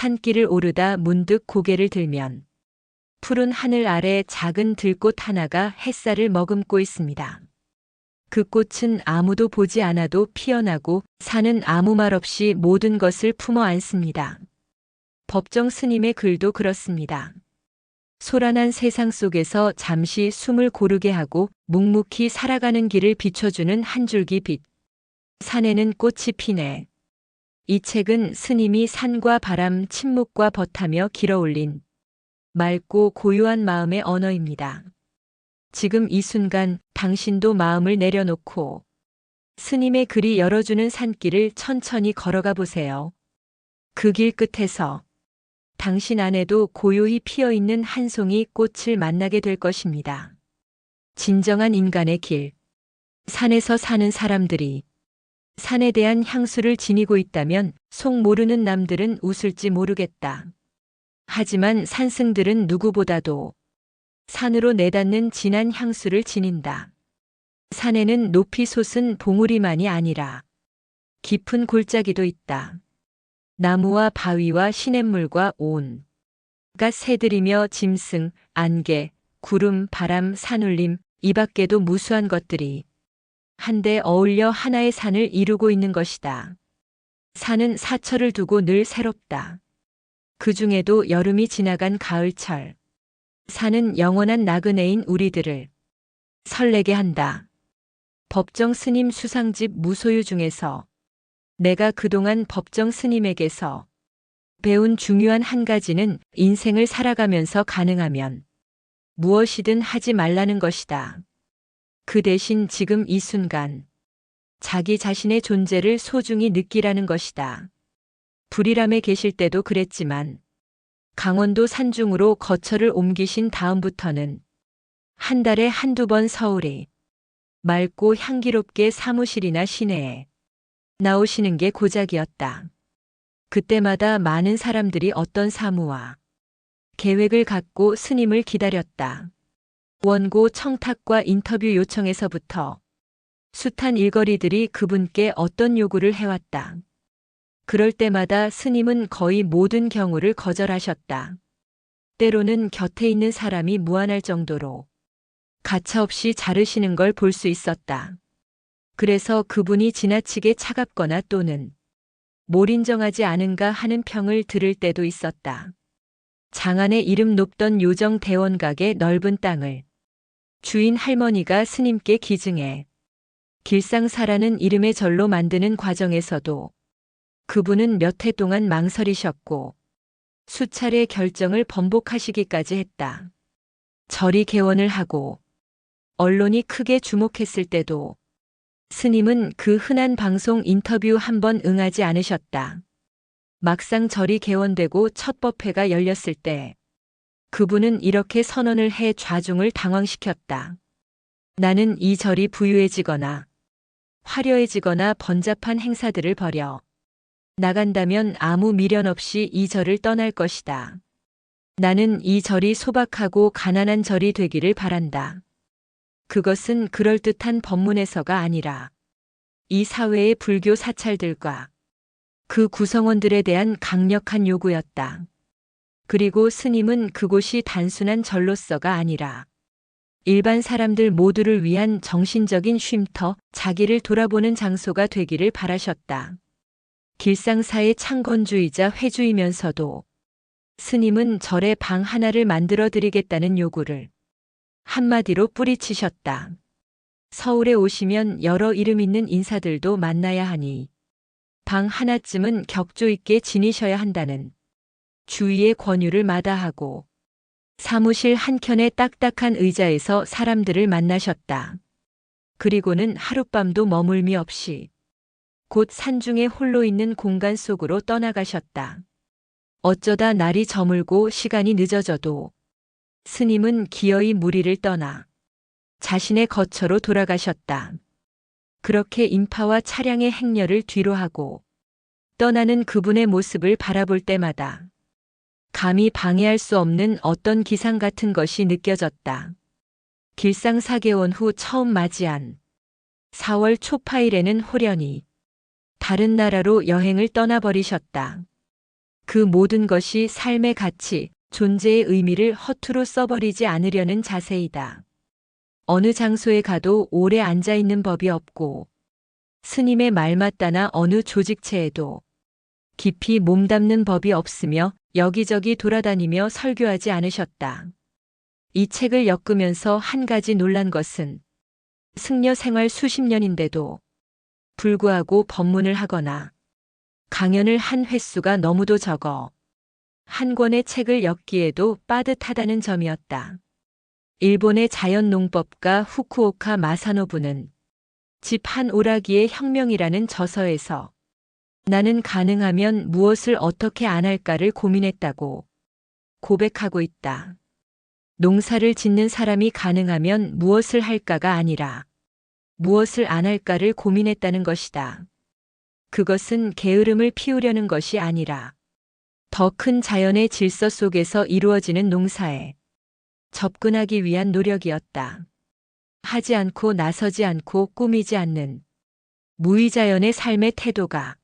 산길을 오르다 문득 고개를 들면 푸른 하늘 아래 작은 들꽃 하나가 햇살을 머금고 있습니다. 그 꽃은 아무도 보지 않아도 피어나고 산은 아무 말 없이 모든 것을 품어 안습니다. 법정 스님의 글도 그렇습니다. 소란한 세상 속에서 잠시 숨을 고르게 하고 묵묵히 살아가는 길을 비춰주는 한 줄기 빛. 산에는 꽃이 피네. 이 책은 스님이 산과 바람, 침묵과 벗하며 길어올린 맑고 고요한 마음의 언어입니다. 지금 이 순간 당신도 마음을 내려놓고 스님의 글이 열어주는 산길을 천천히 걸어가 보세요. 그 길 끝에서 당신 안에도 고요히 피어있는 한 송이 꽃을 만나게 될 것입니다. 진정한 인간의 길. 산에서 사는 사람들이 산에 대한 향수를 지니고 있다면 속 모르는 남들은 웃을지 모르겠다. 하지만 산승들은 누구보다도 산으로 내닫는 진한 향수를 지닌다. 산에는 높이 솟은 봉우리만이 아니라 깊은 골짜기도 있다. 나무와 바위와 시냇물과 온갖 새들이며 짐승, 안개, 구름, 바람, 산울림, 이 밖에도 무수한 것들이 한데 어울려 하나의 산을 이루고 있는 것이다. 산은 사철을 두고 늘 새롭다. 그 중에도 여름이 지나간 가을철. 산은 영원한 나그네인 우리들을 설레게 한다. 법정 스님 수상집 무소유 중에서 내가 그동안 법정 스님에게서 배운 중요한 한 가지는 인생을 살아가면서 가능하면 무엇이든 하지 말라는 것이다. 그 대신 지금 이 순간 자기 자신의 존재를 소중히 느끼라는 것이다. 불이람에 계실 때도 그랬지만 강원도 산중으로 거처를 옮기신 다음부터는 한 달에 한두 번 서울이 맑고 향기롭게 사무실이나 시내에 나오시는 게 고작이었다. 그때마다 많은 사람들이 어떤 사무와 계획을 갖고 스님을 기다렸다. 원고 청탁과 인터뷰 요청에서부터 숱한 일거리들이 그분께 어떤 요구를 해왔다. 그럴 때마다 스님은 거의 모든 경우를 거절하셨다. 때로는 곁에 있는 사람이 무안할 정도로 가차없이 자르시는 걸 볼 수 있었다. 그래서 그분이 지나치게 차갑거나 또는 몰인정하지 않은가 하는 평을 들을 때도 있었다. 장안의 이름 높던 요정 대원각의 넓은 땅을 주인 할머니가 스님께 기증해 길상사라는 이름의 절로 만드는 과정에서도 그분은 몇 해 동안 망설이셨고 수차례 결정을 번복하시기까지 했다. 절이 개원을 하고 언론이 크게 주목했을 때도 스님은 그 흔한 방송 인터뷰 한 번 응하지 않으셨다. 막상 절이 개원되고 첫 법회가 열렸을 때 그분은 이렇게 선언을 해 좌중을 당황시켰다. 나는 이 절이 부유해지거나 화려해지거나 번잡한 행사들을 벌여 나간다면 아무 미련 없이 이 절을 떠날 것이다. 나는 이 절이 소박하고 가난한 절이 되기를 바란다. 그것은 그럴듯한 법문에서가 아니라 이 사회의 불교 사찰들과 그 구성원들에 대한 강력한 요구였다. 그리고 스님은 그곳이 단순한 절로서가 아니라 일반 사람들 모두를 위한 정신적인 쉼터, 자기를 돌아보는 장소가 되기를 바라셨다. 길상사의 창건주의자 회주이면서도 스님은 절에 방 하나를 만들어 드리겠다는 요구를 한마디로 뿌리치셨다. 서울에 오시면 여러 이름 있는 인사들도 만나야 하니 방 하나쯤은 격조 있게 지니셔야 한다는 주위의 권유를 마다하고 사무실 한켠의 딱딱한 의자에서 사람들을 만나셨다. 그리고는 하룻밤도 머물미 없이 곧 산중에 홀로 있는 공간 속으로 떠나가셨다. 어쩌다 날이 저물고 시간이 늦어져도 스님은 기어이 무리를 떠나 자신의 거처로 돌아가셨다. 그렇게 인파와 차량의 행렬을 뒤로하고 떠나는 그분의 모습을 바라볼 때마다 감히 방해할 수 없는 어떤 기상 같은 것이 느껴졌다. 길상사 개원 후 처음 맞이한 4월 초파일에는 호련히 다른 나라로 여행을 떠나버리셨다. 그 모든 것이 삶의 가치, 존재의 의미를 허투루 써버리지 않으려는 자세이다. 어느 장소에 가도 오래 앉아 있는 법이 없고, 스님의 말 맞다나 어느 조직체에도 깊이 몸담는 법이 없으며 여기저기 돌아다니며 설교하지 않으셨다. 이 책을 엮으면서 한 가지 놀란 것은 승려 생활 수십 년인데도 불구하고 법문을 하거나 강연을 한 횟수가 너무도 적어 한 권의 책을 엮기에도 빠듯하다는 점이었다. 일본의 자연농법가 후쿠오카 마사노부는 집 한 오라기의 혁명이라는 저서에서 나는 가능하면 무엇을 어떻게 안 할까를 고민했다고 고백하고 있다. 농사를 짓는 사람이 가능하면 무엇을 할까가 아니라 무엇을 안 할까를 고민했다는 것이다. 그것은 게으름을 피우려는 것이 아니라 더 큰 자연의 질서 속에서 이루어지는 농사에 접근하기 위한 노력이었다. 하지 않고 나서지 않고 꾸미지 않는 무의자연의 삶의 태도가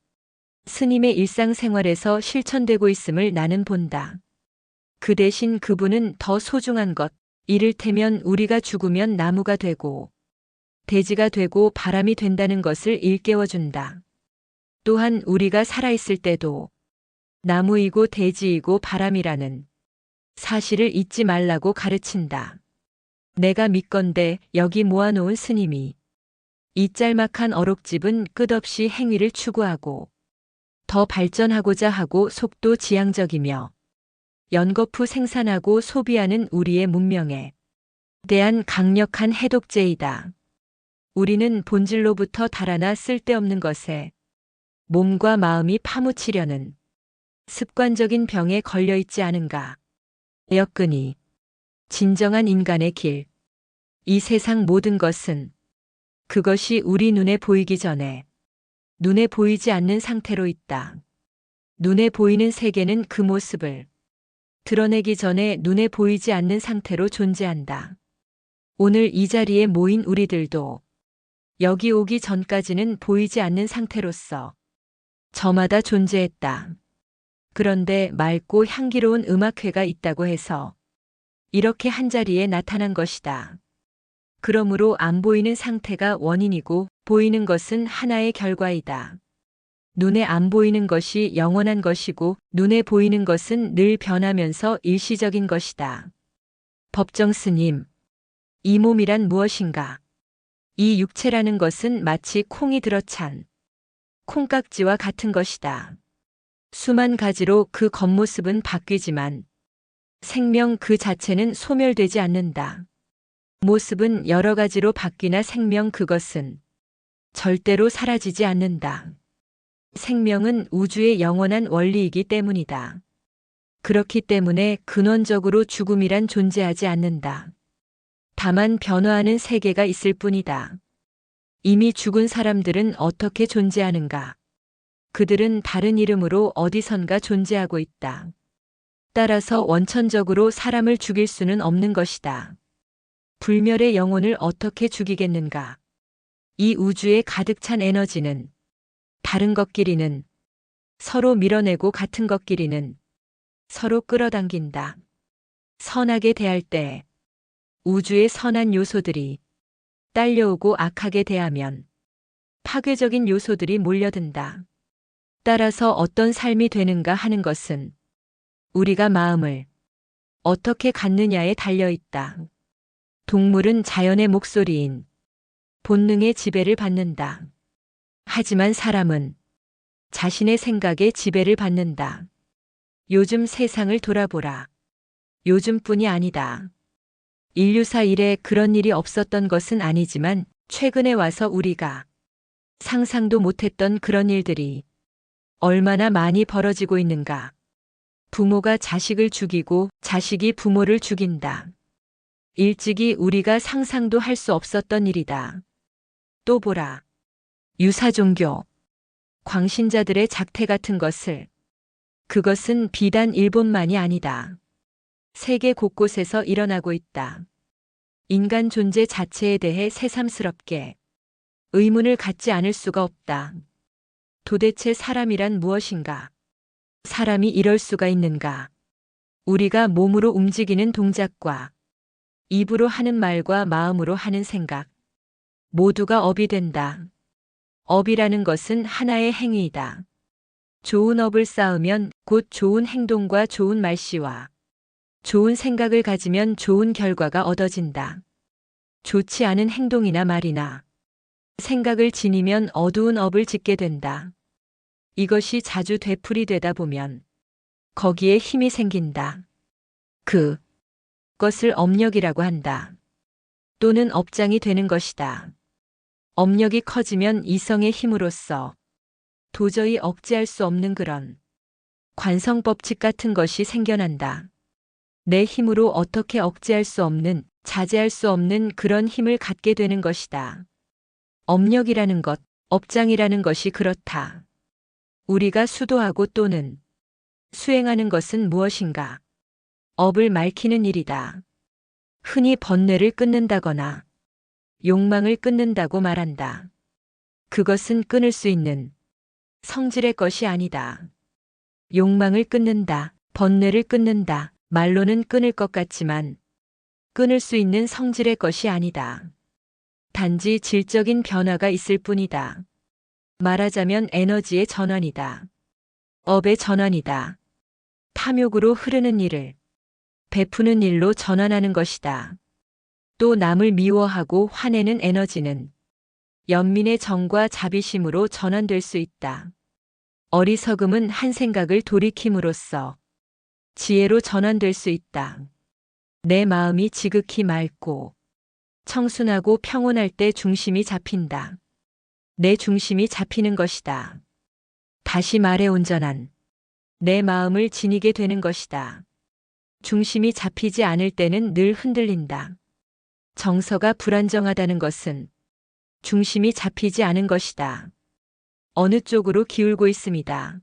스님의 일상생활에서 실천되고 있음을 나는 본다. 그 대신 그분은 더 소중한 것, 이를테면 우리가 죽으면 나무가 되고 대지가 되고 바람이 된다는 것을 일깨워준다. 또한 우리가 살아있을 때도 나무이고 대지이고 바람이라는 사실을 잊지 말라고 가르친다. 내가 믿건대 여기 모아놓은 스님이 이 짤막한 어록집은 끝없이 행위를 추구하고 더 발전하고자 하고 속도 지향적이며 연거푸 생산하고 소비하는 우리의 문명에 대한 강력한 해독제이다. 우리는 본질로부터 달아나 쓸데없는 것에 몸과 마음이 파묻히려는 습관적인 병에 걸려 있지 않은가. 여건이 진정한 인간의 길. 이 세상 모든 것은 그것이 우리 눈에 보이기 전에 눈에 보이지 않는 상태로 있다. 눈에 보이는 세계는 그 모습을 드러내기 전에 눈에 보이지 않는 상태로 존재한다. 오늘 이 자리에 모인 우리들도 여기 오기 전까지는 보이지 않는 상태로서 저마다 존재했다. 그런데 맑고 향기로운 음악회가 있다고 해서 이렇게 한자리에 나타난 것이다. 그러므로 안 보이는 상태가 원인이고 보이는 것은 하나의 결과이다. 눈에 안 보이는 것이 영원한 것이고 눈에 보이는 것은 늘 변하면서 일시적인 것이다. 법정 스님, 이 몸이란 무엇인가? 이 육체라는 것은 마치 콩이 들어찬 콩깍지와 같은 것이다. 수만 가지로 그 겉모습은 바뀌지만 생명 그 자체는 소멸되지 않는다. 모습은 여러 가지로 바뀌나 생명 그것은 절대로 사라지지 않는다. 생명은 우주의 영원한 원리이기 때문이다. 그렇기 때문에 근원적으로 죽음이란 존재하지 않는다. 다만 변화하는 세계가 있을 뿐이다. 이미 죽은 사람들은 어떻게 존재하는가? 그들은 다른 이름으로 어디선가 존재하고 있다. 따라서 원천적으로 사람을 죽일 수는 없는 것이다. 불멸의 영혼을 어떻게 죽이겠는가? 이 우주에 가득 찬 에너지는 다른 것끼리는 서로 밀어내고 같은 것끼리는 서로 끌어당긴다. 선하게 대할 때 우주의 선한 요소들이 딸려오고 악하게 대하면 파괴적인 요소들이 몰려든다. 따라서 어떤 삶이 되는가 하는 것은 우리가 마음을 어떻게 갖느냐에 달려있다. 동물은 자연의 목소리인 본능의 지배를 받는다. 하지만 사람은 자신의 생각에 지배를 받는다. 요즘 세상을 돌아보라. 요즘뿐이 아니다. 인류사 이래 그런 일이 없었던 것은 아니지만 최근에 와서 우리가 상상도 못했던 그런 일들이 얼마나 많이 벌어지고 있는가. 부모가 자식을 죽이고 자식이 부모를 죽인다. 일찍이 우리가 상상도 할 수 없었던 일이다. 또 보라. 유사종교, 광신자들의 작태 같은 것을. 그것은 비단 일본만이 아니다. 세계 곳곳에서 일어나고 있다. 인간 존재 자체에 대해 새삼스럽게 의문을 갖지 않을 수가 없다. 도대체 사람이란 무엇인가? 사람이 이럴 수가 있는가? 우리가 몸으로 움직이는 동작과 입으로 하는 말과 마음으로 하는 생각, 모두가 업이 된다. 업이라는 것은 하나의 행위이다. 좋은 업을 쌓으면 곧 좋은 행동과 좋은 말씨와 좋은 생각을 가지면 좋은 결과가 얻어진다. 좋지 않은 행동이나 말이나 생각을 지니면 어두운 업을 짓게 된다. 이것이 자주 되풀이되다 보면 거기에 힘이 생긴다. 그것을 업력이라고 한다. 또는 업장이 되는 것이다. 업력이 커지면 이성의 힘으로써 도저히 억제할 수 없는 그런 관성법칙 같은 것이 생겨난다. 내 힘으로 어떻게 억제할 수 없는, 자제할 수 없는 그런 힘을 갖게 되는 것이다. 업력이라는 것, 업장이라는 것이 그렇다. 우리가 수도하고 또는 수행하는 것은 무엇인가? 업을 말키는 일이다. 흔히 번뇌를 끊는다거나 욕망을 끊는다고 말한다. 그것은 끊을 수 있는 성질의 것이 아니다. 욕망을 끊는다, 번뇌를 끊는다, 말로는 끊을 것 같지만 끊을 수 있는 성질의 것이 아니다. 단지 질적인 변화가 있을 뿐이다. 말하자면 에너지의 전환이다. 업의 전환이다. 탐욕으로 흐르는 일을 베푸는 일로 전환하는 것이다. 또 남을 미워하고 화내는 에너지는 연민의 정과 자비심으로 전환될 수 있다. 어리석음은 한 생각을 돌이킴으로써 지혜로 전환될 수 있다. 내 마음이 지극히 맑고 청순하고 평온할 때 중심이 잡힌다. 내 중심이 잡히는 것이다. 다시 말해 온전한 내 마음을 지니게 되는 것이다. 중심이 잡히지 않을 때는 늘 흔들린다. 정서가 불안정하다는 것은 중심이 잡히지 않은 것이다. 어느 쪽으로 기울고 있습니다.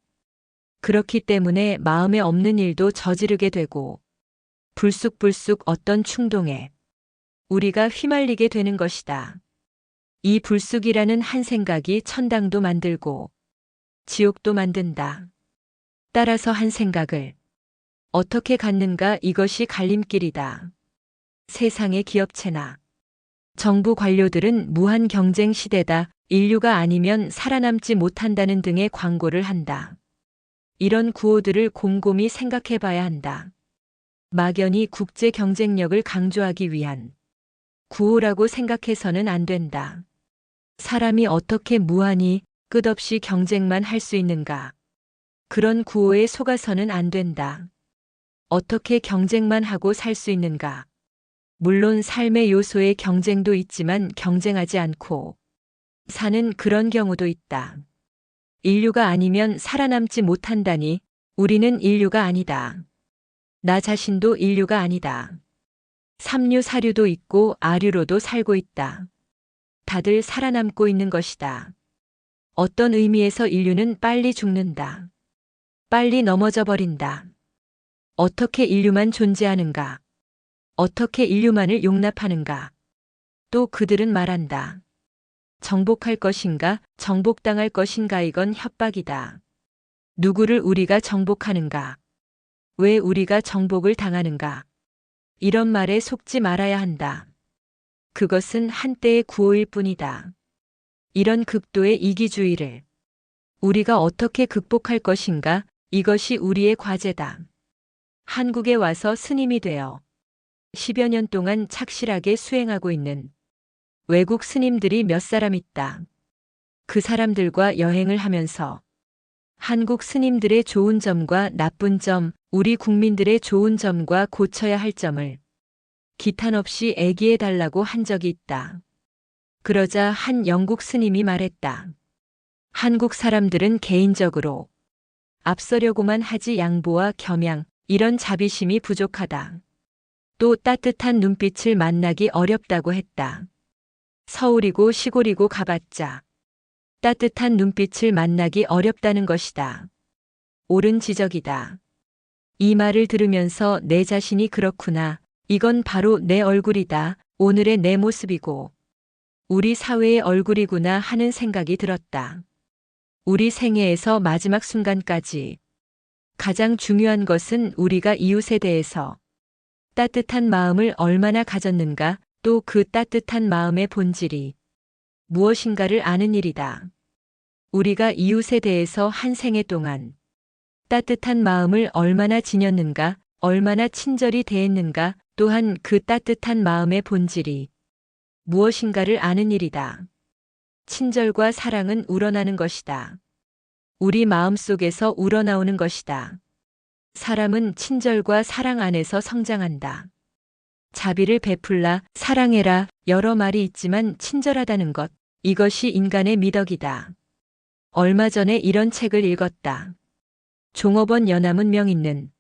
그렇기 때문에 마음에 없는 일도 저지르게 되고 불쑥불쑥 어떤 충동에 우리가 휘말리게 되는 것이다. 이 불쑥이라는 한 생각이 천당도 만들고 지옥도 만든다. 따라서 한 생각을 어떻게 갖는가 이것이 갈림길이다. 세상의 기업체나 정부 관료들은 무한 경쟁 시대다. 인류가 아니면 살아남지 못한다는 등의 광고를 한다. 이런 구호들을 곰곰이 생각해 봐야 한다. 막연히 국제 경쟁력을 강조하기 위한 구호라고 생각해서는 안 된다. 사람이 어떻게 무한히 끝없이 경쟁만 할 수 있는가? 그런 구호에 속아서는 안 된다. 어떻게 경쟁만 하고 살 수 있는가? 물론 삶의 요소의 경쟁도 있지만 경쟁하지 않고 사는 그런 경우도 있다. 인류가 아니면 살아남지 못한다니 우리는 인류가 아니다. 나 자신도 인류가 아니다. 삼류 사류도 있고 아류로도 살고 있다. 다들 살아남고 있는 것이다. 어떤 의미에서 인류는 빨리 죽는다. 빨리 넘어져 버린다. 어떻게 인류만 존재하는가? 어떻게 인류만을 용납하는가? 또 그들은 말한다. 정복할 것인가, 정복당할 것인가 이건 협박이다. 누구를 우리가 정복하는가? 왜 우리가 정복을 당하는가? 이런 말에 속지 말아야 한다. 그것은 한때의 구호일 뿐이다. 이런 극도의 이기주의를 우리가 어떻게 극복할 것인가? 이것이 우리의 과제다. 한국에 와서 스님이 되어 10여 년 동안 착실하게 수행하고 있는 외국 스님들이 몇 사람 있다. 그 사람들과 여행을 하면서 한국 스님들의 좋은 점과 나쁜 점, 우리 국민들의 좋은 점과 고쳐야 할 점을 기탄 없이 애기해 달라고 한 적이 있다. 그러자 한 영국 스님이 말했다. 한국 사람들은 개인적으로 앞서려고만 하지 양보와 겸양, 이런 자비심이 부족하다. 또 따뜻한 눈빛을 만나기 어렵다고 했다. 서울이고 시골이고 가봤자 따뜻한 눈빛을 만나기 어렵다는 것이다. 옳은 지적이다. 이 말을 들으면서 내 자신이 그렇구나. 이건 바로 내 얼굴이다. 오늘의 내 모습이고 우리 사회의 얼굴이구나 하는 생각이 들었다. 우리 생애에서 마지막 순간까지 가장 중요한 것은 우리가 이웃에 대해서 따뜻한 마음을 얼마나 가졌는가, 또 그 따뜻한 마음의 본질이 무엇인가를 아는 일이다. 우리가 이웃에 대해서 한 생애 동안 따뜻한 마음을 얼마나 지녔는가, 얼마나 친절히 대했는가, 또한 그 따뜻한 마음의 본질이 무엇인가를 아는 일이다. 친절과 사랑은 우러나는 것이다. 우리 마음 속에서 우러나오는 것이다. 사람은 친절과 사랑 안에서 성장한다. 자비를 베풀라, 사랑해라, 여러 말이 있지만 친절하다는 것, 이것이 인간의 미덕이다. 얼마 전에 이런 책을 읽었다. 종업원 연화문명 있는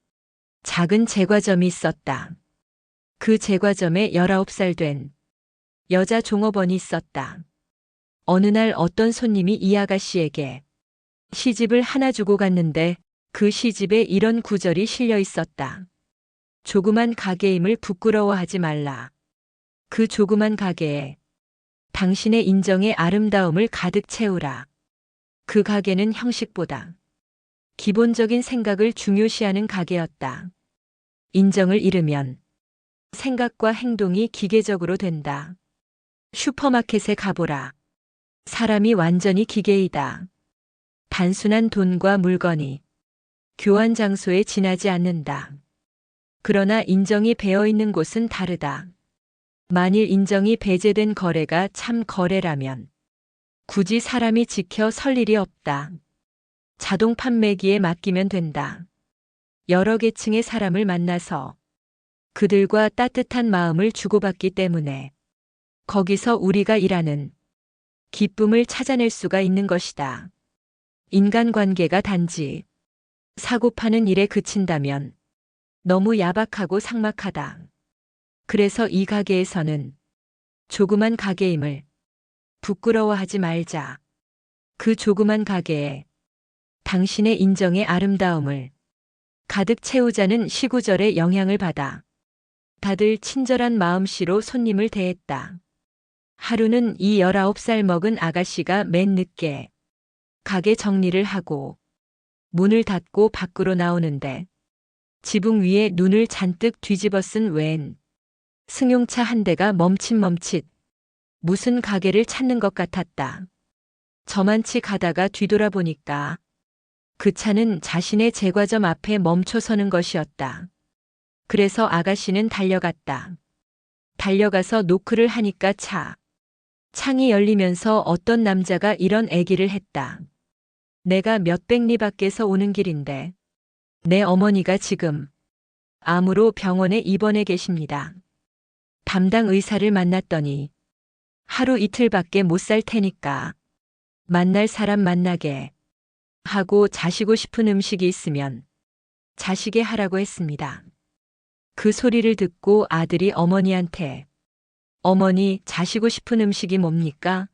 작은 제과점이 있었다. 그 제과점에 19살 된 여자 종업원이 있었다. 어느 날 어떤 손님이 이 아가씨에게 시집을 하나 주고 갔는데 그 시집에 이런 구절이 실려 있었다. 조그만 가게임을 부끄러워하지 말라. 그 조그만 가게에 당신의 인정의 아름다움을 가득 채우라. 그 가게는 형식보다 기본적인 생각을 중요시하는 가게였다. 인정을 잃으면 생각과 행동이 기계적으로 된다. 슈퍼마켓에 가보라. 사람이 완전히 기계이다. 단순한 돈과 물건이 교환 장소에 지나지 않는다. 그러나 인정이 배어있는 곳은 다르다. 만일 인정이 배제된 거래가 참 거래라면 굳이 사람이 지켜 설 일이 없다. 자동 판매기에 맡기면 된다. 여러 계층의 사람을 만나서 그들과 따뜻한 마음을 주고받기 때문에 거기서 우리가 일하는 기쁨을 찾아낼 수가 있는 것이다. 인간관계가 단지 사고 파는 일에 그친다면 너무 야박하고 삭막하다. 그래서 이 가게에서는 조그만 가게임을 부끄러워하지 말자. 그 조그만 가게에 당신의 인정의 아름다움을 가득 채우자는 시구절의 영향을 받아 다들 친절한 마음씨로 손님을 대했다. 하루는 이 19살 먹은 아가씨가 맨 늦게 가게 정리를 하고 문을 닫고 밖으로 나오는데 지붕 위에 눈을 잔뜩 뒤집어 쓴 웬 승용차 한 대가 멈칫멈칫 무슨 가게를 찾는 것 같았다. 저만치 가다가 뒤돌아보니까 그 차는 자신의 제과점 앞에 멈춰 서는 것이었다. 그래서 아가씨는 달려갔다. 달려가서 노크를 하니까 창이 열리면서 어떤 남자가 이런 애기를 했다. 내가 몇백 리 밖에서 오는 길인데 내 어머니가 지금 암으로 병원에 입원해 계십니다. 담당 의사를 만났더니 하루 이틀밖에 못 살 테니까 만날 사람 만나게 하고 자시고 싶은 음식이 있으면 자시게 하라고 했습니다. 그 소리를 듣고 아들이 어머니한테 어머니 자시고 싶은 음식이 뭡니까?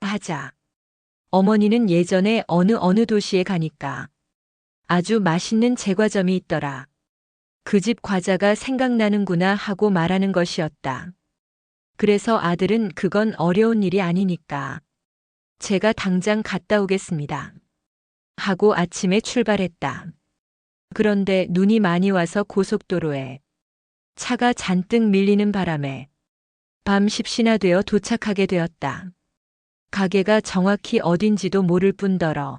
하자. 어머니는 예전에 어느 도시에 가니까 아주 맛있는 제과점이 있더라. 그 집 과자가 생각나는구나 하고 말하는 것이었다. 그래서 아들은 그건 어려운 일이 아니니까 제가 당장 갔다 오겠습니다. 하고 아침에 출발했다. 그런데 눈이 많이 와서 고속도로에 차가 잔뜩 밀리는 바람에 밤 10시나 되어 도착하게 되었다. 가게가 정확히 어딘지도 모를 뿐더러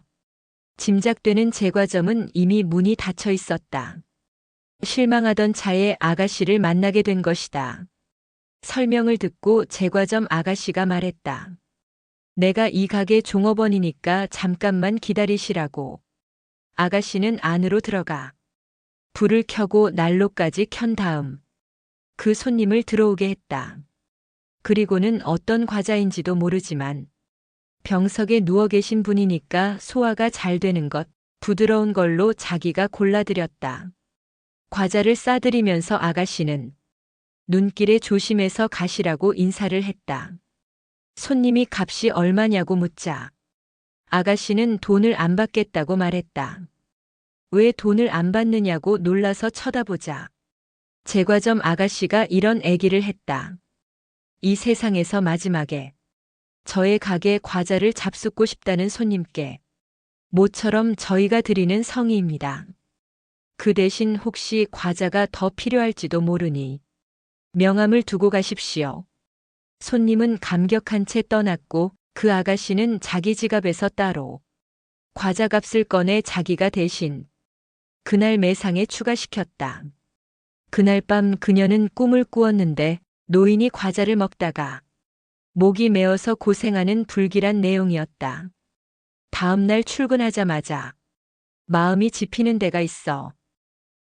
짐작되는 제과점은 이미 문이 닫혀 있었다. 실망하던 차에 아가씨를 만나게 된 것이다. 설명을 듣고 제과점 아가씨가 말했다. 내가 이 가게 종업원이니까 잠깐만 기다리시라고. 아가씨는 안으로 들어가 불을 켜고 난로까지 켠 다음 그 손님을 들어오게 했다. 그리고는 어떤 과자인지도 모르지만 병석에 누워 계신 분이니까 소화가 잘 되는 것, 부드러운 걸로 자기가 골라드렸다. 과자를 싸드리면서 아가씨는 눈길에 조심해서 가시라고 인사를 했다. 손님이 값이 얼마냐고 묻자 아가씨는 돈을 안 받겠다고 말했다. 왜 돈을 안 받느냐고 놀라서 쳐다보자 제과점 아가씨가 이런 애기를 했다. 이 세상에서 마지막에 저의 가게 과자를 잡숫고 싶다는 손님께 모처럼 저희가 드리는 성의입니다. 그 대신 혹시 과자가 더 필요할지도 모르니 명함을 두고 가십시오. 손님은 감격한 채 떠났고 그 아가씨는 자기 지갑에서 따로 과자값을 꺼내 자기가 대신 그날 매상에 추가시켰다. 그날 밤 그녀는 꿈을 꾸었는데 노인이 과자를 먹다가 목이 메어서 고생하는 불길한 내용이었다. 다음날 출근하자마자 마음이 집히는 데가 있어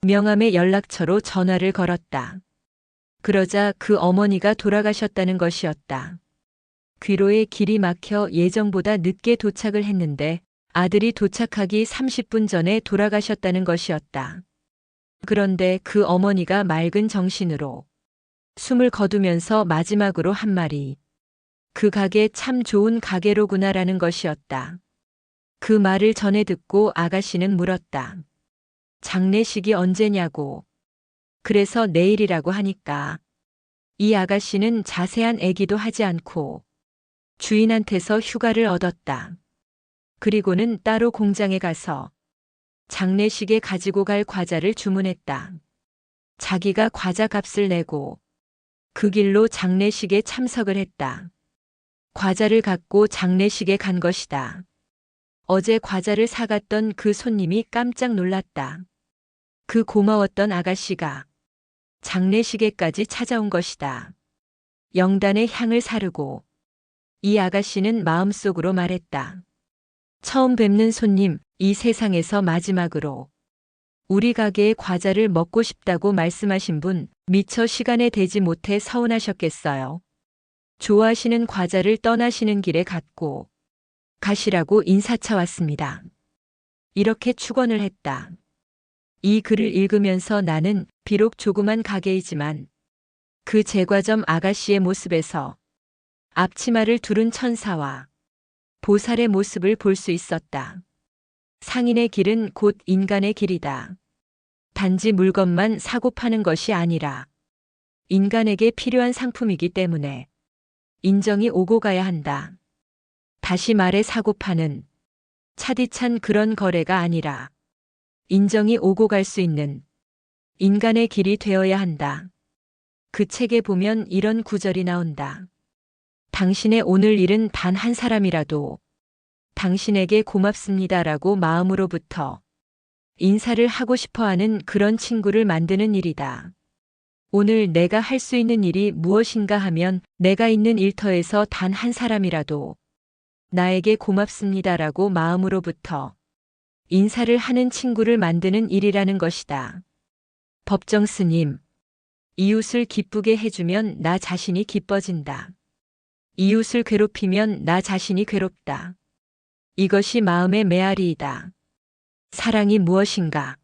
명함의 연락처로 전화를 걸었다. 그러자 그 어머니가 돌아가셨다는 것이었다. 귀로에 길이 막혀 예정보다 늦게 도착을 했는데 아들이 도착하기 30분 전에 돌아가셨다는 것이었다. 그런데 그 어머니가 맑은 정신으로 숨을 거두면서 마지막으로 한 말이 그 가게 참 좋은 가게로구나라는 것이었다. 그 말을 전해 듣고 아가씨는 물었다. 장례식이 언제냐고. 그래서 내일이라고 하니까 이 아가씨는 자세한 얘기도 하지 않고 주인한테서 휴가를 얻었다. 그리고는 따로 공장에 가서 장례식에 가지고 갈 과자를 주문했다. 자기가 과자 값을 내고 그 길로 장례식에 참석을 했다. 과자를 갖고 장례식에 간 것이다. 어제 과자를 사갔던 그 손님이 깜짝 놀랐다. 그 고마웠던 아가씨가 장례식에까지 찾아온 것이다. 영단의 향을 사르고 이 아가씨는 마음속으로 말했다. 처음 뵙는 손님, 이 세상에서 마지막으로 우리 가게의 과자를 먹고 싶다고 말씀하신 분 미처 시간에 대지 못해 서운하셨겠어요. 좋아하시는 과자를 떠나시는 길에 갖고 가시라고 인사차 왔습니다. 이렇게 축원을 했다. 이 글을 읽으면서 나는 비록 조그만 가게이지만 그 제과점 아가씨의 모습에서 앞치마를 두른 천사와 보살의 모습을 볼 수 있었다. 상인의 길은 곧 인간의 길이다. 단지 물건만 사고 파는 것이 아니라 인간에게 필요한 상품이기 때문에 인정이 오고 가야 한다. 다시 말해 사고 파는 차디찬 그런 거래가 아니라 인정이 오고 갈 수 있는 인간의 길이 되어야 한다. 그 책에 보면 이런 구절이 나온다. 당신의 오늘 일은 단 한 사람이라도 당신에게 고맙습니다라고 마음으로부터 인사를 하고 싶어 하는 그런 친구를 만드는 일이다. 오늘 내가 할 수 있는 일이 무엇인가 하면 내가 있는 일터에서 단 한 사람이라도 나에게 고맙습니다라고 마음으로부터 인사를 하는 친구를 만드는 일이라는 것이다. 법정 스님, 이웃을 기쁘게 해주면 나 자신이 기뻐진다. 이웃을 괴롭히면 나 자신이 괴롭다. 이것이 마음의 메아리이다. 사랑이 무엇인가?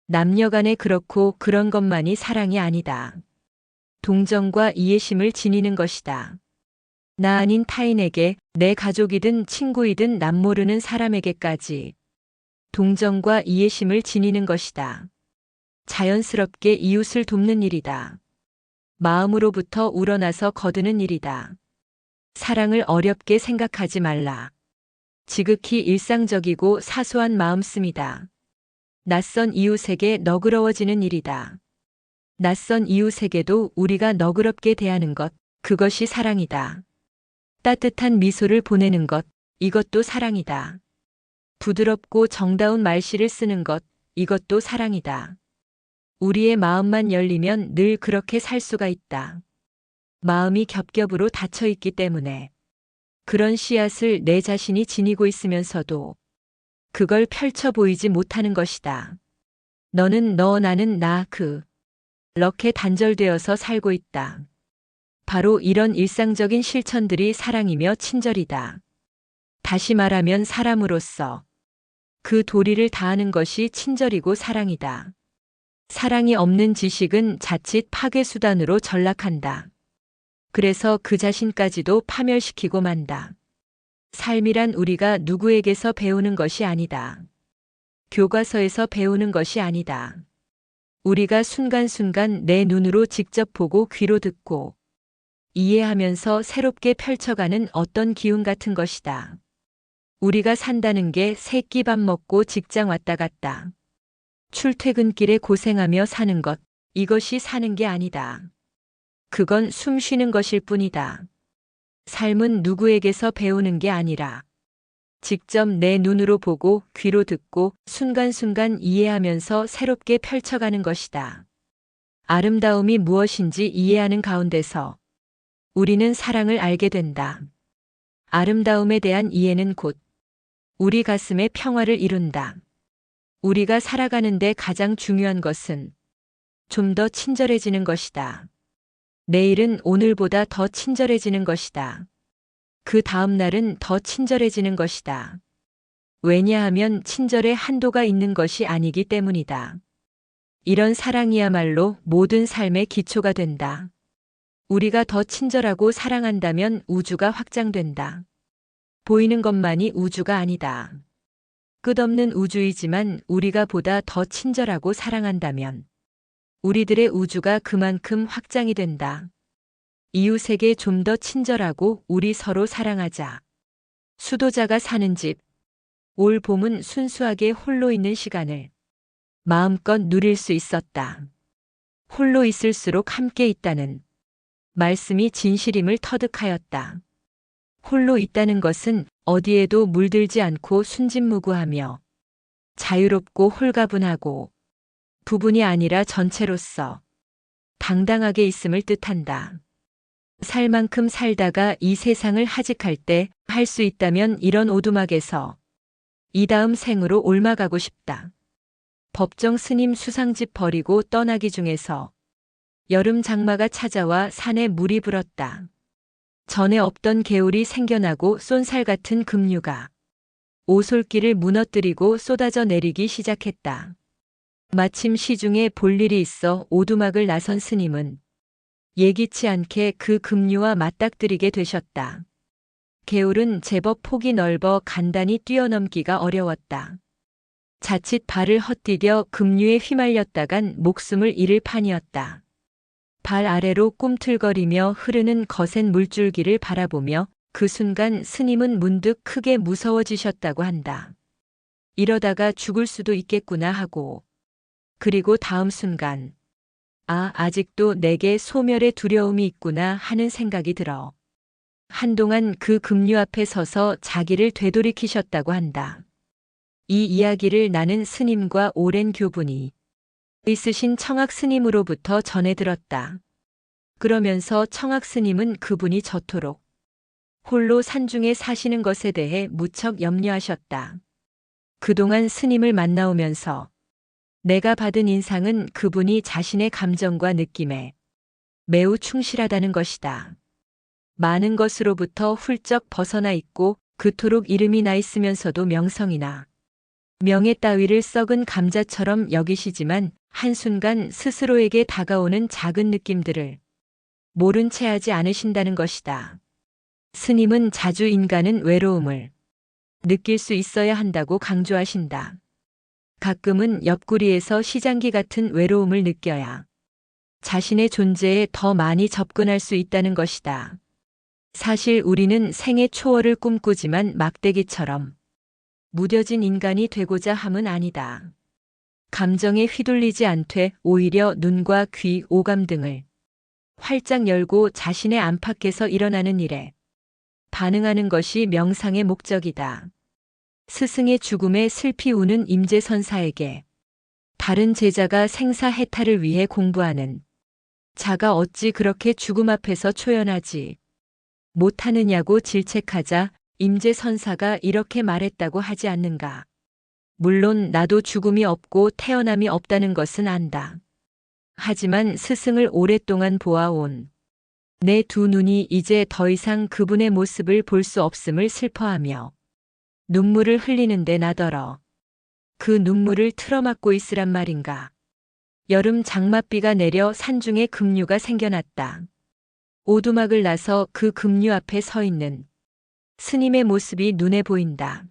남녀간에 그렇고 그런 것만이 사랑이 아니다. 동정과 이해심을 지니는 것이다. 나 아닌 타인에게 내 가족이든 친구이든 남 모르는 사람에게까지 동정과 이해심을 지니는 것이다. 자연스럽게 이웃을 돕는 일이다. 마음으로부터 우러나서 거두는 일이다. 사랑을 어렵게 생각하지 말라. 지극히 일상적이고 사소한 마음씀이다. 낯선 이웃에게 너그러워지는 일이다. 낯선 이웃에게도 우리가 너그럽게 대하는 것, 그것이 사랑이다. 따뜻한 미소를 보내는 것, 이것도 사랑이다. 부드럽고 정다운 말씨를 쓰는 것, 이것도 사랑이다. 우리의 마음만 열리면 늘 그렇게 살 수가 있다. 마음이 겹겹으로 닫혀 있기 때문에 그런 씨앗을 내 자신이 지니고 있으면서도 그걸 펼쳐 보이지 못하는 것이다. 너는 너, 나는 나, 그렇게 단절되어서 살고 있다. 바로 이런 일상적인 실천들이 사랑이며 친절이다. 다시 말하면 사람으로서 그 도리를 다하는 것이 친절이고 사랑이다. 사랑이 없는 지식은 자칫 파괴수단으로 전락한다. 그래서 그 자신까지도 파멸시키고 만다. 삶이란 우리가 누구에게서 배우는 것이 아니다. 교과서에서 배우는 것이 아니다. 우리가 순간순간 내 눈으로 직접 보고 귀로 듣고 이해하면서 새롭게 펼쳐가는 어떤 기운 같은 것이다. 우리가 산다는 게 새끼 밥 먹고 직장 왔다 갔다. 출퇴근길에 고생하며 사는 것, 이것이 사는 게 아니다. 그건 숨 쉬는 것일 뿐이다. 삶은 누구에게서 배우는 게 아니라 직접 내 눈으로 보고 귀로 듣고 순간순간 이해하면서 새롭게 펼쳐가는 것이다. 아름다움이 무엇인지 이해하는 가운데서 우리는 사랑을 알게 된다. 아름다움에 대한 이해는 곧 우리 가슴에 평화를 이룬다. 우리가 살아가는데 가장 중요한 것은 좀 더 친절해지는 것이다. 내일은 오늘보다 더 친절해지는 것이다. 그 다음 날은 더 친절해지는 것이다. 왜냐하면 친절에 한도가 있는 것이 아니기 때문이다. 이런 사랑이야말로 모든 삶의 기초가 된다. 우리가 더 친절하고 사랑한다면 우주가 확장된다. 보이는 것만이 우주가 아니다. 끝없는 우주이지만 우리가 보다 더 친절하고 사랑한다면 우리들의 우주가 그만큼 확장이 된다. 이웃에게 좀 더 친절하고 우리 서로 사랑하자. 수도자가 사는 집. 올 봄은 순수하게 홀로 있는 시간을 마음껏 누릴 수 있었다. 홀로 있을수록 함께 있다는 말씀이 진실임을 터득하였다. 홀로 있다는 것은 어디에도 물들지 않고 순진무구하며 자유롭고 홀가분하고 부분이 아니라 전체로서 당당하게 있음을 뜻한다. 살 만큼 살다가 이 세상을 하직할 때 할 수 있다면 이런 오두막에서 이 다음 생으로 옮아가고 싶다. 법정 스님 수상집 버리고 떠나기 중에서 여름 장마가 찾아와 산에 물이 불었다. 전에 없던 개울이 생겨나고 쏜살 같은 급류가 오솔길을 무너뜨리고 쏟아져 내리기 시작했다. 마침 시중에 볼 일이 있어 오두막을 나선 스님은 예기치 않게 그 급류와 맞닥뜨리게 되셨다. 개울은 제법 폭이 넓어 간단히 뛰어넘기가 어려웠다. 자칫 발을 헛디뎌 급류에 휘말렸다간 목숨을 잃을 판이었다. 발 아래로 꿈틀거리며 흐르는 거센 물줄기를 바라보며 그 순간 스님은 문득 크게 무서워지셨다고 한다. 이러다가 죽을 수도 있겠구나 하고, 그리고 다음 순간 아직도 내게 소멸의 두려움이 있구나 하는 생각이 들어 한동안 그 급류 앞에 서서 자기를 되돌이키셨다고 한다. 이 이야기를 나는 스님과 오랜 교분이 있으신 청학 스님으로부터 전해 들었다. 그러면서 청학 스님은 그분이 저토록 홀로 산중에 사시는 것에 대해 무척 염려하셨다. 그동안 스님을 만나오면서 내가 받은 인상은 그분이 자신의 감정과 느낌에 매우 충실하다는 것이다. 많은 것으로부터 훌쩍 벗어나 있고 그토록 이름이 나 있으면서도 명성이나 명예 따위를 썩은 감자처럼 여기시지만 한순간 스스로에게 다가오는 작은 느낌들을 모른 채 하지 않으신다는 것이다. 스님은 자주 인간은 외로움을 느낄 수 있어야 한다고 강조하신다. 가끔은 옆구리에서 시장기 같은 외로움을 느껴야 자신의 존재에 더 많이 접근할 수 있다는 것이다. 사실 우리는 생애 초월을 꿈꾸지만 막대기처럼 무뎌진 인간이 되고자 함은 아니다. 감정에 휘둘리지 않되 오히려 눈과 귀, 오감 등을 활짝 열고 자신의 안팎에서 일어나는 일에 반응하는 것이 명상의 목적이다. 스승의 죽음에 슬피 우는 임재선사에게 다른 제자가 생사해탈을 위해 공부하는 자가 어찌 그렇게 죽음 앞에서 초연하지 못하느냐고 질책하자 임재선사가 이렇게 말했다고 하지 않는가. 물론 나도 죽음이 없고 태어남이 없다는 것은 안다. 하지만 스승을 오랫동안 보아온 내 두 눈이 이제 더 이상 그분의 모습을 볼 수 없음을 슬퍼하며 눈물을 흘리는데 나더러 그 눈물을 틀어막고 있으란 말인가. 여름 장맛비가 내려 산중에 급류가 생겨났다. 오두막을 나서 그 급류 앞에 서 있는 스님의 모습이 눈에 보인다.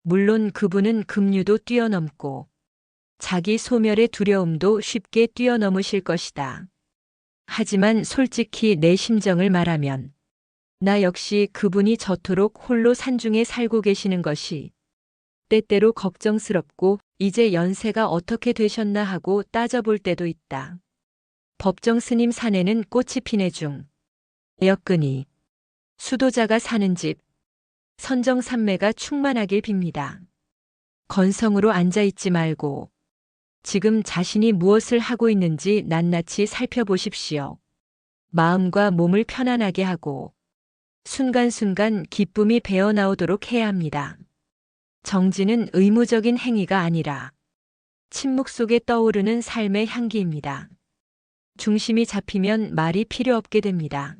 물론 그분은 급류도 뛰어넘고 자기 소멸의 두려움도 쉽게 뛰어넘으실 것이다. 하지만 솔직히 내 심정을 말하면 나 역시 그분이 저토록 홀로 산중에 살고 계시는 것이 때때로 걱정스럽고 이제 연세가 어떻게 되셨나 하고 따져볼 때도 있다. 법정 스님 산에는 꽃이 피네 중. 여건이 수도자가 사는 집. 선정산매가 충만하길 빕니다. 건성으로 앉아있지 말고 지금 자신이 무엇을 하고 있는지 낱낱이 살펴보십시오. 마음과 몸을 편안하게 하고 순간순간 기쁨이 배어나오도록 해야 합니다. 정진은 의무적인 행위가 아니라 침묵 속에 떠오르는 삶의 향기입니다. 중심이 잡히면 말이 필요 없게 됩니다.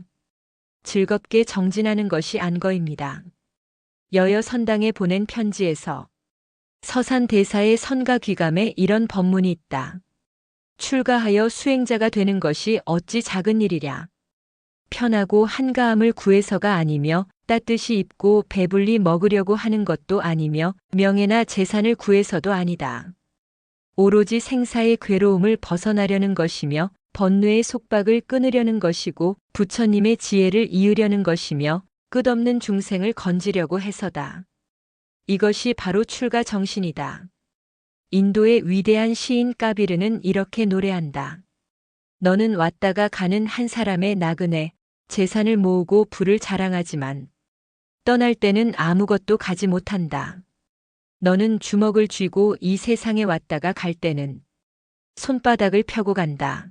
즐겁게 정진하는 것이 안거입니다. 여여 선당에 보낸 편지에서 서산 대사의 선가 귀감에 이런 법문이 있다. 출가하여 수행자가 되는 것이 어찌 작은 일이랴. 편하고 한가함을 구해서가 아니며 따뜻이 입고 배불리 먹으려고 하는 것도 아니며 명예나 재산을 구해서도 아니다. 오로지 생사의 괴로움을 벗어나려는 것이며 번뇌의 속박을 끊으려는 것이고 부처님의 지혜를 이으려는 것이며 끝없는 중생을 건지려고 해서다. 이것이 바로 출가 정신이다. 인도의 위대한 시인 까비르는 이렇게 노래한다. 너는 왔다가 가는 한 사람의 나그네, 재산을 모으고 부를 자랑하지만 떠날 때는 아무것도 가지 못한다. 너는 주먹을 쥐고 이 세상에 왔다가 갈 때는 손바닥을 펴고 간다.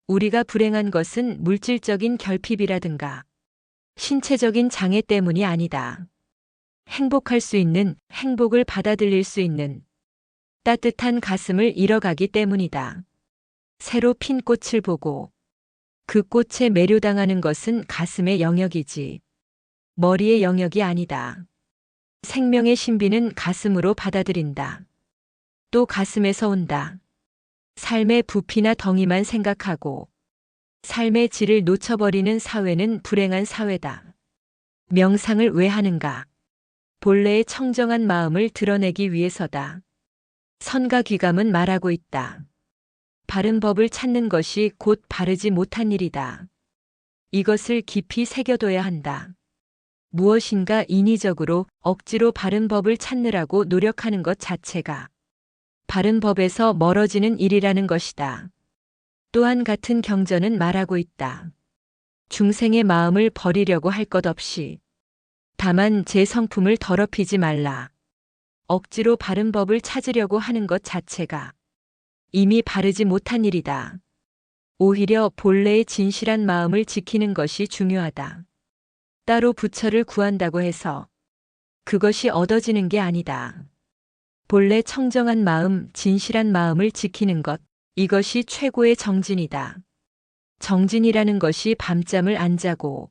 우리가 불행한 것은 물질적인 결핍이라든가 신체적인 장애 때문이 아니다. 행복할 수 있는, 행복을 받아들일 수 있는 따뜻한 가슴을 잃어가기 때문이다. 새로 핀 꽃을 보고 그 꽃에 매료당하는 것은 가슴의 영역이지 머리의 영역이 아니다. 생명의 신비는 가슴으로 받아들인다. 또 가슴에서 온다. 삶의 부피나 덩이만 생각하고 삶의 질을 놓쳐버리는 사회는 불행한 사회다. 명상을 왜 하는가? 본래의 청정한 마음을 드러내기 위해서다. 선가 귀감은 말하고 있다. 바른 법을 찾는 것이 곧 바르지 못한 일이다. 이것을 깊이 새겨둬야 한다. 무엇인가 인위적으로 억지로 바른 법을 찾느라고 노력하는 것 자체가 바른 법에서 멀어지는 일이라는 것이다. 또한 같은 경전은 말하고 있다. 중생의 마음을 버리려고 할 것 없이 다만 제 성품을 더럽히지 말라. 억지로 바른 법을 찾으려고 하는 것 자체가 이미 바르지 못한 일이다. 오히려 본래의 진실한 마음을 지키는 것이 중요하다. 따로 부처를 구한다고 해서 그것이 얻어지는 게 아니다. 본래 청정한 마음, 진실한 마음을 지키는 것, 이것이 최고의 정진이다. 정진이라는 것이 밤잠을 안 자고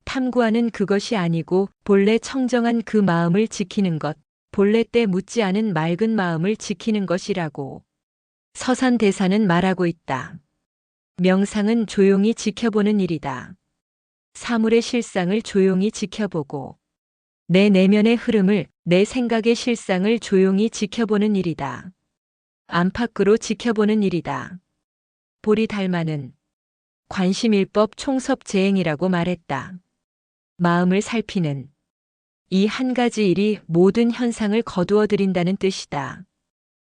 탐구하는 그것이 아니고 본래 청정한 그 마음을 지키는 것, 본래 때 묻지 않은 맑은 마음을 지키는 것이라고 서산대사는 말하고 있다. 명상은 조용히 지켜보는 일이다. 사물의 실상을 조용히 지켜보고 내 내면의 흐름을, 내 생각의 실상을 조용히 지켜보는 일이다. 안팎으로 지켜보는 일이다. 보리달마는 관심일법 총섭재행이라고 말했다. 마음을 살피는 이 한 가지 일이 모든 현상을 거두어 들인다는 뜻이다.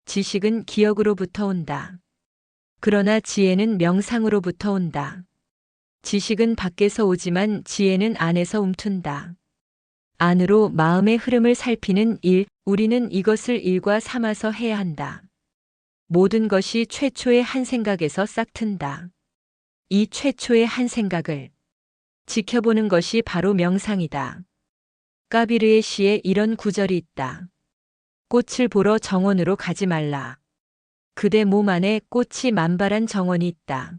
지식은 기억으로부터 온다. 그러나 지혜는 명상으로부터 온다. 지식은 밖에서 오지만 지혜는 안에서 움튼다. 안으로 마음의 흐름을 살피는 일, 우리는 이것을 일과 삼아서 해야 한다. 모든 것이 최초의 한 생각에서 싹튼다. 이 최초의 한 생각을 지켜보는 것이 바로 명상이다. 까비르의 시에 이런 구절이 있다. 꽃을 보러 정원으로 가지 말라. 그대 몸 안에 꽃이 만발한 정원이 있다.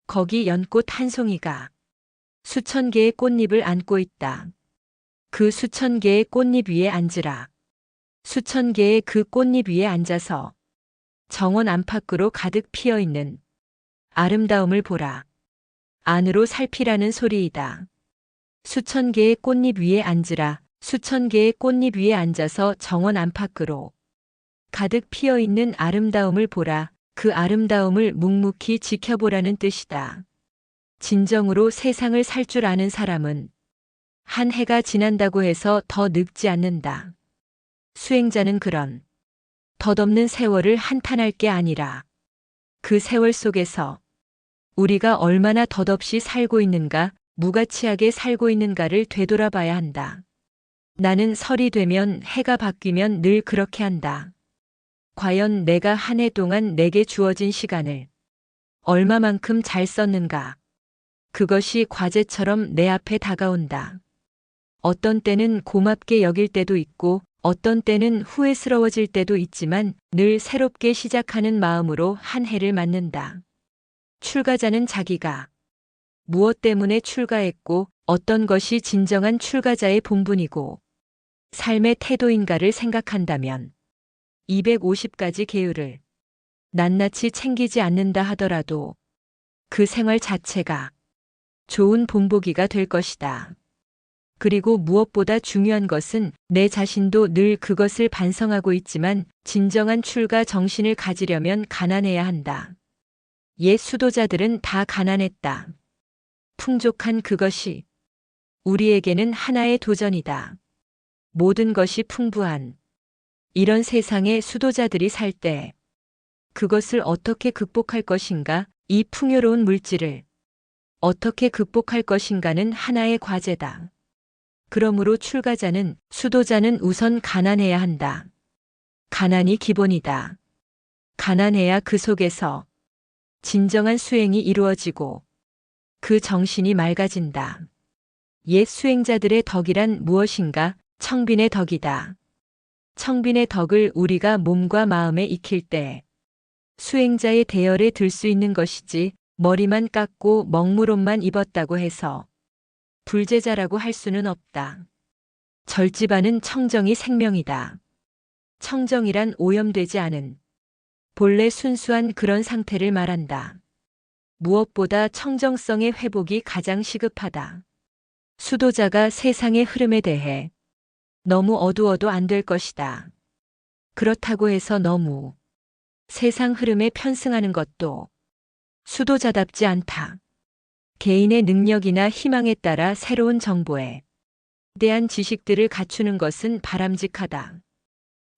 거기 연꽃 한 송이가 수천 개의 꽃잎을 안고 있다. 그 수천 개의 꽃잎 위에 앉으라. 수천 개의 그 꽃잎 위에 앉아서 정원 안팎으로 가득 피어 있는 아름다움을 보라. 안으로 살피라는 소리이다. 수천 개의 꽃잎 위에 앉으라. 수천 개의 꽃잎 위에 앉아서 정원 안팎으로 가득 피어 있는 아름다움을 보라. 그 아름다움을 묵묵히 지켜보라는 뜻이다. 진정으로 세상을 살 줄 아는 사람은 한 해가 지난다고 해서 더 늙지 않는다. 수행자는 그런 덧없는 세월을 한탄할 게 아니라 그 세월 속에서 우리가 얼마나 덧없이 살고 있는가, 무가치하게 살고 있는가를 되돌아봐야 한다. 나는 설이 되면 해가 바뀌면 늘 그렇게 한다. 과연 내가 한 해 동안 내게 주어진 시간을 얼마만큼 잘 썼는가? 그것이 과제처럼 내 앞에 다가온다. 어떤 때는 고맙게 여길 때도 있고 어떤 때는 후회스러워질 때도 있지만 늘 새롭게 시작하는 마음으로 한 해를 맞는다. 출가자는 자기가 무엇 때문에 출가했고 어떤 것이 진정한 출가자의 본분이고 삶의 태도인가를 생각한다면 250가지 계율을 낱낱이 챙기지 않는다 하더라도 그 생활 자체가 좋은 본보기가 될 것이다. 그리고 무엇보다 중요한 것은 내 자신도 늘 그것을 반성하고 있지만 진정한 출가 정신을 가지려면 가난해야 한다. 옛 수도자들은 다 가난했다. 풍족한 그것이 우리에게는 하나의 도전이다. 모든 것이 풍부한 이런 세상에 수도자들이 살 때 그것을 어떻게 극복할 것인가, 이 풍요로운 물질을 어떻게 극복할 것인가는 하나의 과제다. 그러므로 출가자는, 수도자는 우선 가난해야 한다. 가난이 기본이다. 가난해야 그 속에서 진정한 수행이 이루어지고 그 정신이 맑아진다. 옛 수행자들의 덕이란 무엇인가? 청빈의 덕이다. 청빈의 덕을 우리가 몸과 마음에 익힐 때 수행자의 대열에 들 수 있는 것이지 머리만 깎고 먹물옷만 입었다고 해서 불제자라고 할 수는 없다. 절집하는 청정이 생명이다. 청정이란 오염되지 않은 본래 순수한 그런 상태를 말한다. 무엇보다 청정성의 회복이 가장 시급하다. 수도자가 세상의 흐름에 대해 너무 어두워도 안 될 것이다. 그렇다고 해서 너무 세상 흐름에 편승하는 것도 수도자답지 않다. 개인의 능력이나 희망에 따라 새로운 정보에 대한 지식들을 갖추는 것은 바람직하다.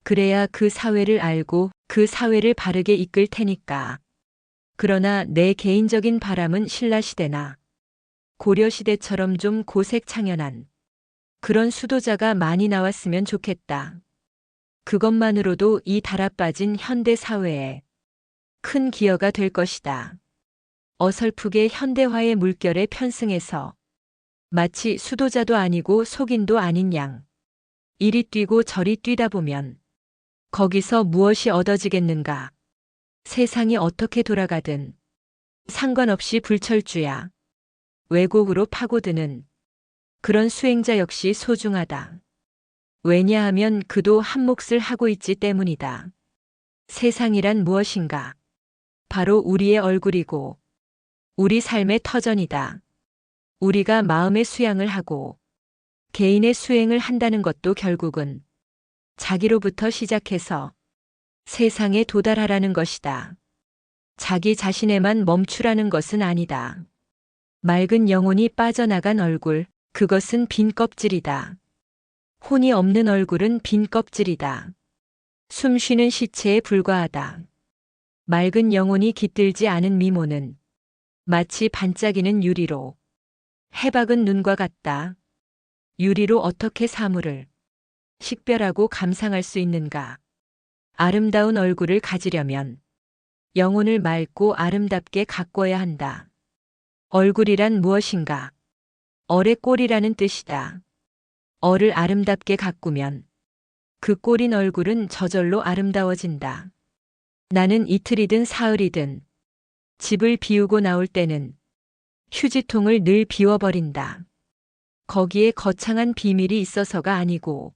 그래야 그 사회를 알고 그 사회를 바르게 이끌 테니까. 그러나 내 개인적인 바람은 신라시대나 고려시대처럼 좀 고색창연한 그런 수도자가 많이 나왔으면 좋겠다. 그것만으로도 이 달아빠진 현대 사회에 큰 기여가 될 것이다. 어설프게 현대화의 물결에 편승해서 마치 수도자도 아니고 속인도 아닌 양 이리 뛰고 저리 뛰다 보면 거기서 무엇이 얻어지겠는가? 세상이 어떻게 돌아가든 상관없이 불철주야. 왜곡으로 파고드는 그런 수행자 역시 소중하다. 왜냐하면 그도 한 몫을 하고 있지 때문이다. 세상이란 무엇인가? 바로 우리의 얼굴이고 우리 삶의 터전이다. 우리가 마음의 수양을 하고 개인의 수행을 한다는 것도 결국은 자기로부터 시작해서 세상에 도달하라는 것이다. 자기 자신에만 멈추라는 것은 아니다. 맑은 영혼이 빠져나간 얼굴, 그것은 빈 껍질이다. 혼이 없는 얼굴은 빈 껍질이다. 숨 쉬는 시체에 불과하다. 맑은 영혼이 깃들지 않은 미모는 마치 반짝이는 유리로 해박은 눈과 같다. 유리로 어떻게 사물을 식별하고 감상할 수 있는가? 아름다운 얼굴을 가지려면 영혼을 맑고 아름답게 가꿔야 한다. 얼굴이란 무엇인가? 얼의 꼴이라는 뜻이다. 얼을 아름답게 가꾸면 그 꼴인 얼굴은 저절로 아름다워진다. 나는 이틀이든 사흘이든 집을 비우고 나올 때는 휴지통을 늘 비워버린다. 거기에 거창한 비밀이 있어서가 아니고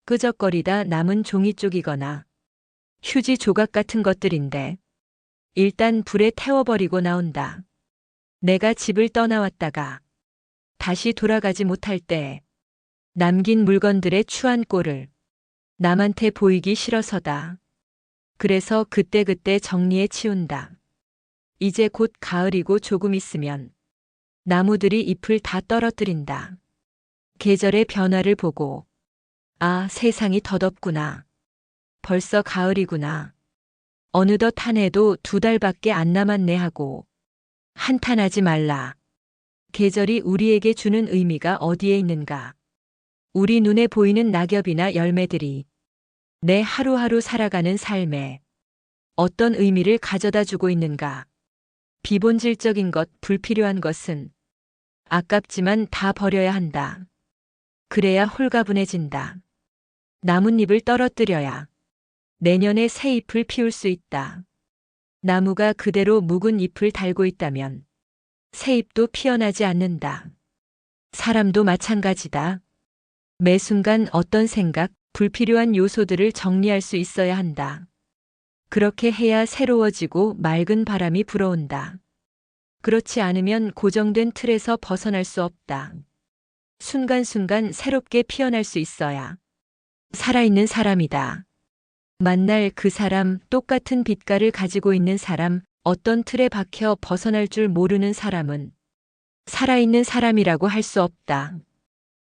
끄적거리다 남은 종이 쪽이거나 휴지 조각 같은 것들인데 일단 불에 태워버리고 나온다. 내가 집을 떠나왔다가 다시 돌아가지 못할 때 남긴 물건들의 추한 꼴을 남한테 보이기 싫어서다. 그래서 그때그때 정리해 치운다. 이제 곧 가을이고 조금 있으면 나무들이 잎을 다 떨어뜨린다. 계절의 변화를 보고 아, 세상이 더덥구나. 벌써 가을이구나. 어느덧 한 해도 2달밖에 안 남았네 하고. 한탄하지 말라. 계절이 우리에게 주는 의미가 어디에 있는가? 우리 눈에 보이는 낙엽이나 열매들이 내 하루하루 살아가는 삶에 어떤 의미를 가져다 주고 있는가? 비본질적인 것, 불필요한 것은 아깝지만 다 버려야 한다. 그래야 홀가분해진다. 나뭇잎을 떨어뜨려야 내년에 새 잎을 피울 수 있다. 나무가 그대로 묵은 잎을 달고 있다면 새 잎도 피어나지 않는다. 사람도 마찬가지다. 매 순간 어떤 생각, 불필요한 요소들을 정리할 수 있어야 한다. 그렇게 해야 새로워지고 맑은 바람이 불어온다. 그렇지 않으면 고정된 틀에서 벗어날 수 없다. 순간순간 새롭게 피어날 수 있어야 살아있는 사람이다. 만날 그 사람, 똑같은 빛깔을 가지고 있는 사람, 어떤 틀에 박혀 벗어날 줄 모르는 사람은 살아있는 사람이라고 할 수 없다.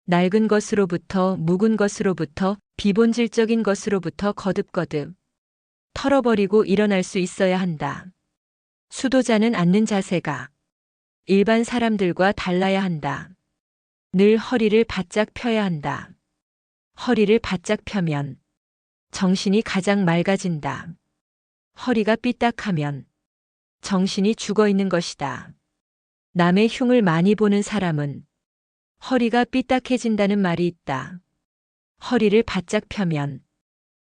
낡은 것으로부터, 묵은 것으로부터, 비본질적인 것으로부터 거듭거듭 털어버리고 일어날 수 있어야 한다. 수도자는 앉는 자세가 일반 사람들과 달라야 한다. 늘 허리를 바짝 펴야 한다. 허리를 바짝 펴면 정신이 가장 맑아진다. 허리가 삐딱하면 정신이 죽어 있는 것이다. 남의 흉을 많이 보는 사람은 허리가 삐딱해진다는 말이 있다. 허리를 바짝 펴면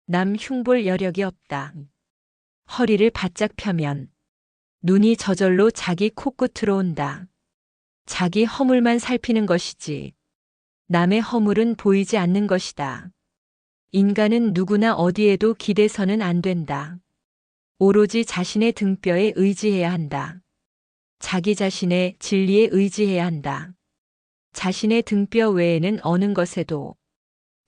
남 흉볼 여력이 없다. 허리를 바짝 펴면 눈이 저절로 자기 코끝으로 온다. 자기 허물만 살피는 것이지 남의 허물은 보이지 않는 것이다. 인간은 누구나 어디에도 기대서는 안 된다. 오로지 자신의 등뼈에 의지해야 한다. 자기 자신의 진리에 의지해야 한다. 자신의 등뼈 외에는 어느 것에도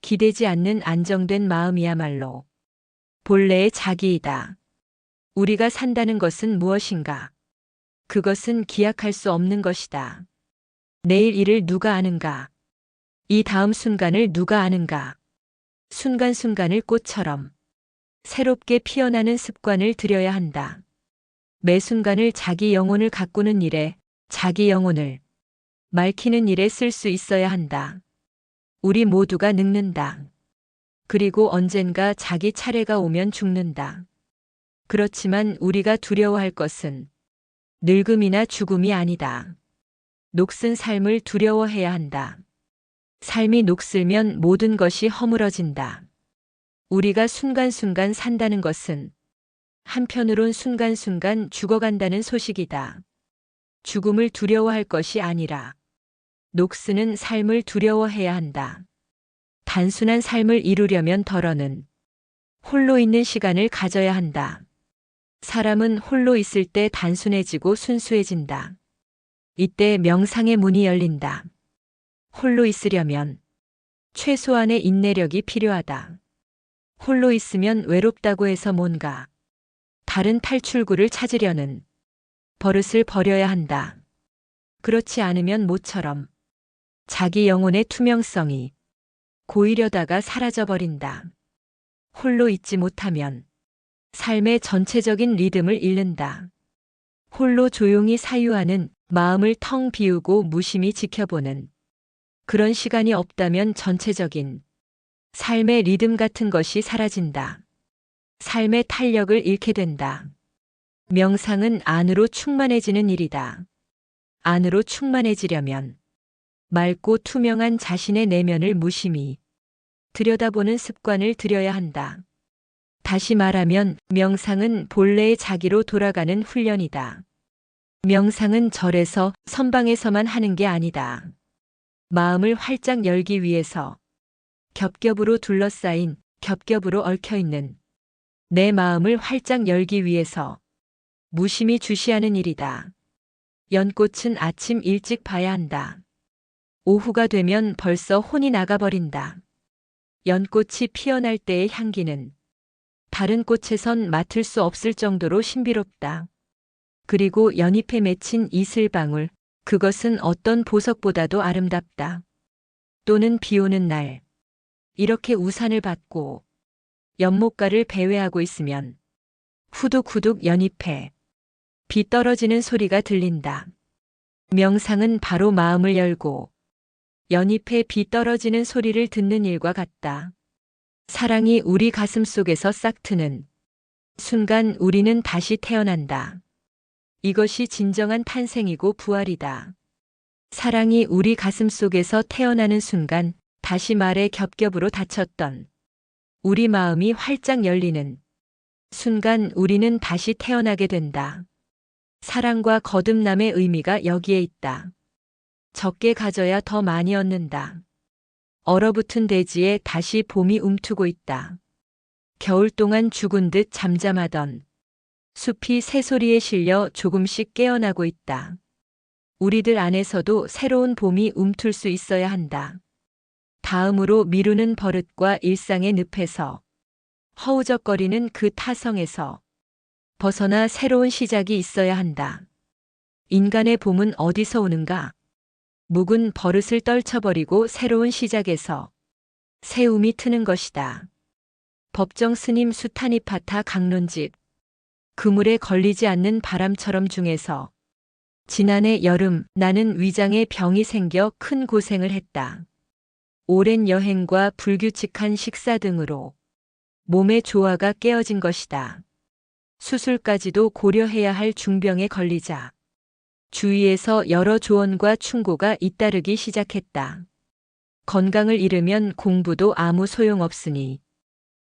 기대지 않는 안정된 마음이야말로 본래의 자기이다. 우리가 산다는 것은 무엇인가? 그것은 기약할 수 없는 것이다. 내일 일을 누가 아는가? 이 다음 순간을 누가 아는가? 순간순간을 꽃처럼 새롭게 피어나는 습관을 들여야 한다. 매 순간을 자기 영혼을 가꾸는 일에, 자기 영혼을 맑히는 일에 쓸 수 있어야 한다. 우리 모두가 늙는다. 그리고 언젠가 자기 차례가 오면 죽는다. 그렇지만 우리가 두려워할 것은 늙음이나 죽음이 아니다. 녹슨 삶을 두려워해야 한다. 삶이 녹슬면 모든 것이 허물어진다. 우리가 순간순간 산다는 것은 한편으론 순간순간 죽어간다는 소식이다. 죽음을 두려워할 것이 아니라 녹쓰는 삶을 두려워해야 한다. 단순한 삶을 이루려면 덜어는 홀로 있는 시간을 가져야 한다. 사람은 홀로 있을 때 단순해지고 순수해진다. 이때 명상의 문이 열린다. 홀로 있으려면 최소한의 인내력이 필요하다. 홀로 있으면 외롭다고 해서 뭔가 다른 탈출구를 찾으려는 버릇을 버려야 한다. 그렇지 않으면 모처럼 자기 영혼의 투명성이 고이려다가 사라져버린다. 홀로 있지 못하면 삶의 전체적인 리듬을 잃는다. 홀로 조용히 사유하는, 마음을 텅 비우고 무심히 지켜보는 그런 시간이 없다면 전체적인 삶의 리듬 같은 것이 사라진다. 삶의 탄력을 잃게 된다. 명상은 안으로 충만해지는 일이다. 안으로 충만해지려면 맑고 투명한 자신의 내면을 무심히 들여다보는 습관을 들여야 한다. 다시 말하면 명상은 본래의 자기로 돌아가는 훈련이다. 명상은 절에서, 선방에서만 하는 게 아니다. 마음을 활짝 열기 위해서 겹겹으로 둘러싸인, 겹겹으로 얽혀있는 내 마음을 활짝 열기 위해서 무심히 주시하는 일이다. 연꽃은 아침 일찍 봐야 한다. 오후가 되면 벌써 혼이 나가버린다. 연꽃이 피어날 때의 향기는 다른 꽃에선 맡을 수 없을 정도로 신비롭다. 그리고 연잎에 맺힌 이슬방울, 그것은 어떤 보석보다도 아름답다. 또는 비 오는 날, 이렇게 우산을 받고 연못가를 배회하고 있으면 후둑후둑 연잎에 비 떨어지는 소리가 들린다. 명상은 바로 마음을 열고 연잎에 비 떨어지는 소리를 듣는 일과 같다. 사랑이 우리 가슴 속에서 싹 트는 순간 우리는 다시 태어난다. 이것이 진정한 탄생이고 부활이다. 사랑이 우리 가슴 속에서 태어나는 순간 다시 말에 겹겹으로 닫혔던 우리 마음이 활짝 열리는 순간 우리는 다시 태어나게 된다. 사랑과 거듭남의 의미가 여기에 있다. 적게 가져야 더 많이 얻는다. 얼어붙은 대지에 다시 봄이 움트고 있다. 겨울 동안 죽은 듯 잠잠하던 숲이 새소리에 실려 조금씩 깨어나고 있다. 우리들 안에서도 새로운 봄이 움틀 수 있어야 한다. 다음으로 미루는 버릇과 일상의 늪에서 허우적거리는 그 타성에서 벗어나 새로운 시작이 있어야 한다. 인간의 봄은 어디서 오는가? 묵은 버릇을 떨쳐버리고 새로운 시작에서 새움이 트는 것이다. 법정 스님 수타니파타 강론집. 그물에 걸리지 않는 바람처럼 중에서 지난해 여름 나는 위장에 병이 생겨 큰 고생을 했다. 오랜 여행과 불규칙한 식사 등으로 몸의 조화가 깨어진 것이다. 수술까지도 고려해야 할 중병에 걸리자 주위에서 여러 조언과 충고가 잇따르기 시작했다. 건강을 잃으면 공부도 아무 소용없으니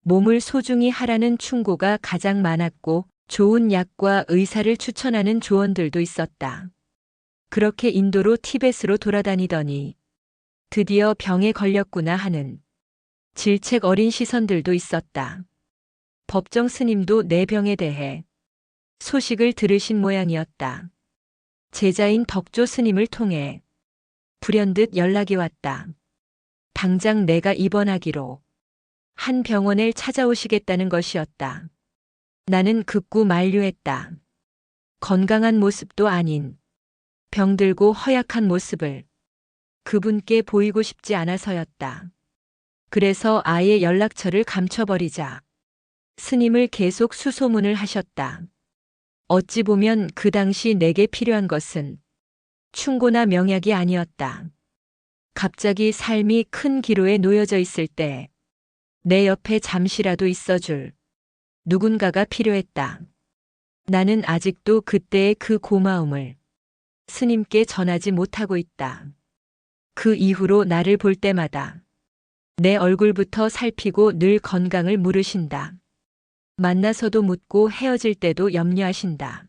몸을 소중히 하라는 충고가 가장 많았고 좋은 약과 의사를 추천하는 조언들도 있었다. 그렇게 인도로 티벳으로 돌아다니더니 드디어 병에 걸렸구나 하는 질책 어린 시선들도 있었다. 법정 스님도 내 병에 대해 소식을 들으신 모양이었다. 제자인 덕조 스님을 통해 불현듯 연락이 왔다. 당장 내가 입원하기로 한 병원을 찾아오시겠다는 것이었다. 나는 급구 만류했다. 건강한 모습도 아닌 병들고 허약한 모습을 그분께 보이고 싶지 않아서였다. 그래서 아예 연락처를 감춰버리자 스님을 계속 수소문을 하셨다. 어찌 보면 그 당시 내게 필요한 것은 충고나 명약이 아니었다. 갑자기 삶이 큰 기로에 놓여져 있을 때 내 옆에 잠시라도 있어줄 누군가가 필요했다. 나는 아직도 그때의 그 고마움을 스님께 전하지 못하고 있다. 그 이후로 나를 볼 때마다 내 얼굴부터 살피고 늘 건강을 물으신다. 만나서도 묻고 헤어질 때도 염려하신다.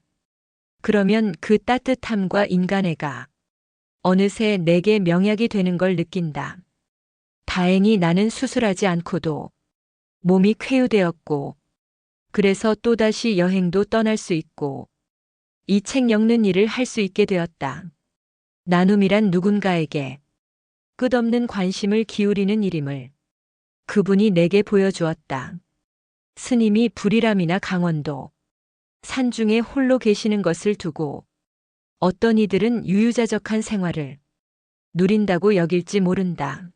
그러면 그 따뜻함과 인간애가 어느새 내게 명약이 되는 걸 느낀다. 다행히 나는 수술하지 않고도 몸이 쾌유되었고 그래서 또다시 여행도 떠날 수 있고 이 책 엮는 일을 할 수 있게 되었다. 나눔이란 누군가에게 끝없는 관심을 기울이는 일임을 그분이 내게 보여주었다. 스님이 불이람이나 강원도 산중에 홀로 계시는 것을 두고 어떤 이들은 유유자적한 생활을 누린다고 여길지 모른다.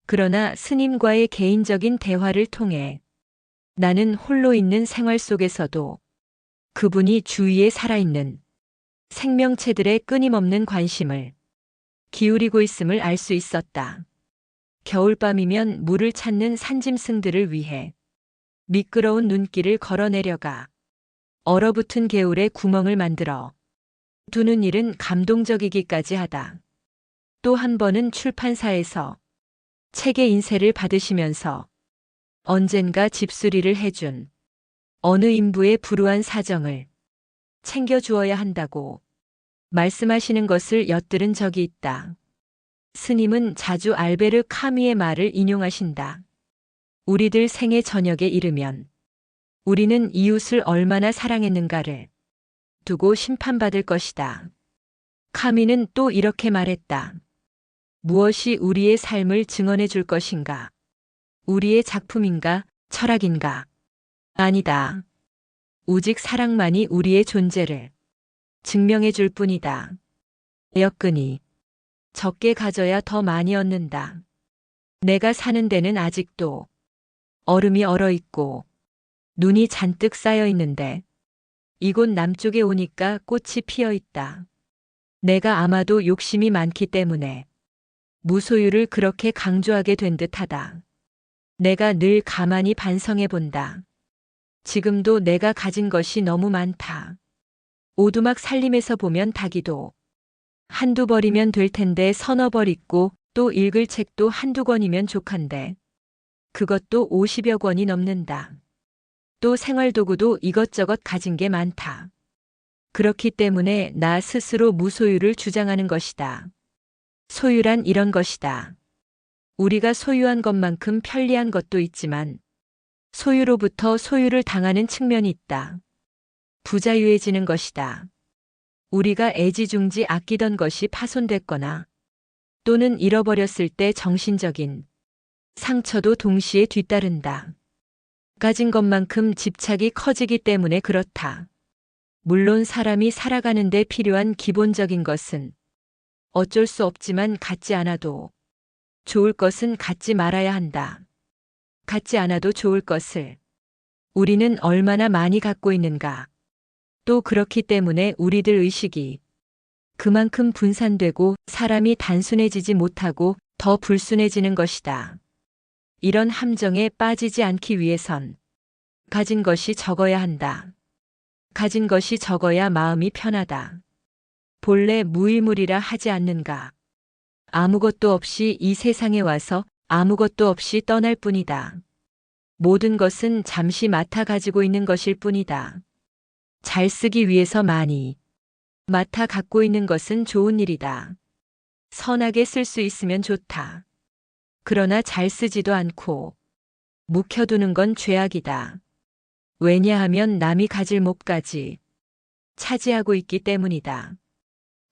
그러나 스님과의 개인적인 대화를 통해 나는 홀로 있는 생활 속에서도 그분이 주위에 살아있는 생명체들의 끊임없는 관심을 기울이고 있음을 알 수 있었다. 겨울밤이면 물을 찾는 산짐승들을 위해 미끄러운 눈길을 걸어 내려가 얼어붙은 개울에 구멍을 만들어 두는 일은 감동적이기까지 하다. 또 한 번은 출판사에서 책의 인쇄를 받으시면서 언젠가 집수리를 해준 어느 인부의 불우한 사정을 챙겨주어야 한다고 말씀하시는 것을 엿들은 적이 있다. 스님은 자주 알베르 카미의 말을 인용하신다. 우리들 생애 저녁에 이르면 우리는 이웃을 얼마나 사랑했는가를 두고 심판받을 것이다. 카미는 또 이렇게 말했다. 무엇이 우리의 삶을 증언해 줄 것인가? 우리의 작품인가, 철학인가? 아니다. 오직 사랑만이 우리의 존재를 증명해 줄 뿐이다. 여건이 적게 가져야 더 많이 얻는다. 내가 사는 데는 아직도 얼음이 얼어 있고 눈이 잔뜩 쌓여 있는데 이곳 남쪽에 오니까 꽃이 피어 있다. 내가 아마도 욕심이 많기 때문에 무소유를 그렇게 강조하게 된 듯하다. 내가 늘 가만히 반성해 본다. 지금도 내가 가진 것이 너무 많다. 오두막 살림에서 보면 닭이도 한두 벌이면 될 텐데 서너 벌 있고 또 읽을 책도 한두 권이면 족한데 그것도 50여 권이 넘는다. 또 생활도구도 이것저것 가진 게 많다. 그렇기 때문에 나 스스로 무소유를 주장하는 것이다. 소유란 이런 것이다. 우리가 소유한 것만큼 편리한 것도 있지만 소유로부터 소유를 당하는 측면이 있다. 부자유해지는 것이다. 우리가 애지중지 아끼던 것이 파손됐거나 또는 잃어버렸을 때 정신적인 상처도 동시에 뒤따른다. 가진 것만큼 집착이 커지기 때문에 그렇다. 물론 사람이 살아가는 데 필요한 기본적인 것은 어쩔 수 없지만 갖지 않아도 좋을 것은 갖지 말아야 한다. 갖지 않아도 좋을 것을 우리는 얼마나 많이 갖고 있는가. 또 그렇기 때문에 우리들 의식이 그만큼 분산되고 사람이 단순해지지 못하고 더 불순해지는 것이다. 이런 함정에 빠지지 않기 위해선 가진 것이 적어야 한다. 가진 것이 적어야 마음이 편하다. 본래 무일물이라 하지 않는가. 아무것도 없이 이 세상에 와서 아무것도 없이 떠날 뿐이다. 모든 것은 잠시 맡아 가지고 있는 것일 뿐이다. 잘 쓰기 위해서 많이 맡아 갖고 있는 것은 좋은 일이다. 선하게 쓸 수 있으면 좋다. 그러나 잘 쓰지도 않고 묵혀두는 건 죄악이다. 왜냐하면 남이 가질 몫까지 차지하고 있기 때문이다.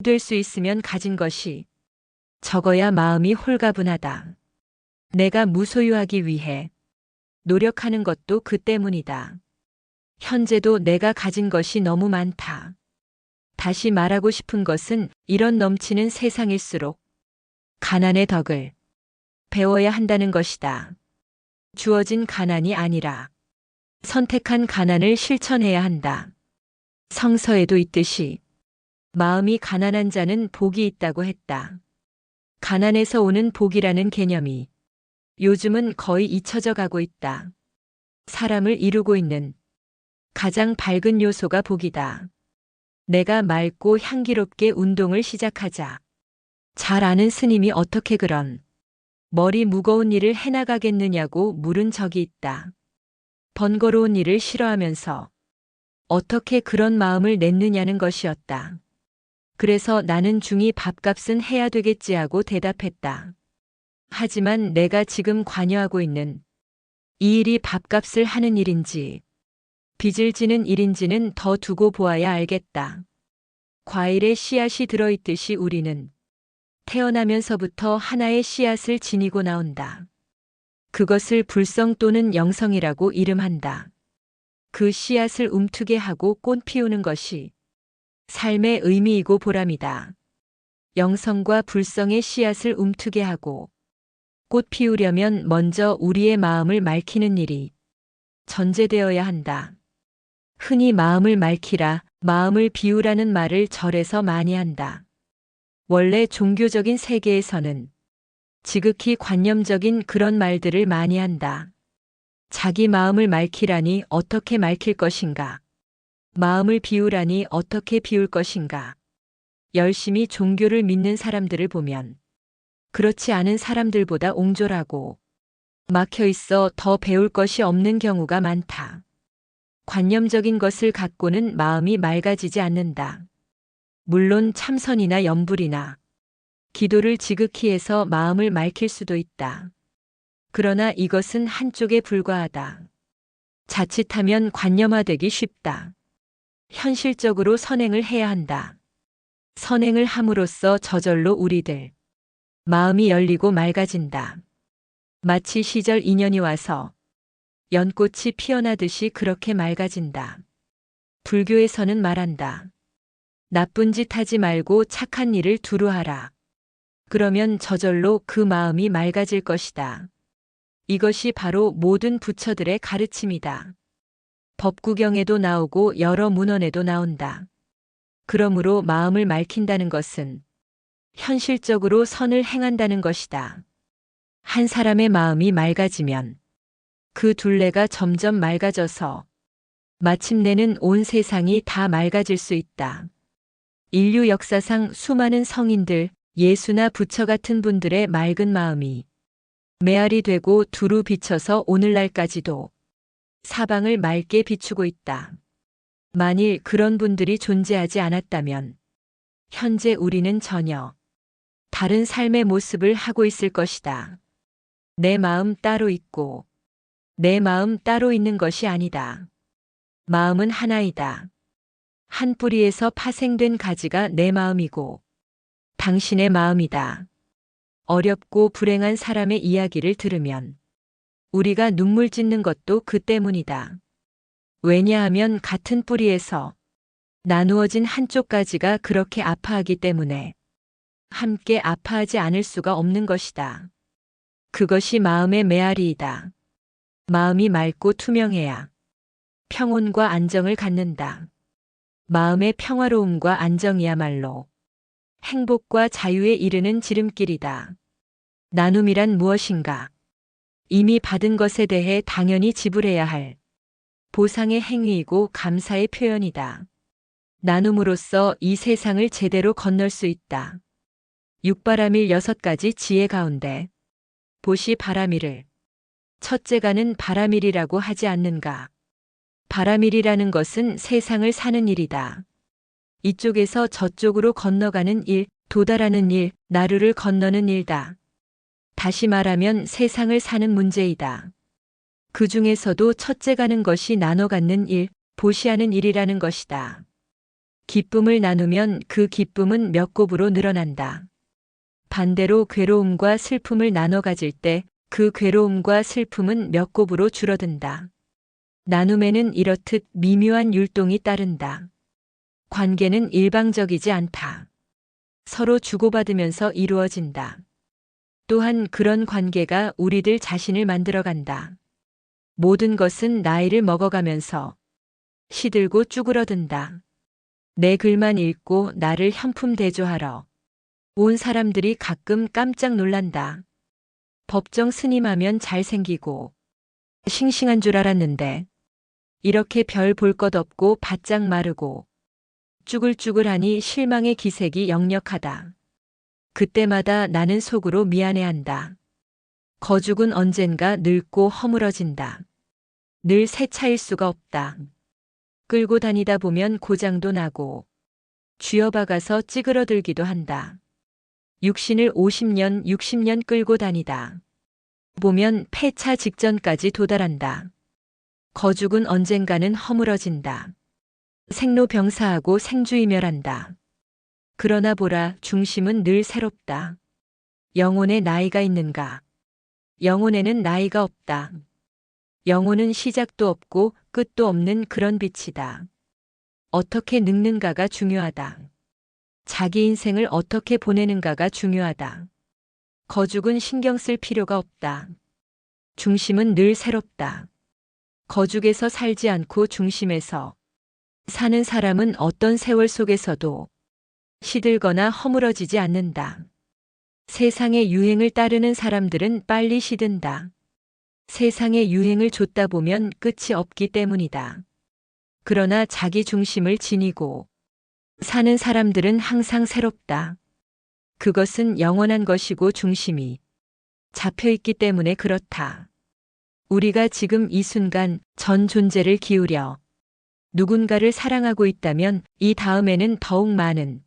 될 수 있으면 가진 것이 적어야 마음이 홀가분하다. 내가 무소유하기 위해 노력하는 것도 그 때문이다. 현재도 내가 가진 것이 너무 많다. 다시 말하고 싶은 것은 이런 넘치는 세상일수록 가난의 덕을 배워야 한다는 것이다. 주어진 가난이 아니라 선택한 가난을 실천해야 한다. 성서에도 있듯이 마음이 가난한 자는 복이 있다고 했다. 가난에서 오는 복이라는 개념이 요즘은 거의 잊혀져 가고 있다. 사람을 이루고 있는 가장 밝은 요소가 복이다. 내가 맑고 향기롭게 운동을 시작하자. 잘 아는 스님이 어떻게 그런 머리 무거운 일을 해나가겠느냐고 물은 적이 있다. 번거로운 일을 싫어하면서 어떻게 그런 마음을 냈느냐는 것이었다. 그래서 나는 중이 밥값은 해야 되겠지 하고 대답했다. 하지만 내가 지금 관여하고 있는 이 일이 밥값을 하는 일인지 빚을 지는 일인지는 더 두고 보아야 알겠다. 과일에 씨앗이 들어있듯이 우리는 태어나면서부터 하나의 씨앗을 지니고 나온다. 그것을 불성 또는 영성이라고 이름한다. 그 씨앗을 움트게 하고 꽃 피우는 것이 삶의 의미이고 보람이다. 영성과 불성의 씨앗을 움트게 하고 꽃 피우려면 먼저 우리의 마음을 맑히는 일이 전제되어야 한다. 흔히 마음을 맑히라, 마음을 비우라는 말을 절에서 많이 한다. 원래 종교적인 세계에서는 지극히 관념적인 그런 말들을 많이 한다. 자기 마음을 맑히라니 어떻게 맑힐 것인가? 마음을 비우라니 어떻게 비울 것인가? 열심히 종교를 믿는 사람들을 보면 그렇지 않은 사람들보다 옹졸하고 막혀 있어 더 배울 것이 없는 경우가 많다. 관념적인 것을 갖고는 마음이 맑아지지 않는다. 물론 참선이나 염불이나 기도를 지극히 해서 마음을 맑힐 수도 있다. 그러나 이것은 한쪽에 불과하다. 자칫하면 관념화되기 쉽다. 현실적으로 선행을 해야 한다. 선행을 함으로써 저절로 우리들 마음이 열리고 맑아진다. 마치 시절 인연이 와서 연꽃이 피어나듯이 그렇게 맑아진다. 불교에서는 말한다. 나쁜 짓 하지 말고 착한 일을 두루 하라. 그러면 저절로 그 마음이 맑아질 것이다. 이것이 바로 모든 부처들의 가르침이다. 법구경에도 나오고 여러 문헌에도 나온다. 그러므로 마음을 맑힌다는 것은 현실적으로 선을 행한다는 것이다. 한 사람의 마음이 맑아지면 그 둘레가 점점 맑아져서 마침내는 온 세상이 다 맑아질 수 있다. 인류 역사상 수많은 성인들, 예수나 부처 같은 분들의 맑은 마음이 메아리 되고 두루 비쳐서 오늘날까지도 사방을 맑게 비추고 있다. 만일 그런 분들이 존재하지 않았다면 현재 우리는 전혀 다른 삶의 모습을 하고 있을 것이다. 내 마음 따로 있고 내 마음 따로 있는 것이 아니다. 마음은 하나이다. 한 뿌리에서 파생된 가지가 내 마음이고 당신의 마음이다. 어렵고 불행한 사람의 이야기를 들으면 우리가 눈물 짓는 것도 그 때문이다. 왜냐하면 같은 뿌리에서 나누어진 한쪽 가지가 그렇게 아파하기 때문에 함께 아파하지 않을 수가 없는 것이다. 그것이 마음의 메아리이다. 마음이 맑고 투명해야 평온과 안정을 갖는다. 마음의 평화로움과 안정이야말로 행복과 자유에 이르는 지름길이다. 나눔이란 무엇인가? 이미 받은 것에 대해 당연히 지불해야 할 보상의 행위이고 감사의 표현이다. 나눔으로써 이 세상을 제대로 건널 수 있다. 육바라밀 6가지 지혜 가운데 보시 바라밀을 첫째가는 바라밀이라고 하지 않는가? 바라밀이라는 것은 세상을 사는 일이다. 이쪽에서 저쪽으로 건너가는 일, 도달하는 일, 나루를 건너는 일다. 다시 말하면 세상을 사는 문제이다. 그 중에서도 첫째 가는 것이 나눠 갖는 일, 보시하는 일이라는 것이다. 기쁨을 나누면 그 기쁨은 몇 곱으로 늘어난다. 반대로 괴로움과 슬픔을 나눠 가질 때 그 괴로움과 슬픔은 몇 곱으로 줄어든다. 나눔에는 이렇듯 미묘한 율동이 따른다. 관계는 일방적이지 않다. 서로 주고받으면서 이루어진다. 또한 그런 관계가 우리들 자신을 만들어간다. 모든 것은 나이를 먹어가면서 시들고 쭈그러든다. 내 글만 읽고 나를 현품 대조하러 온 사람들이 가끔 깜짝 놀란다. 법정 스님하면 잘생기고 싱싱한 줄 알았는데 이렇게 별 볼 것 없고 바짝 마르고 쭈글쭈글하니 실망의 기색이 역력하다. 그때마다 나는 속으로 미안해한다. 거죽은 언젠가 늙고 허물어진다. 늘 새 차일 수가 없다. 끌고 다니다 보면 고장도 나고 쥐어박아서 찌그러들기도 한다. 육신을 50년, 60년 끌고 다니다 보면 폐차 직전까지 도달한다. 거죽은 언젠가는 허물어진다. 생로병사하고 생주이멸한다. 그러나 보라, 중심은 늘 새롭다. 영혼에 나이가 있는가? 영혼에는 나이가 없다. 영혼은 시작도 없고 끝도 없는 그런 빛이다. 어떻게 늙는가가 중요하다. 자기 인생을 어떻게 보내는가가 중요하다. 거죽은 신경 쓸 필요가 없다. 중심은 늘 새롭다. 거죽에서 살지 않고 중심에서 사는 사람은 어떤 세월 속에서도 시들거나 허물어지지 않는다. 세상의 유행을 따르는 사람들은 빨리 시든다. 세상의 유행을 좇다 보면 끝이 없기 때문이다. 그러나 자기 중심을 지니고 사는 사람들은 항상 새롭다. 그것은 영원한 것이고 중심이 잡혀있기 때문에 그렇다. 우리가 지금 이 순간 전 존재를 기울여 누군가를 사랑하고 있다면 이 다음에는 더욱 많은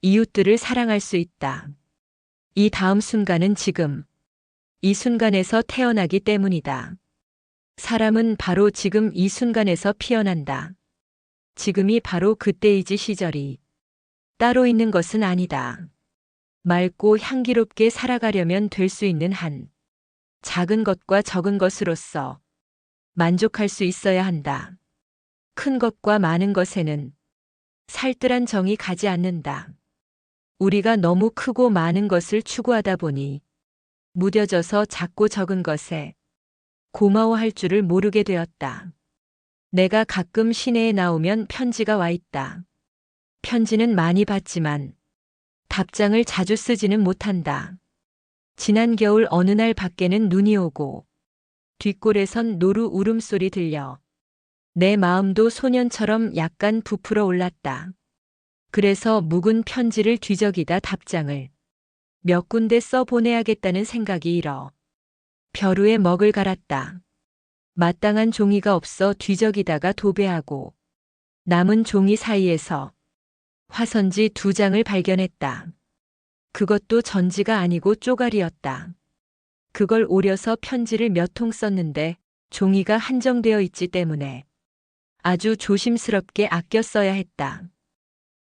이웃들을 사랑할 수 있다. 이 다음 순간은 지금, 이 순간에서 태어나기 때문이다. 사람은 바로 지금 이 순간에서 피어난다. 지금이 바로 그때이지 시절이 따로 있는 것은 아니다. 맑고 향기롭게 살아가려면 될 수 있는 한 작은 것과 적은 것으로서 만족할 수 있어야 한다. 큰 것과 많은 것에는 살뜰한 정이 가지 않는다. 우리가 너무 크고 많은 것을 추구하다 보니 무뎌져서 작고 적은 것에 고마워할 줄을 모르게 되었다. 내가 가끔 시내에 나오면 편지가 와 있다. 편지는 많이 받지만 답장을 자주 쓰지는 못한다. 지난 겨울 어느 날 밖에는 눈이 오고 뒷골에선 노루 울음소리 들려 내 마음도 소년처럼 약간 부풀어 올랐다. 그래서 묵은 편지를 뒤적이다 답장을 몇 군데 써 보내야겠다는 생각이 일어 벼루에 먹을 갈았다. 마땅한 종이가 없어 뒤적이다가 도배하고 남은 종이 사이에서 화선지 2장을 발견했다. 그것도 전지가 아니고 쪼가리였다. 그걸 오려서 편지를 몇 통 썼는데 종이가 한정되어 있지 때문에 아주 조심스럽게 아껴 써야 했다.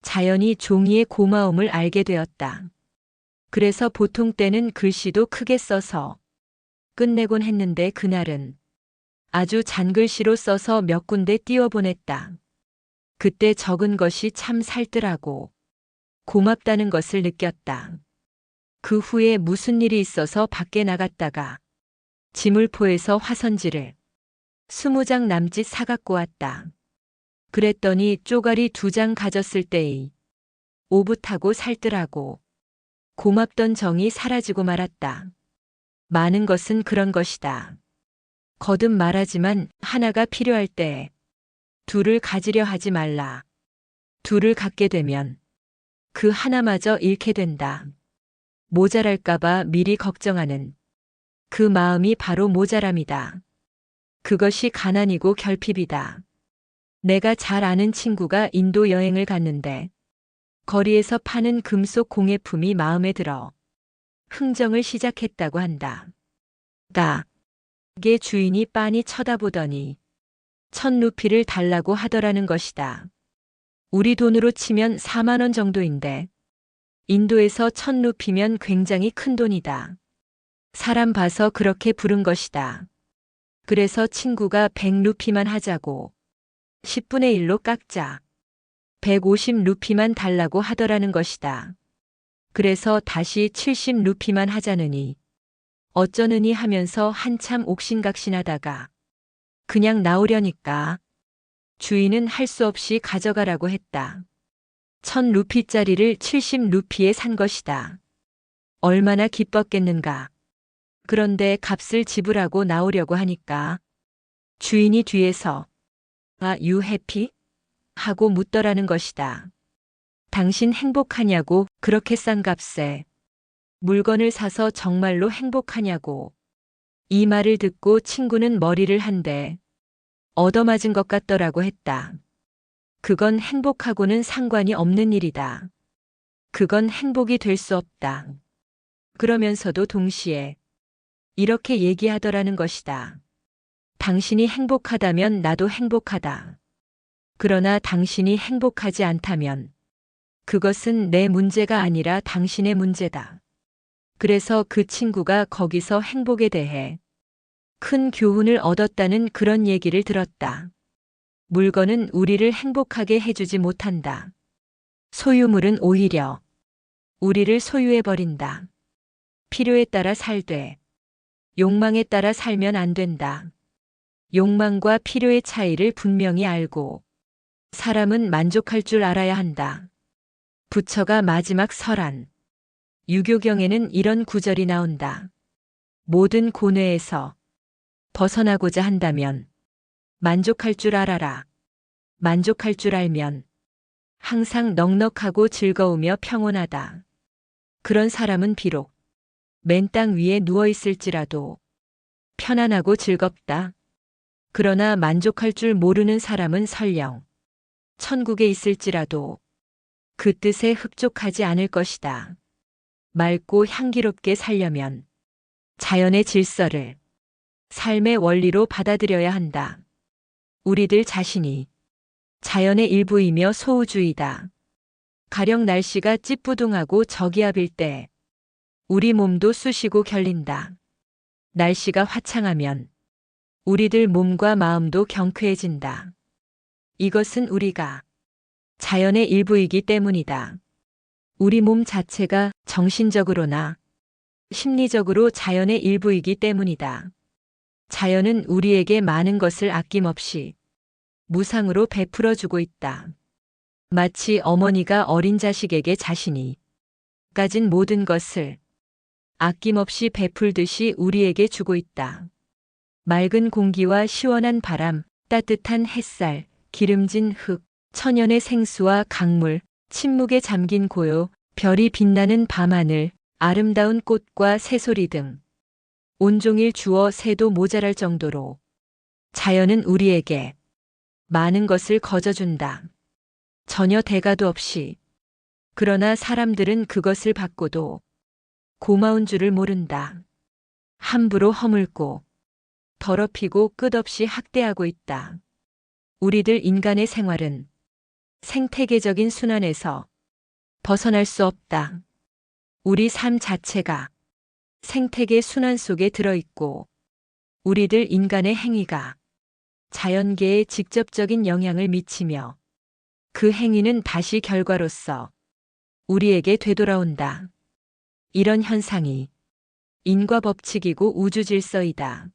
자연히 종이의 고마움을 알게 되었다. 그래서 보통 때는 글씨도 크게 써서 끝내곤 했는데 그날은 아주 잔글씨로 써서 몇 군데 띄워보냈다. 그때 적은 것이 참 살뜰하고 고맙다는 것을 느꼈다. 그 후에 무슨 일이 있어서 밖에 나갔다가 지물포에서 화선지를 20장 남짓 사갖고 왔다. 그랬더니 쪼가리 2장 가졌을 때의 오붓하고 살뜰하고 고맙던 정이 사라지고 말았다. 많은 것은 그런 것이다. 거듭 말하지만 하나가 필요할 때에 둘을 가지려 하지 말라. 둘을 갖게 되면 그 하나마저 잃게 된다. 모자랄까봐 미리 걱정하는 그 마음이 바로 모자람이다. 그것이 가난이고 결핍이다. 내가 잘 아는 친구가 인도 여행을 갔는데 거리에서 파는 금속 공예품이 마음에 들어 흥정을 시작했다고 한다. 가게 주인이 빤히 쳐다보더니 1000루피를 달라고 하더라는 것이다. 우리 돈으로 치면 4만 원 정도인데 인도에서 1000루피면 굉장히 큰 돈이다. 사람 봐서 그렇게 부른 것이다. 그래서 친구가 100루피만 하자고 10분의 1로 깎자 150루피만 달라고 하더라는 것이다. 그래서 다시 70루피만 하자느니 어쩌느니 하면서 한참 옥신각신하다가 그냥 나오려니까 주인은 할 수 없이 가져가라고 했다. 1000루피짜리를 70루피에 산 것이다. 얼마나 기뻤겠는가. 그런데 값을 지불하고 나오려고 하니까 주인이 뒤에서 You happy? 하고 묻더라는 것이다. 당신 행복하냐고 그렇게 싼 값에 물건을 사서 정말로 행복하냐고. 이 말을 듣고 친구는 머리를 한대 얻어맞은 것 같더라고 했다. 그건 행복하고는 상관이 없는 일이다. 그건 행복이 될 수 없다. 그러면서도 동시에 이렇게 얘기하더라는 것이다. 당신이 행복하다면 나도 행복하다. 그러나 당신이 행복하지 않다면 그것은 내 문제가 아니라 당신의 문제다. 그래서 그 친구가 거기서 행복에 대해 큰 교훈을 얻었다는 그런 얘기를 들었다. 물건은 우리를 행복하게 해주지 못한다. 소유물은 오히려 우리를 소유해버린다. 필요에 따라 살되 욕망에 따라 살면 안 된다. 욕망과 필요의 차이를 분명히 알고 사람은 만족할 줄 알아야 한다. 부처가 마지막 설한 유교경에는 이런 구절이 나온다. 모든 고뇌에서 벗어나고자 한다면 만족할 줄 알아라. 만족할 줄 알면 항상 넉넉하고 즐거우며 평온하다. 그런 사람은 비록 맨 땅 위에 누워 있을지라도 편안하고 즐겁다. 그러나 만족할 줄 모르는 사람은 설령 천국에 있을지라도 그 뜻에 흡족하지 않을 것이다. 맑고 향기롭게 살려면 자연의 질서를 삶의 원리로 받아들여야 한다. 우리들 자신이 자연의 일부이며 소우주의다. 가령 날씨가 찌뿌둥하고 저기압일 때 우리 몸도 쑤시고 결린다. 날씨가 화창하면 우리들 몸과 마음도 경쾌해진다. 이것은 우리가 자연의 일부이기 때문이다. 우리 몸 자체가 정신적으로나 심리적으로 자연의 일부이기 때문이다. 자연은 우리에게 많은 것을 아낌없이 무상으로 베풀어 주고 있다. 마치 어머니가 어린 자식에게 자신이 가진 모든 것을 아낌없이 베풀듯이 우리에게 주고 있다. 맑은 공기와 시원한 바람, 따뜻한 햇살, 기름진 흙, 천연의 생수와 강물, 침묵에 잠긴 고요, 별이 빛나는 밤하늘, 아름다운 꽃과 새소리 등 온종일 주어 새도 모자랄 정도로 자연은 우리에게 많은 것을 거저준다. 전혀 대가도 없이. 그러나 사람들은 그것을 받고도 고마운 줄을 모른다. 함부로 허물고 더럽히고 끝없이 학대하고 있다. 우리들 인간의 생활은 생태계적인 순환에서 벗어날 수 없다. 우리 삶 자체가 생태계 순환 속에 들어있고 우리들 인간의 행위가 자연계에 직접적인 영향을 미치며 그 행위는 다시 결과로서 우리에게 되돌아온다. 이런 현상이 인과 법칙이고 우주 질서이다.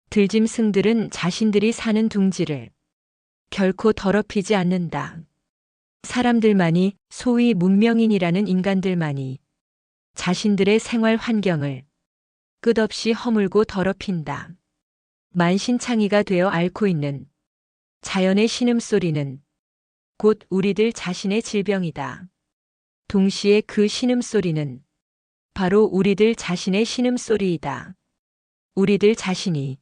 들짐승들은 자신들이 사는 둥지를 결코 더럽히지 않는다. 사람들만이, 소위 문명인이라는 인간들만이 자신들의 생활 환경을 끝없이 허물고 더럽힌다. 만신창이가 되어 앓고 있는 자연의 신음소리는 곧 우리들 자신의 질병이다. 동시에 그 신음소리는 바로 우리들 자신의 신음소리이다. 우리들 자신이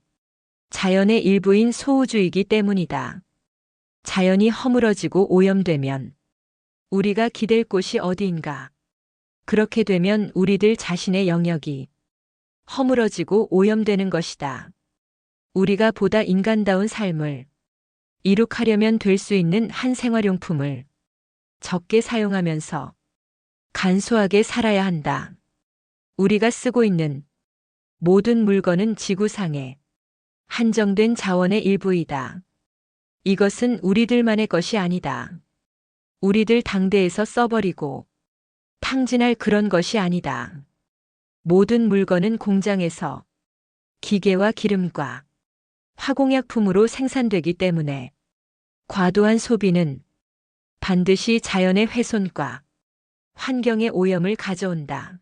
자연의 일부인 소우주이기 때문이다. 자연이 허물어지고 오염되면 우리가 기댈 곳이 어디인가? 그렇게 되면 우리들 자신의 영역이 허물어지고 오염되는 것이다. 우리가 보다 인간다운 삶을 이룩하려면 될 수 있는 한 생활용품을 적게 사용하면서 간소하게 살아야 한다. 우리가 쓰고 있는 모든 물건은 지구상의 한정된 자원의 일부이다. 이것은 우리들만의 것이 아니다. 우리들 당대에서 써버리고 탕진할 그런 것이 아니다. 모든 물건은 공장에서 기계와 기름과 화공약품으로 생산되기 때문에 과도한 소비는 반드시 자연의 훼손과 환경의 오염을 가져온다.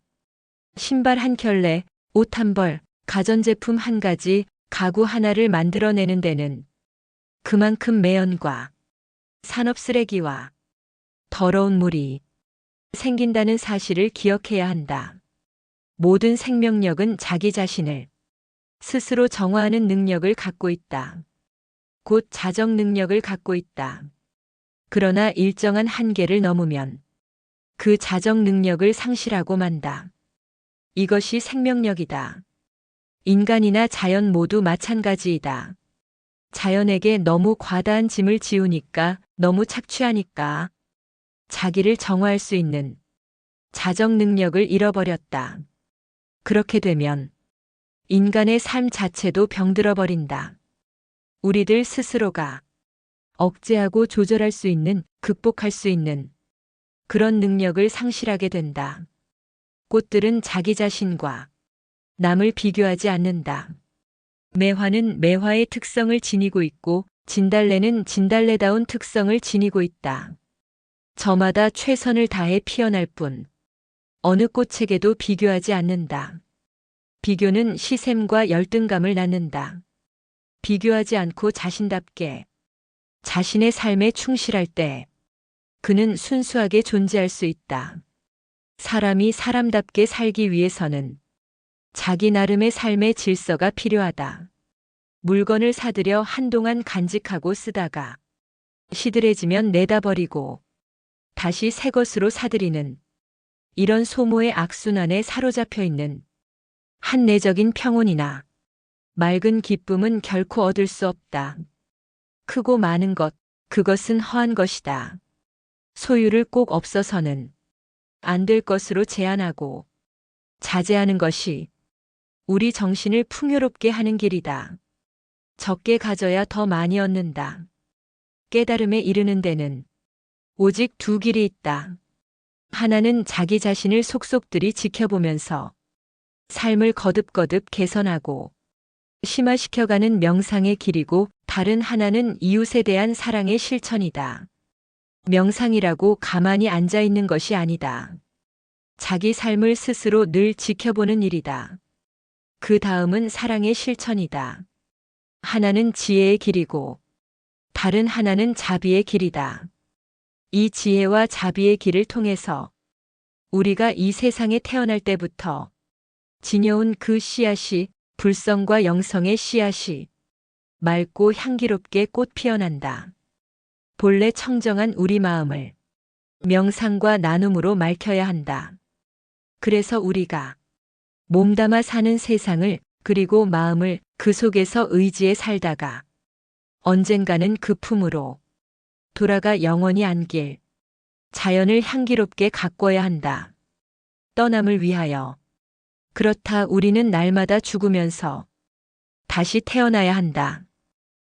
신발 한 켤레, 옷 한 벌, 가전제품 한 가지, 가구 하나를 만들어내는 데는 그만큼 매연과 산업 쓰레기와 더러운 물이 생긴다는 사실을 기억해야 한다. 모든 생명력은 자기 자신을 스스로 정화하는 능력을 갖고 있다. 곧 자정 능력을 갖고 있다. 그러나 일정한 한계를 넘으면 그 자정 능력을 상실하고 만다. 이것이 생명력이다. 인간이나 자연 모두 마찬가지이다. 자연에게 너무 과다한 짐을 지우니까, 너무 착취하니까 자기를 정화할 수 있는 자정 능력을 잃어버렸다. 그렇게 되면 인간의 삶 자체도 병들어 버린다. 우리들 스스로가 억제하고 조절할 수 있는, 극복할 수 있는 그런 능력을 상실하게 된다. 꽃들은 자기 자신과 남을 비교하지 않는다. 매화는 매화의 특성을 지니고 있고 진달래는 진달래다운 특성을 지니고 있다. 저마다 최선을 다해 피어날 뿐 어느 꽃에게도 비교하지 않는다. 비교는 시샘과 열등감을 낳는다. 비교하지 않고 자신답게 자신의 삶에 충실할 때 그는 순수하게 존재할 수 있다. 사람이 사람답게 살기 위해서는 자기 나름의 삶의 질서가 필요하다. 물건을 사들여 한동안 간직하고 쓰다가 시들해지면 내다 버리고 다시 새 것으로 사들이는 이런 소모의 악순환에 사로잡혀 있는 한내적인 평온이나 맑은 기쁨은 결코 얻을 수 없다. 크고 많은 것, 그것은 허한 것이다. 소유를 꼭 없어서는 안 될 것으로 제한하고 자제하는 것이 우리 정신을 풍요롭게 하는 길이다. 적게 가져야 더 많이 얻는다. 깨달음에 이르는 데는 오직 두 길이 있다. 하나는 자기 자신을 속속들이 지켜보면서 삶을 거듭거듭 개선하고 심화시켜가는 명상의 길이고, 다른 하나는 이웃에 대한 사랑의 실천이다. 명상이라고 가만히 앉아 있는 것이 아니다. 자기 삶을 스스로 늘 지켜보는 일이다. 그 다음은 사랑의 실천이다. 하나는 지혜의 길이고, 다른 하나는 자비의 길이다. 이 지혜와 자비의 길을 통해서 우리가 이 세상에 태어날 때부터 지녀온 그 씨앗이, 불성과 영성의 씨앗이 맑고 향기롭게 꽃 피어난다. 본래 청정한 우리 마음을 명상과 나눔으로 맑혀야 한다. 그래서 우리가 몸담아 사는 세상을, 그리고 마음을 그 속에서 의지해 살다가 언젠가는 그 품으로 돌아가 영원히 안길 자연을 향기롭게 가꿔야 한다. 떠남을 위하여. 그렇다 우리는 날마다 죽으면서 다시 태어나야 한다.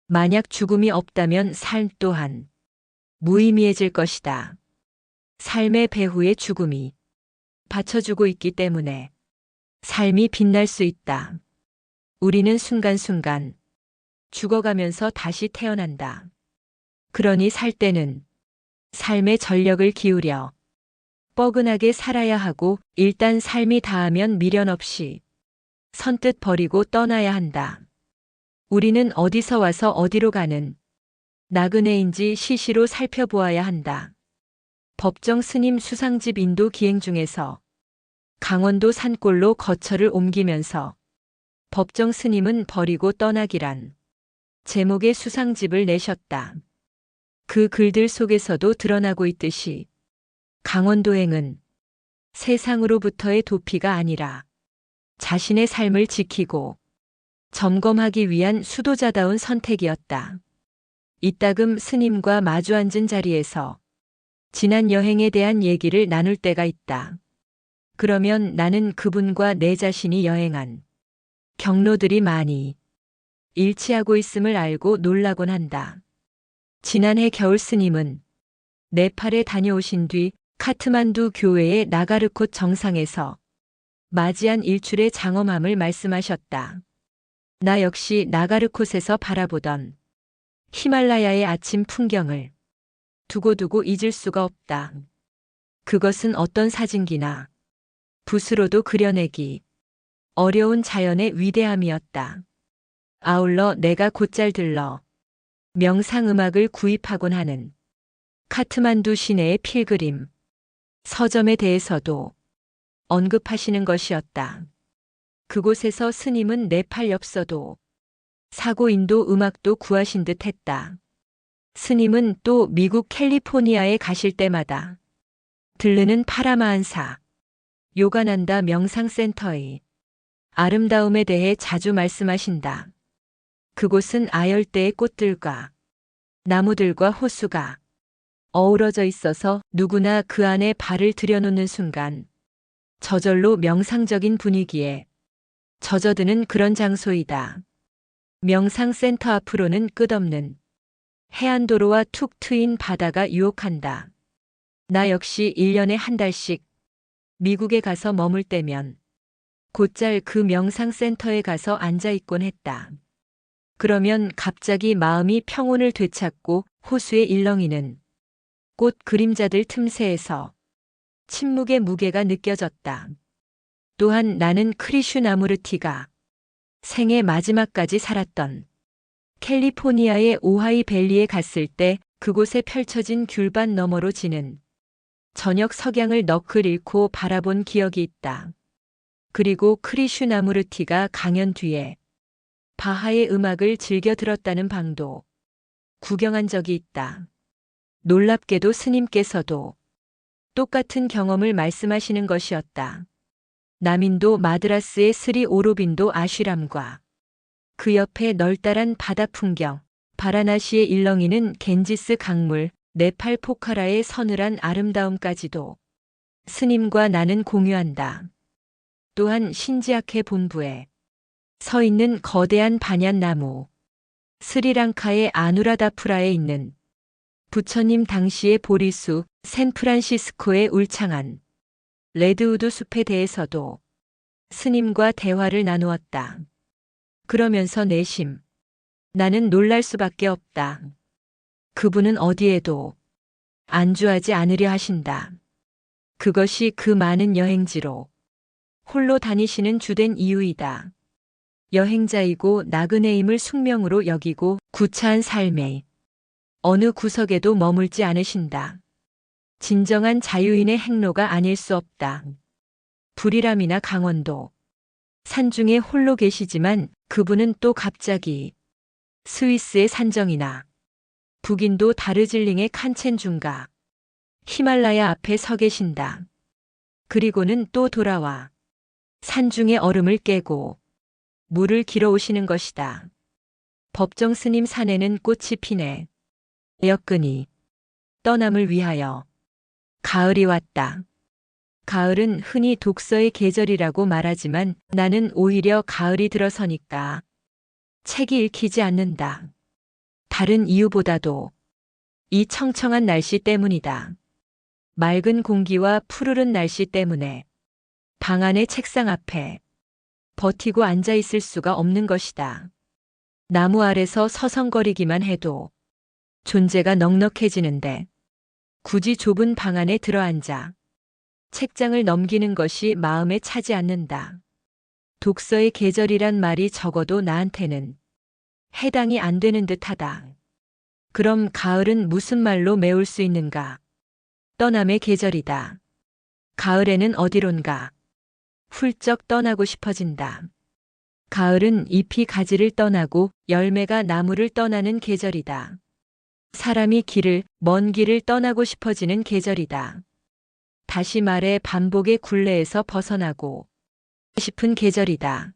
만약 죽음이 없다면 삶 또한 무의미해질 것이다. 삶의 배후에 죽음이 받쳐주고 있기 때문에 삶이 빛날 수 있다. 우리는 순간순간 죽어가면서 다시 태어난다. 그러니 살 때는 삶의 전력을 기울여 뻐근하게 살아야 하고, 일단 삶이 다하면 미련 없이 선뜻 버리고 떠나야 한다. 우리는 어디서 와서 어디로 가는 나그네인지 시시로 살펴보아야 한다. 법정 스님 수상집 인도 기행 중에서 강원도 산골로 거처를 옮기면서 법정 스님은 버리고 떠나기란 제목의 수상집을 내셨다. 그 글들 속에서도 드러나고 있듯이 강원도행은 세상으로부터의 도피가 아니라 자신의 삶을 지키고 점검하기 위한 수도자다운 선택이었다. 이따금 스님과 마주 앉은 자리에서 지난 여행에 대한 얘기를 나눌 때가 있다. 그러면 나는 그분과 내 자신이 여행한 경로들이 많이 일치하고 있음을 알고 놀라곤 한다. 지난해 겨울 스님은 네팔에 다녀오신 뒤 카트만두 교회의 나가르콧 정상에서 맞이한 일출의 장엄함을 말씀하셨다. 나 역시 나가르콧에서 바라보던 히말라야의 아침 풍경을 두고두고 잊을 수가 없다. 그것은 어떤 사진기나 붓으로도 그려내기 어려운 자연의 위대함이었다. 아울러 내가 곧잘 들러 명상음악을 구입하곤 하는 카트만두 시내의 필그림 서점에 대해서도 언급하시는 것이었다. 그곳에서 스님은 네팔 엽서도 사고 인도 음악도 구하신 듯 했다. 스님은 또 미국 캘리포니아에 가실 때마다 들르는 파라마한사 요가난다 명상센터의 아름다움에 대해 자주 말씀하신다. 그곳은 아열대의 꽃들과 나무들과 호수가 어우러져 있어서 누구나 그 안에 발을 들여놓는 순간 저절로 명상적인 분위기에 젖어드는 그런 장소이다. 명상센터 앞으로는 끝없는 해안도로와 툭 트인 바다가 유혹한다. 나 역시 1년에 한 달씩 미국에 가서 머물 때면 곧잘 그 명상센터에 가서 앉아있곤 했다. 그러면 갑자기 마음이 평온을 되찾고 호수의 일렁이는 꽃 그림자들 틈새에서 침묵의 무게가 느껴졌다. 또한 나는 크리슈나무르티가 생애 마지막까지 살았던 캘리포니아의 오하이 밸리에 갔을 때 그곳에 펼쳐진 귤밭 너머로 지는 저녁 석양을 너클 잃고 바라본 기억이 있다. 그리고 크리슈나무르티가 강연 뒤에 바하의 음악을 즐겨 들었다는 방도 구경한 적이 있다. 놀랍게도 스님께서도 똑같은 경험을 말씀하시는 것이었다. 남인도 마드라스의 스리 오로빈도 아쉬람과 그 옆에 널따란 바다 풍경, 바라나시의 일렁이는 겐지스 강물, 네팔 포카라의 서늘한 아름다움까지도 스님과 나는 공유한다. 또한 신지아케 본부에 서 있는 거대한 반얀나무, 스리랑카의 아누라다푸라에 있는 부처님 당시의 보리수 샌프란시스코의 울창한 레드우드 숲에 대해서도 스님과 대화를 나누었다. 그러면서 내심 나는 놀랄 수밖에 없다. 그분은 어디에도 안주하지 않으려 하신다. 그것이 그 많은 여행지로 홀로 다니시는 주된 이유이다. 여행자이고 나그네임을 숙명으로 여기고 구차한 삶에 어느 구석에도 머물지 않으신다. 진정한 자유인의 행로가 아닐 수 없다. 불이람이나 강원도, 산중에 홀로 계시지만 그분은 또 갑자기 스위스의 산정이나 북인도 다르질링의 칸첸중가, 히말라야 앞에 서 계신다. 그리고는 또 돌아와 산중의 얼음을 깨고 물을 길어오시는 것이다. 법정 스님 산에는 꽃이 피네. 여끈이 떠남을 위하여 가을이 왔다. 가을은 흔히 독서의 계절이라고 말하지만 나는 오히려 가을이 들어서니까 책이 읽히지 않는다. 다른 이유보다도 이 청청한 날씨 때문이다. 맑은 공기와 푸르른 날씨 때문에 방 안의 책상 앞에 버티고 앉아 있을 수가 없는 것이다. 나무 아래서 서성거리기만 해도 존재가 넉넉해지는데 굳이 좁은 방 안에 들어앉아 책장을 넘기는 것이 마음에 차지 않는다. 독서의 계절이란 말이 적어도 나한테는 해당이 안 되는 듯하다. 그럼 가을은 무슨 말로 메울 수 있는가? 떠남의 계절이다. 가을에는 어디론가 훌쩍 떠나고 싶어진다. 가을은 잎이 가지를 떠나고 열매가 나무를 떠나는 계절이다. 사람이 먼 길을 떠나고 싶어지는 계절이다. 다시 말해 반복의 굴레에서 벗어나고 싶은 계절이다.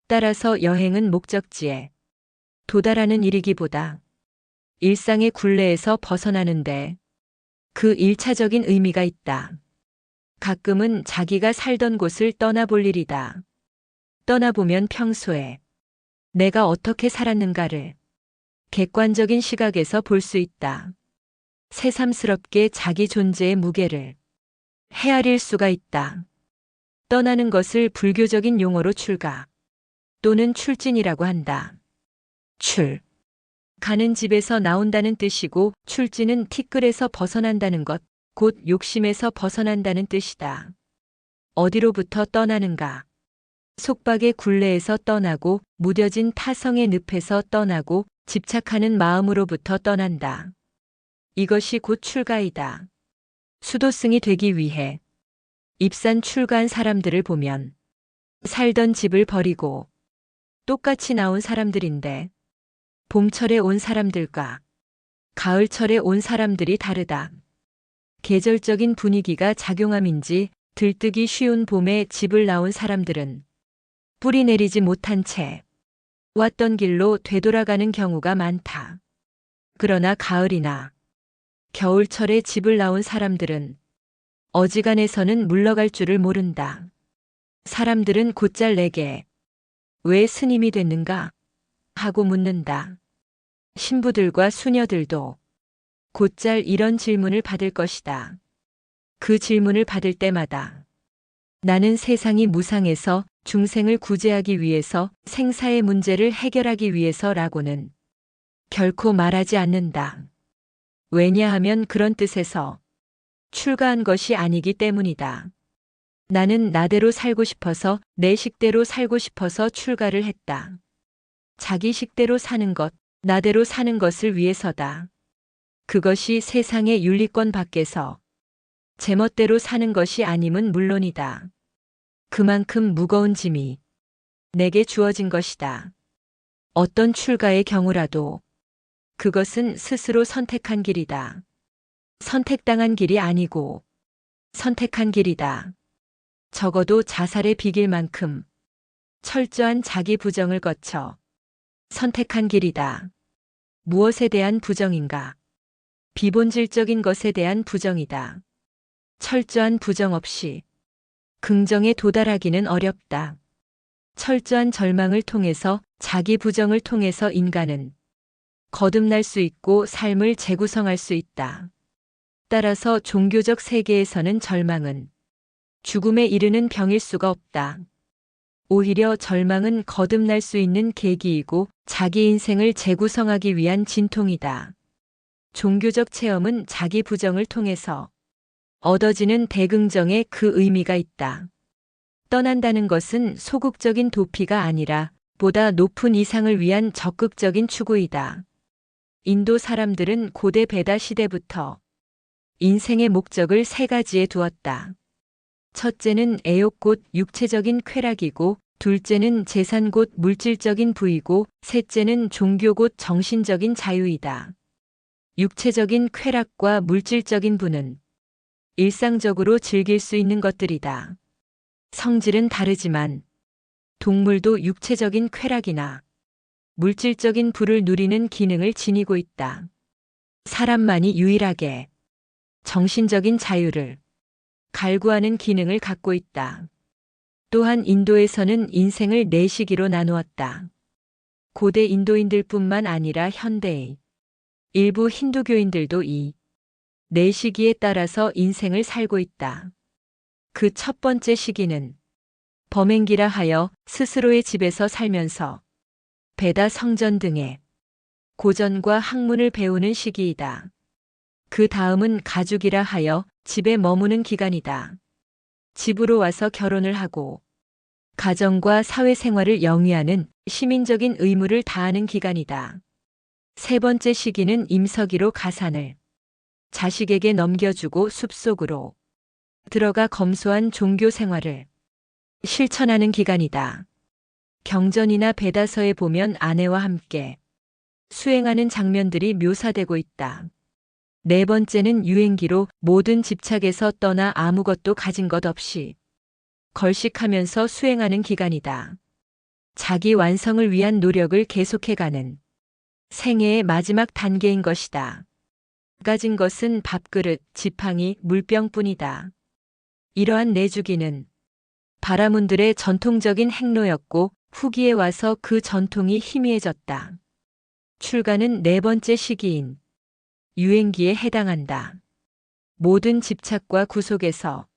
따라서 여행은 목적지에 도달하는 일이기보다 일상의 굴레에서 벗어나는데 그 일차적인 의미가 있다. 가끔은 자기가 살던 곳을 떠나볼 일이다. 떠나보면 평소에 내가 어떻게 살았는가를 객관적인 시각에서 볼 수 있다. 새삼스럽게 자기 존재의 무게를 헤아릴 수가 있다. 떠나는 것을 불교적인 용어로 출가 또는 출진이라고 한다. 가는 집에서 나온다는 뜻이고 출진은 티끌에서 벗어난다는 것, 곧 욕심에서 벗어난다는 뜻이다. 어디로부터 떠나는가? 속박의 굴레에서 떠나고 무뎌진 타성의 늪에서 떠나고 집착하는 마음으로부터 떠난다. 이것이 곧 출가이다. 수도승이 되기 위해 입산 출가한 사람들을 보면 살던 집을 버리고 똑같이 나온 사람들인데 봄철에 온 사람들과 가을철에 온 사람들이 다르다. 계절적인 분위기가 작용함인지 들뜨기 쉬운 봄에 집을 나온 사람들은 뿌리 내리지 못한 채 왔던 길로 되돌아가는 경우가 많다. 그러나 가을이나 겨울철에 집을 나온 사람들은 어지간해서는 물러갈 줄을 모른다. 사람들은 곧잘 내게 왜 스님이 됐는가? 하고 묻는다. 신부들과 수녀들도 곧잘 이런 질문을 받을 것이다. 그 질문을 받을 때마다 나는 세상이 무상해서 중생을 구제하기 위해서 생사의 문제를 해결하기 위해서라고는 결코 말하지 않는다. 왜냐하면 그런 뜻에서 출가한 것이 아니기 때문이다. 나는 나대로 살고 싶어서 내 식대로 살고 싶어서 출가를 했다. 자기 식대로 사는 것, 나대로 사는 것을 위해서다. 그것이 세상의 윤리권 밖에서 제멋대로 사는 것이 아님은 물론이다. 그만큼 무거운 짐이 내게 주어진 것이다. 어떤 출가의 경우라도 그것은 스스로 선택한 길이다. 선택당한 길이 아니고 선택한 길이다. 적어도 자살의 비길만큼 철저한 자기 부정을 거쳐 선택한 길이다. 무엇에 대한 부정인가? 비본질적인 것에 대한 부정이다. 철저한 부정 없이 긍정에 도달하기는 어렵다. 철저한 절망을 통해서 자기 부정을 통해서 인간은 거듭날 수 있고 삶을 재구성할 수 있다. 따라서 종교적 세계에서는 절망은 죽음에 이르는 병일 수가 없다. 오히려 절망은 거듭날 수 있는 계기이고 자기 인생을 재구성하기 위한 진통이다. 종교적 체험은 자기 부정을 통해서 얻어지는 대긍정에 그 의미가 있다. 떠난다는 것은 소극적인 도피가 아니라 보다 높은 이상을 위한 적극적인 추구이다. 인도 사람들은 고대 베다 시대부터 인생의 목적을 세 가지에 두었다. 첫째는 애욕 곧 육체적인 쾌락이고, 둘째는 재산 곧 물질적인 부이고, 셋째는 종교 곧 정신적인 자유이다. 육체적인 쾌락과 물질적인 부는 일상적으로 즐길 수 있는 것들이다. 성질은 다르지만 동물도 육체적인 쾌락이나 물질적인 부를 누리는 기능을 지니고 있다. 사람만이 유일하게 정신적인 자유를 갈구하는 기능을 갖고 있다. 또한 인도에서는 인생을 네 시기로 나누었다. 고대 인도인들뿐만 아니라 현대의 일부 힌두교인들도 이 네 시기에 따라서 인생을 살고 있다. 그 첫 번째 시기는 범행기라 하여 스스로의 집에서 살면서 베다 성전 등의 고전과 학문을 배우는 시기이다. 그 다음은 가죽이라 하여 집에 머무는 기간이다. 집으로 와서 결혼을 하고 가정과 사회생활을 영위하는 시민적인 의무를 다하는 기간이다. 세 번째 시기는 임서기로 가산을 자식에게 넘겨주고 숲속으로 들어가 검소한 종교 생활을 실천하는 기간이다. 경전이나 베다서에 보면 아내와 함께 수행하는 장면들이 묘사되고 있다. 네 번째는 유행기로 모든 집착에서 떠나 아무것도 가진 것 없이 걸식하면서 수행하는 기간이다. 자기 완성을 위한 노력을 계속해가는 생애의 마지막 단계인 것이다. 가진 것은 밥그릇, 지팡이, 물병뿐이다. 이러한 내주기는 바라문들의 전통적인 행로였고 후기에 와서 그 전통이 희미해졌다. 출가는 네 번째 시기인 유행기에 해당한다. 모든 집착과 구속에서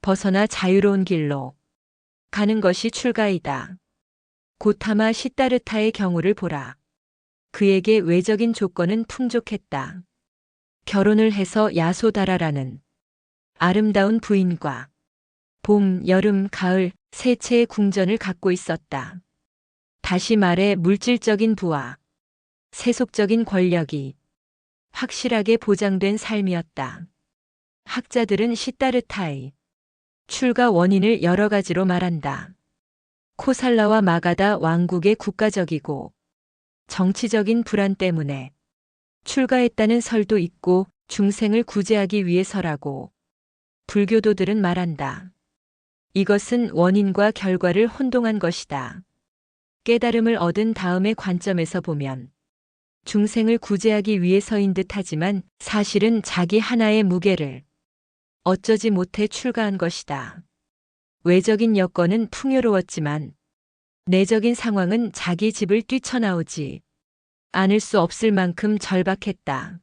벗어나 자유로운 길로 가는 것이 출가이다. 고타마 시다르타의 경우를 보라. 그에게 외적인 조건은 풍족했다. 결혼을 해서 야소다라라는 아름다운 부인과 봄, 여름, 가을 세 채의 궁전을 갖고 있었다. 다시 말해 물질적인 부와 세속적인 권력이 확실하게 보장된 삶이었다. 학자들은 시다르타의 출가 원인을 여러 가지로 말한다. 코살라와 마가다 왕국의 국가적이고 정치적인 불안 때문에 출가했다는 설도 있고 중생을 구제하기 위해서라고 불교도들은 말한다. 이것은 원인과 결과를 혼동한 것이다. 깨달음을 얻은 다음의 관점에서 보면 중생을 구제하기 위해서인 듯하지만 사실은 자기 하나의 무게를 어쩌지 못해 출가한 것이다. 외적인 여건은 풍요로웠지만 내적인 상황은 자기 집을 뛰쳐나오지 않을 수 없을 만큼 절박했다.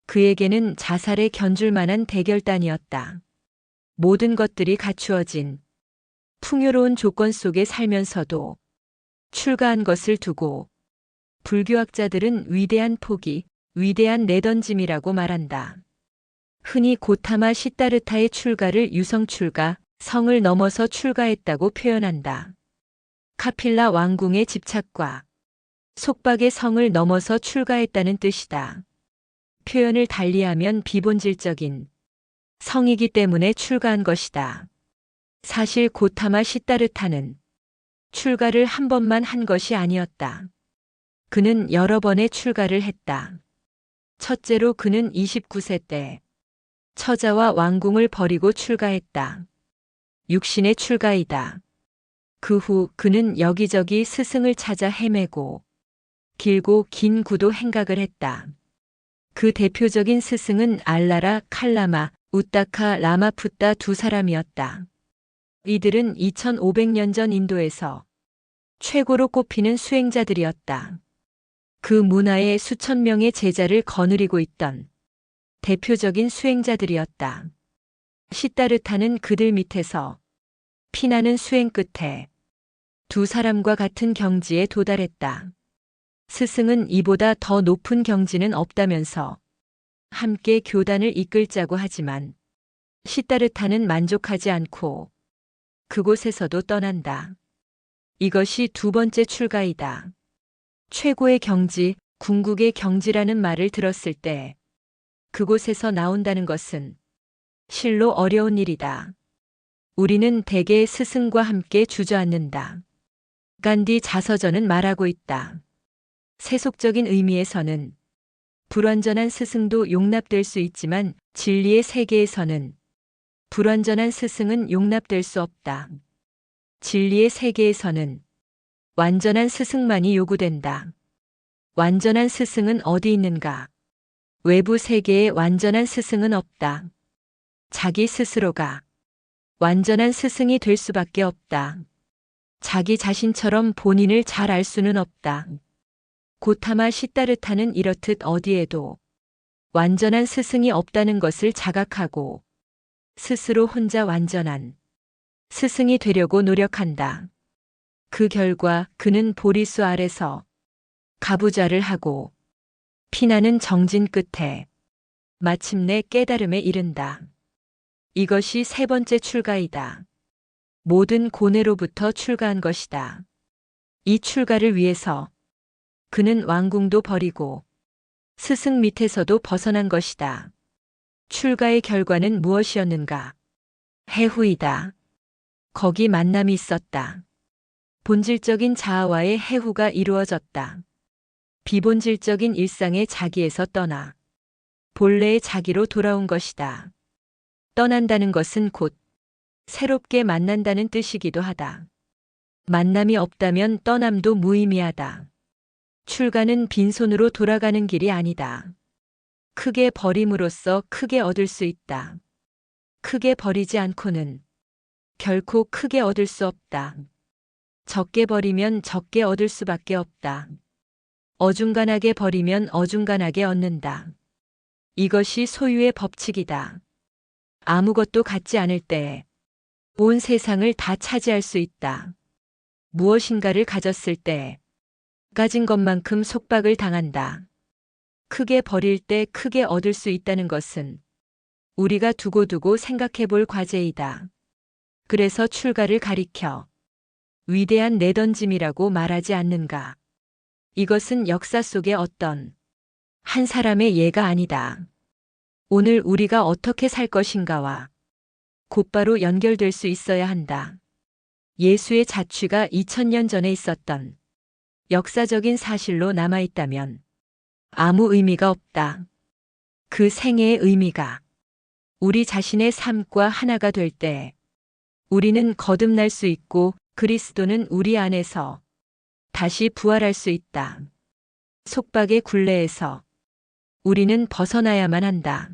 그에게는 자살에 견줄 만한 대결단이었다. 모든 것들이 갖추어진 풍요로운 조건 속에 살면서도 출가한 것을 두고 불교학자들은 위대한 포기, 위대한 내던짐이라고 말한다. 흔히 고타마 시다르타의 출가를 유성출가, 성을 넘어서 출가했다고 표현한다. 카필라 왕궁의 집착과 속박의 성을 넘어서 출가했다는 뜻이다. 표현을 달리하면 비본질적인 성이기 때문에 출가한 것이다. 사실 고타마 시다르타는 출가를 한 번만 한 것이 아니었다. 그는 여러 번의 출가를 했다. 첫째로 그는 29세 때 처자와 왕궁을 버리고 출가했다. 육신의 출가이다. 그 후 그는 여기저기 스승을 찾아 헤매고 길고 긴 구도 행각을 했다. 그 대표적인 스승은 알라라, 칼라마, 우타카, 라마푸타 두 사람이었다. 이들은 2500년 전 인도에서 최고로 꼽히는 수행자들이었다. 그 문화에 수천 명의 제자를 거느리고 있던 대표적인 수행자들이었다. 시다르타는 그들 밑에서 피나는 수행 끝에 두 사람과 같은 경지에 도달했다. 스승은 이보다 더 높은 경지는 없다면서 함께 교단을 이끌자고 하지만 시다르타는 만족하지 않고 그곳에서도 떠난다. 이것이 두 번째 출가이다. 최고의 경지, 궁극의 경지라는 말을 들었을 때 그곳에서 나온다는 것은 실로 어려운 일이다. 우리는 대개 스승과 함께 주저앉는다. 간디 자서전은 말하고 있다. 세속적인 의미에서는 불완전한 스승도 용납될 수 있지만 진리의 세계에서는 불완전한 스승은 용납될 수 없다. 진리의 세계에서는 완전한 스승만이 요구된다. 완전한 스승은 어디 있는가? 외부 세계에 완전한 스승은 없다. 자기 스스로가 완전한 스승이 될 수밖에 없다. 자기 자신처럼 본인을 잘 알 수는 없다. 고타마 시다르타는 이렇듯 어디에도 완전한 스승이 없다는 것을 자각하고 스스로 혼자 완전한 스승이 되려고 노력한다. 그 결과 그는 보리수 아래서 가부좌를 하고 피나는 정진 끝에 마침내 깨달음에 이른다. 이것이 세 번째 출가이다. 모든 고뇌로부터 출가한 것이다. 이 출가를 위해서 그는 왕궁도 버리고 스승 밑에서도 벗어난 것이다. 출가의 결과는 무엇이었는가? 해후이다. 거기 만남이 있었다. 본질적인 자아와의 해후가 이루어졌다. 비본질적인 일상의 자기에서 떠나 본래의 자기로 돌아온 것이다. 떠난다는 것은 곧 새롭게 만난다는 뜻이기도 하다. 만남이 없다면 떠남도 무의미하다. 출가는 빈손으로 돌아가는 길이 아니다. 크게 버림으로써 크게 얻을 수 있다. 크게 버리지 않고는 결코 크게 얻을 수 없다. 적게 버리면 적게 얻을 수밖에 없다. 어중간하게 버리면 어중간하게 얻는다. 이것이 소유의 법칙이다. 아무것도 갖지 않을 때 온 세상을 다 차지할 수 있다. 무엇인가를 가졌을 때 가진 것만큼 속박을 당한다. 크게 버릴 때 크게 얻을 수 있다는 것은 우리가 두고두고 생각해 볼 과제이다. 그래서 출가를 가리켜 위대한 내던짐이라고 말하지 않는가. 이것은 역사 속의 어떤 한 사람의 예가 아니다. 오늘 우리가 어떻게 살 것인가와 곧바로 연결될 수 있어야 한다. 예수의 자취가 2000년 전에 있었던 역사적인 사실로 남아있다면 아무 의미가 없다. 그 생애의 의미가 우리 자신의 삶과 하나가 될 때 우리는 거듭날 수 있고 그리스도는 우리 안에서 다시 부활할 수 있다. 속박의 굴레에서 우리는 벗어나야만 한다.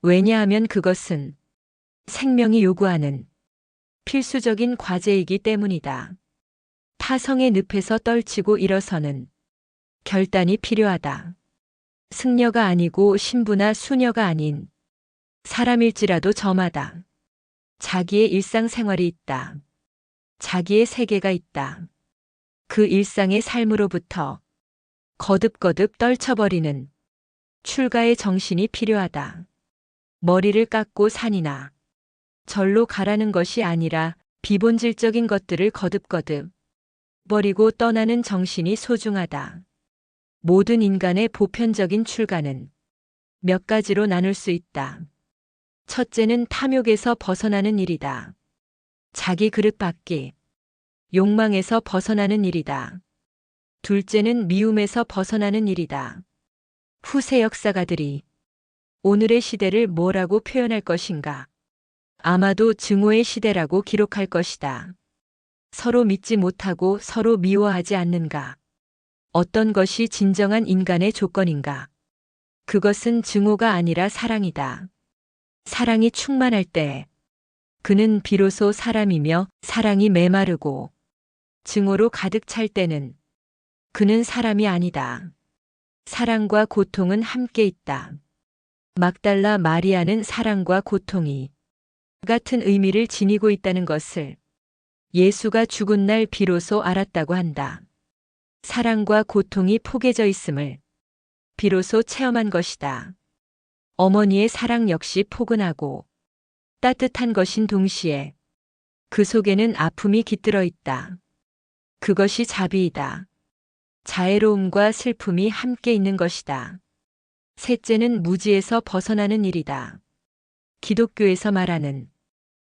왜냐하면 그것은 생명이 요구하는 필수적인 과제이기 때문이다. 타성의 늪에서 떨치고 일어서는 결단이 필요하다. 승려가 아니고 신부나 수녀가 아닌 사람일지라도 저마다 자기의 일상생활이 있다. 자기의 세계가 있다. 그 일상의 삶으로부터 거듭거듭 떨쳐버리는 출가의 정신이 필요하다. 머리를 깎고 산이나 절로 가라는 것이 아니라 비본질적인 것들을 거듭거듭 버리고 떠나는 정신이 소중하다. 모든 인간의 보편적인 출가는 몇 가지로 나눌 수 있다. 첫째는 탐욕에서 벗어나는 일이다. 자기 그릇 받기, 욕망에서 벗어나는 일이다. 둘째는 미움에서 벗어나는 일이다. 후세 역사가들이 오늘의 시대를 뭐라고 표현할 것인가? 아마도 증오의 시대라고 기록할 것이다. 서로 믿지 못하고 서로 미워하지 않는가? 어떤 것이 진정한 인간의 조건인가? 그것은 증오가 아니라 사랑이다. 사랑이 충만할 때 그는 비로소 사람이며 사랑이 메마르고 증오로 가득 찰 때는 그는 사람이 아니다. 사랑과 고통은 함께 있다. 막달라 마리아는 사랑과 고통이 같은 의미를 지니고 있다는 것을 예수가 죽은 날 비로소 알았다고 한다. 사랑과 고통이 포개져 있음을 비로소 체험한 것이다. 어머니의 사랑 역시 포근하고 따뜻한 것인 동시에 그 속에는 아픔이 깃들어 있다. 그것이 자비이다. 자애로움과 슬픔이 함께 있는 것이다. 셋째는 무지에서 벗어나는 일이다. 기독교에서 말하는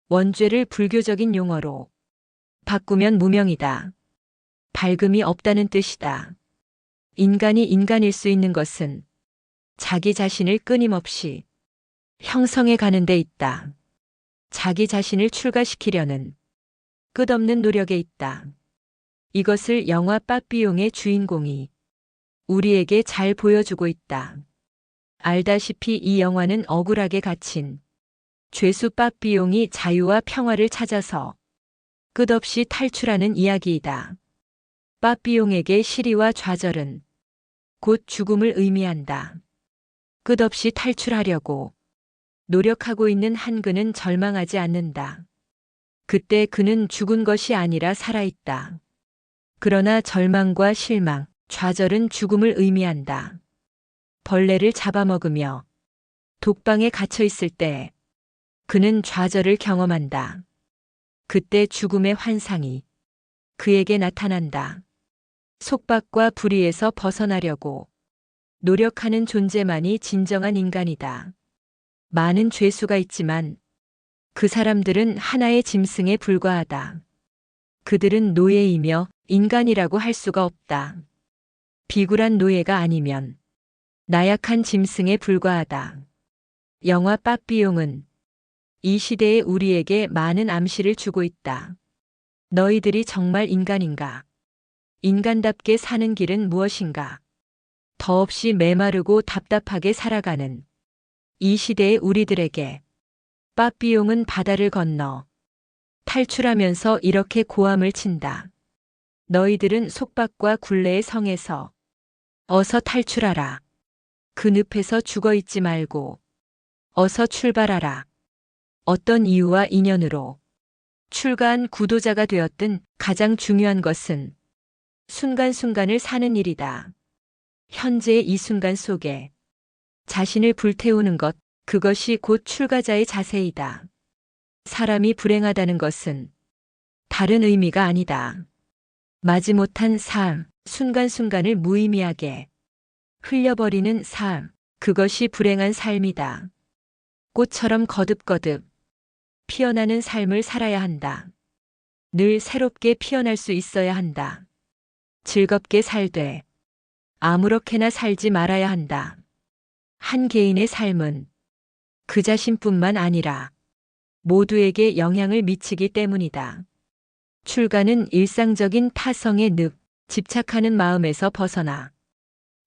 원죄를 불교적인 용어로 바꾸면 무명이다. 밝음이 없다는 뜻이다. 인간이 인간일 수 있는 것은 자기 자신을 끊임없이 형성해 가는 데 있다. 자기 자신을 출가시키려는 끝없는 노력에 있다. 이것을 영화 빠삐용의 주인공이 우리에게 잘 보여주고 있다. 알다시피 이 영화는 억울하게 갇힌 죄수 빠삐용이 자유와 평화를 찾아서 끝없이 탈출하는 이야기이다. 빠삐용에게 시리와 좌절은 곧 죽음을 의미한다. 끝없이 탈출하려고 노력하고 있는 한 그는 절망하지 않는다. 그때 그는 죽은 것이 아니라 살아있다. 그러나 절망과 실망, 좌절은 죽음을 의미한다. 벌레를 잡아먹으며 독방에 갇혀 있을 때 그는 좌절을 경험한다. 그때 죽음의 환상이 그에게 나타난다. 속박과 불의에서 벗어나려고 노력하는 존재만이 진정한 인간이다. 많은 죄수가 있지만 그 사람들은 하나의 짐승에 불과하다. 그들은 노예이며 인간이라고 할 수가 없다. 비굴한 노예가 아니면 나약한 짐승에 불과하다. 영화 빠삐용은 이 시대의 우리에게 많은 암시를 주고 있다. 너희들이 정말 인간인가? 인간답게 사는 길은 무엇인가? 더없이 메마르고 답답하게 살아가는 이 시대의 우리들에게 빠삐용은 바다를 건너 탈출하면서 이렇게 고함을 친다. 너희들은 속박과 굴레의 성에서 어서 탈출하라. 그 늪에서 죽어 있지 말고 어서 출발하라. 어떤 이유와 인연으로 출가한 구도자가 되었든 가장 중요한 것은 순간순간을 사는 일이다. 현재의 이 순간 속에 자신을 불태우는 것, 그것이 곧 출가자의 자세이다. 사람이 불행하다는 것은 다른 의미가 아니다. 마지못한 삶, 순간순간을 무의미하게 흘려버리는 삶, 그것이 불행한 삶이다. 꽃처럼 거듭거듭 피어나는 삶을 살아야 한다. 늘 새롭게 피어날 수 있어야 한다. 즐겁게 살되 아무렇게나 살지 말아야 한다. 한 개인의 삶은 그 자신뿐만 아니라 모두에게 영향을 미치기 때문이다. 출가는 일상적인 타성의 늪, 집착하는 마음에서 벗어나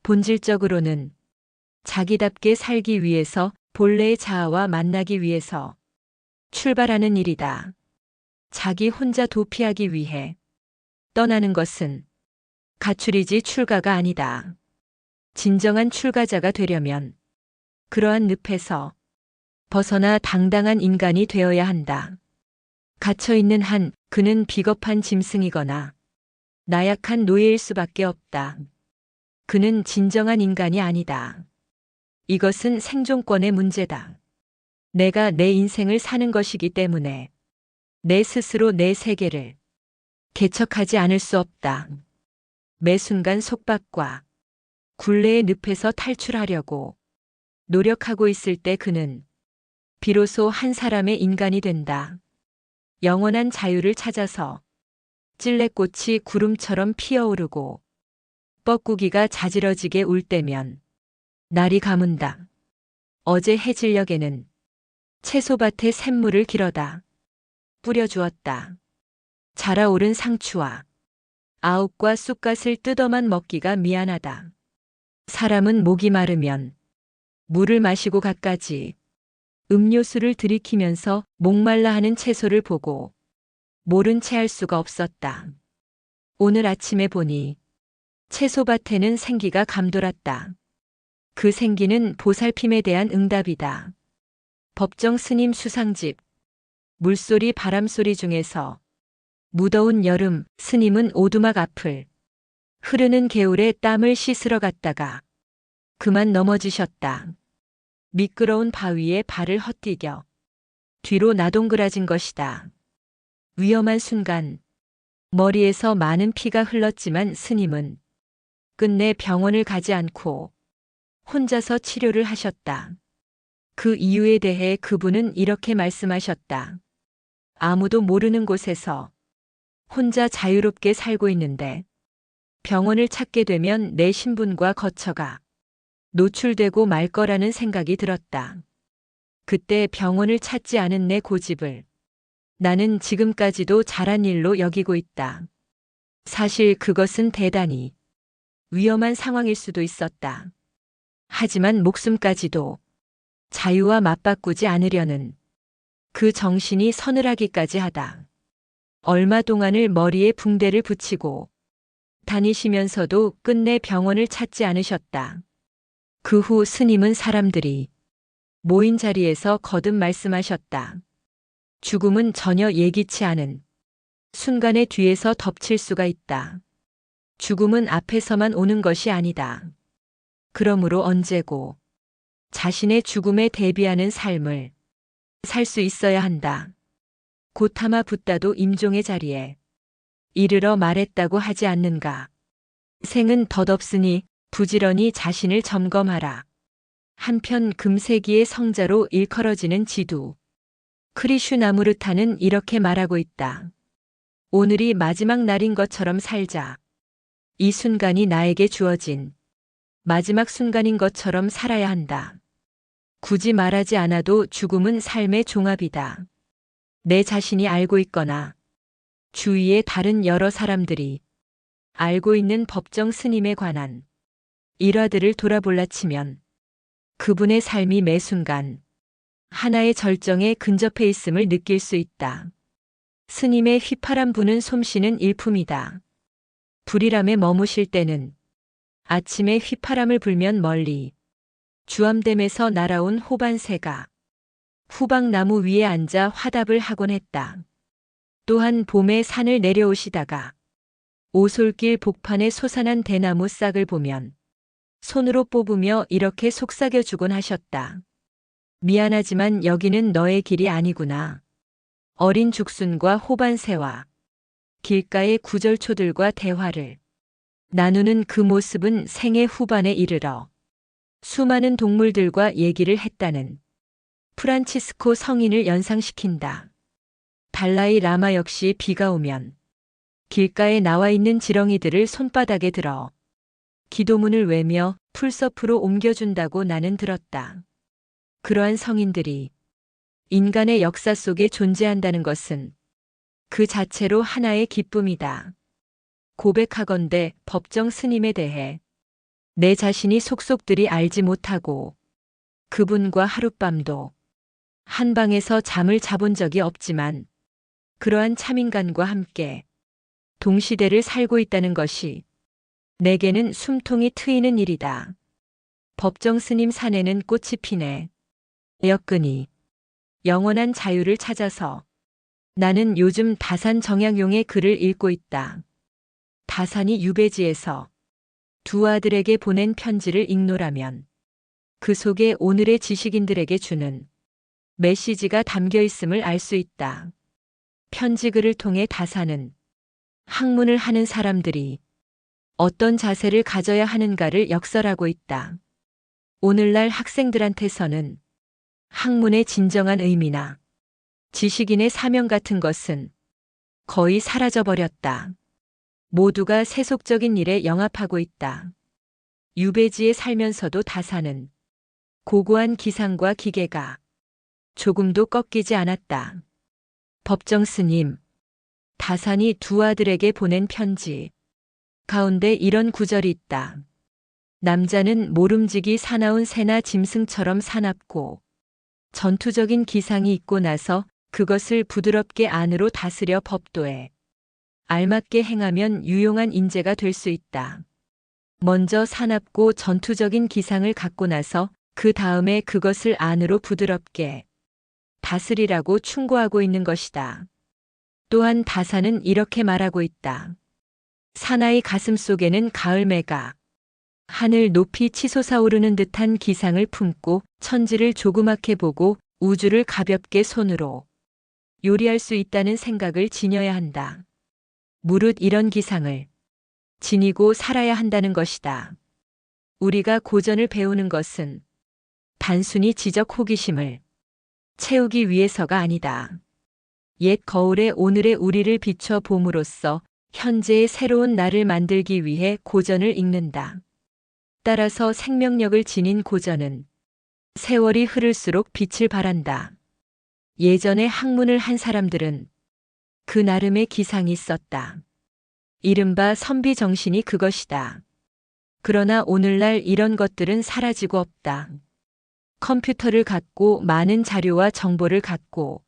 본질적으로는 자기답게 살기 위해서 본래의 자아와 만나기 위해서 출발하는 일이다. 자기 혼자 도피하기 위해 떠나는 것은 가출이지 출가가 아니다. 진정한 출가자가 되려면 그러한 늪에서 벗어나 당당한 인간이 되어야 한다. 갇혀있는 한 그는 비겁한 짐승이거나 나약한 노예일 수밖에 없다. 그는 진정한 인간이 아니다. 이것은 생존권의 문제다. 내가 내 인생을 사는 것이기 때문에 내 스스로 내 세계를 개척하지 않을 수 없다. 매 순간 속박과 굴레의 늪에서 탈출하려고 노력하고 있을 때 그는 비로소 한 사람의 인간이 된다. 영원한 자유를 찾아서 찔레꽃이 구름처럼 피어오르고 뻐꾸기가 자지러지게 울 때면 날이 가문다. 어제 해질녘에는 채소밭에 샘물을 길어다 뿌려주었다. 자라오른 상추와 아욱과 쑥갓을 뜯어만 먹기가 미안하다. 사람은 목이 마르면 물을 마시고 갖가지 음료수를 들이키면서 목말라 하는 채소를 보고 모른 채 할 수가 없었다. 오늘 아침에 보니 채소밭에는 생기가 감돌았다. 그 생기는 보살핌에 대한 응답이다. 법정 스님 수상집. 물소리 바람소리 중에서 무더운 여름 스님은 오두막 앞을 흐르는 개울에 땀을 씻으러 갔다가 그만 넘어지셨다. 미끄러운 바위에 발을 헛디뎌 뒤로 나동그라진 것이다. 위험한 순간 머리에서 많은 피가 흘렀지만 스님은 끝내 병원을 가지 않고 혼자서 치료를 하셨다. 그 이유에 대해 그분은 이렇게 말씀하셨다. 아무도 모르는 곳에서 혼자 자유롭게 살고 있는데 병원을 찾게 되면 내 신분과 거처가 노출되고 말 거라는 생각이 들었다. 그때 병원을 찾지 않은 내 고집을 나는 지금까지도 잘한 일로 여기고 있다. 사실 그것은 대단히 위험한 상황일 수도 있었다. 하지만 목숨까지도 자유와 맞바꾸지 않으려는 그 정신이 서늘하기까지 하다. 얼마 동안을 머리에 붕대를 붙이고 다니시면서도 끝내 병원을 찾지 않으셨다. 그 후 스님은 사람들이 모인 자리에서 거듭 말씀하셨다. 죽음은 전혀 예기치 않은 순간에 뒤에서 덮칠 수가 있다. 죽음은 앞에서만 오는 것이 아니다. 그러므로 언제고 자신의 죽음에 대비하는 삶을 살 수 있어야 한다. 고타마 붓다도 임종의 자리에 이르러 말했다고 하지 않는가. 생은 덧없으니 부지런히 자신을 점검하라. 한편 금세기의 성자로 일컬어지는 지두 크리슈나무르타는 이렇게 말하고 있다. 오늘이 마지막 날인 것처럼 살자. 이 순간이 나에게 주어진 마지막 순간인 것처럼 살아야 한다. 굳이 말하지 않아도 죽음은 삶의 종합이다. 내 자신이 알고 있거나 주위의 다른 여러 사람들이 알고 있는 법정 스님에 관한 일화들을 돌아볼라치면 그분의 삶이 매 순간 하나의 절정에 근접해 있음을 느낄 수 있다. 스님의 휘파람 부는 솜씨는 일품이다. 불이람에 머무실 때는 아침에 휘파람을 불면 멀리 주암댐에서 날아온 호반새가 후방나무 위에 앉아 화답을 하곤 했다. 또한 봄에 산을 내려오시다가 오솔길 복판에 솟아난 대나무 싹을 보면 손으로 뽑으며 이렇게 속삭여주곤 하셨다. 미안하지만 여기는 너의 길이 아니구나. 어린 죽순과 호반새와 길가의 구절초들과 대화를 나누는 그 모습은 생애 후반에 이르러 수많은 동물들과 얘기를 했다는 프란치스코 성인을 연상시킨다. 달라이 라마 역시 비가 오면 길가에 나와 있는 지렁이들을 손바닥에 들어 기도문을 외며 풀숲으로 옮겨준다고 나는 들었다. 그러한 성인들이 인간의 역사 속에 존재한다는 것은 그 자체로 하나의 기쁨이다. 고백하건대 법정 스님에 대해 내 자신이 속속들이 알지 못하고 그분과 하룻밤도 한 방에서 잠을 자본 적이 없지만 그러한 참인간과 함께 동시대를 살고 있다는 것이 내게는 숨통이 트이는 일이다. 법정 스님 산에는 꽃이 피네. 여끈이 영원한 자유를 찾아서 나는 요즘 다산 정약용의 글을 읽고 있다. 다산이 유배지에서 두 아들에게 보낸 편지를 읽노라면 그 속에 오늘의 지식인들에게 주는 메시지가 담겨 있음을 알 수 있다. 편지 글을 통해 다산은 학문을 하는 사람들이 어떤 자세를 가져야 하는가를 역설하고 있다. 오늘날 학생들한테서는 학문의 진정한 의미나 지식인의 사명 같은 것은 거의 사라져버렸다. 모두가 세속적인 일에 영합하고 있다. 유배지에 살면서도 다산은 고고한 기상과 기계가 조금도 꺾이지 않았다. 법정 스님, 다산이 두 아들에게 보낸 편지 가운데 이런 구절이 있다. 남자는 모름지기 사나운 새나 짐승처럼 사납고 전투적인 기상이 있고 나서 그것을 부드럽게 안으로 다스려 법도에 알맞게 행하면 유용한 인재가 될 수 있다. 먼저 사납고 전투적인 기상을 갖고 나서 그 다음에 그것을 안으로 부드럽게 다스리라고 충고하고 있는 것이다. 또한 다사는 이렇게 말하고 있다. 사나이 가슴 속에는 가을매가 하늘 높이 치솟아오르는 듯한 기상을 품고 천지를 조그맣게 보고 우주를 가볍게 손으로 요리할 수 있다는 생각을 지녀야 한다. 무릇 이런 기상을 지니고 살아야 한다는 것이다. 우리가 고전을 배우는 것은 단순히 지적 호기심을 채우기 위해서가 아니다. 옛 거울에 오늘의 우리를 비춰 봄으로써 현재의 새로운 나를 만들기 위해 고전을 읽는다. 따라서 생명력을 지닌 고전은 세월이 흐를수록 빛을 발한다. 예전에 학문을 한 사람들은 그 나름의 기상이 있었다. 이른바 선비 정신이 그것이다. 그러나 오늘날 이런 것들은 사라지고 없다. 컴퓨터를 갖고 많은 자료와 정보를 갖고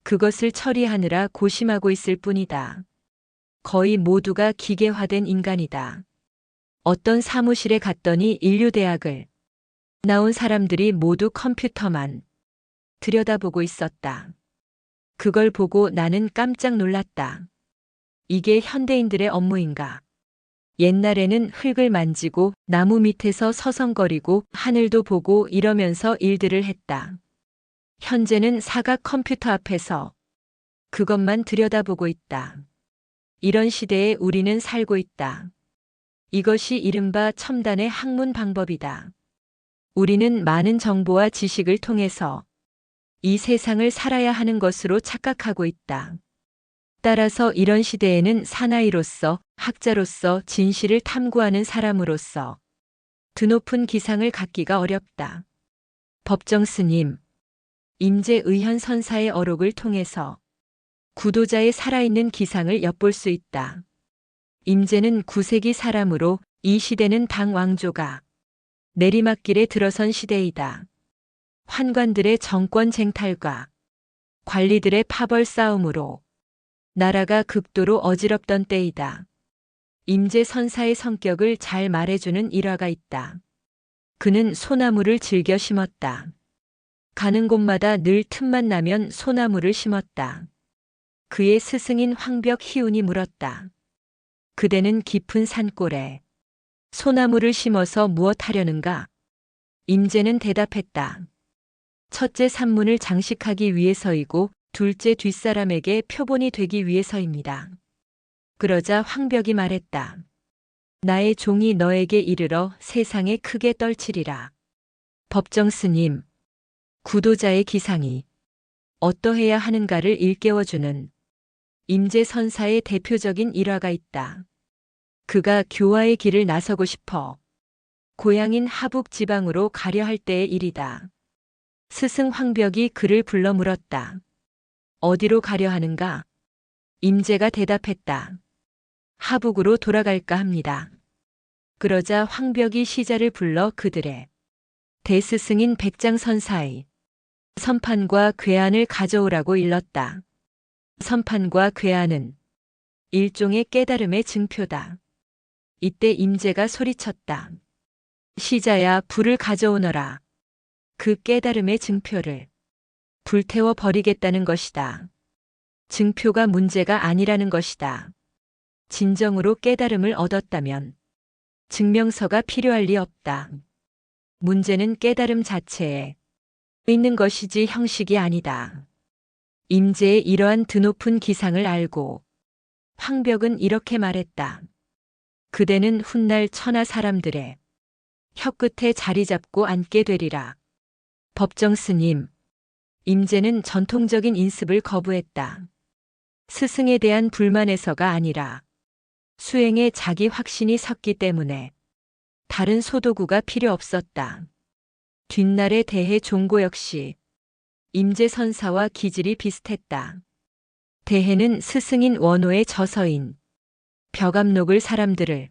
그것을 처리하느라 고심하고 있을 뿐이다. 거의 모두가 기계화된 인간이다. 어떤 사무실에 갔더니 인류대학을 나온 사람들이 모두 컴퓨터만 들여다보고 있었다. 그걸 보고 나는 깜짝 놀랐다. 이게 현대인들의 업무인가? 옛날에는 흙을 만지고 나무 밑에서 서성거리고 하늘도 보고 이러면서 일들을 했다. 현재는 사각 컴퓨터 앞에서 그것만 들여다보고 있다. 이런 시대에 우리는 살고 있다. 이것이 이른바 첨단의 학문 방법이다. 우리는 많은 정보와 지식을 통해서 이 세상을 살아야 하는 것으로 착각하고 있다. 따라서 이런 시대에는 사나이로서, 학자로서, 진실을 탐구하는 사람으로서 드높은 기상을 갖기가 어렵다. 법정 스님, 임재의현 선사의 어록을 통해서 구도자의 살아있는 기상을 엿볼 수 있다. 임재는 9세기 사람으로 이 시대는 당 왕조가 내리막길에 들어선 시대이다. 환관들의 정권 쟁탈과 관리들의 파벌 싸움으로 나라가 극도로 어지럽던 때이다. 임재 선사의 성격을 잘 말해주는 일화가 있다. 그는 소나무를 즐겨 심었다. 가는 곳마다 늘 틈만 나면 소나무를 심었다. 그의 스승인 황벽 희운이 물었다. 그대는 깊은 산골에 소나무를 심어서 무엇 하려는가? 임재는 대답했다. 첫째 산문을 장식하기 위해서이고 둘째 뒷사람에게 표본이 되기 위해서입니다. 그러자 황벽이 말했다. 나의 종이 너에게 이르러 세상에 크게 떨치리라. 법정 스님, 구도자의 기상이 어떠해야 하는가를 일깨워주는 임재 선사의 대표적인 일화가 있다. 그가 교화의 길을 나서고 싶어 고향인 하북 지방으로 가려 할 때의 일이다. 스승 황벽이 그를 불러 물었다. 어디로 가려 하는가? 임재가 대답했다. 하북으로 돌아갈까 합니다. 그러자 황벽이 시자를 불러 그들의 대스승인 백장선사의 선판과 괴안을 가져오라고 일렀다. 선판과 괴안은 일종의 깨달음의 증표다. 이때 임재가 소리쳤다. 시자야, 불을 가져오너라. 그 깨달음의 증표를 불태워 버리겠다는 것이다. 증표가 문제가 아니라는 것이다. 진정으로 깨달음을 얻었다면 증명서가 필요할 리 없다. 문제는 깨달음 자체에 있는 것이지 형식이 아니다. 임재의 이러한 드높은 기상을 알고 황벽은 이렇게 말했다. 그대는 훗날 천하 사람들의 혀끝에 자리 잡고 앉게 되리라. 법정 스님, 임재는 전통적인 인습을 거부했다. 스승에 대한 불만에서가 아니라 수행에 자기 확신이 섰기 때문에 다른 소도구가 필요 없었다. 뒷날에 대해 종고 역시 임재 선사와 기질이 비슷했다. 대해는 스승인 원호의 저서인 벽암록을 사람들을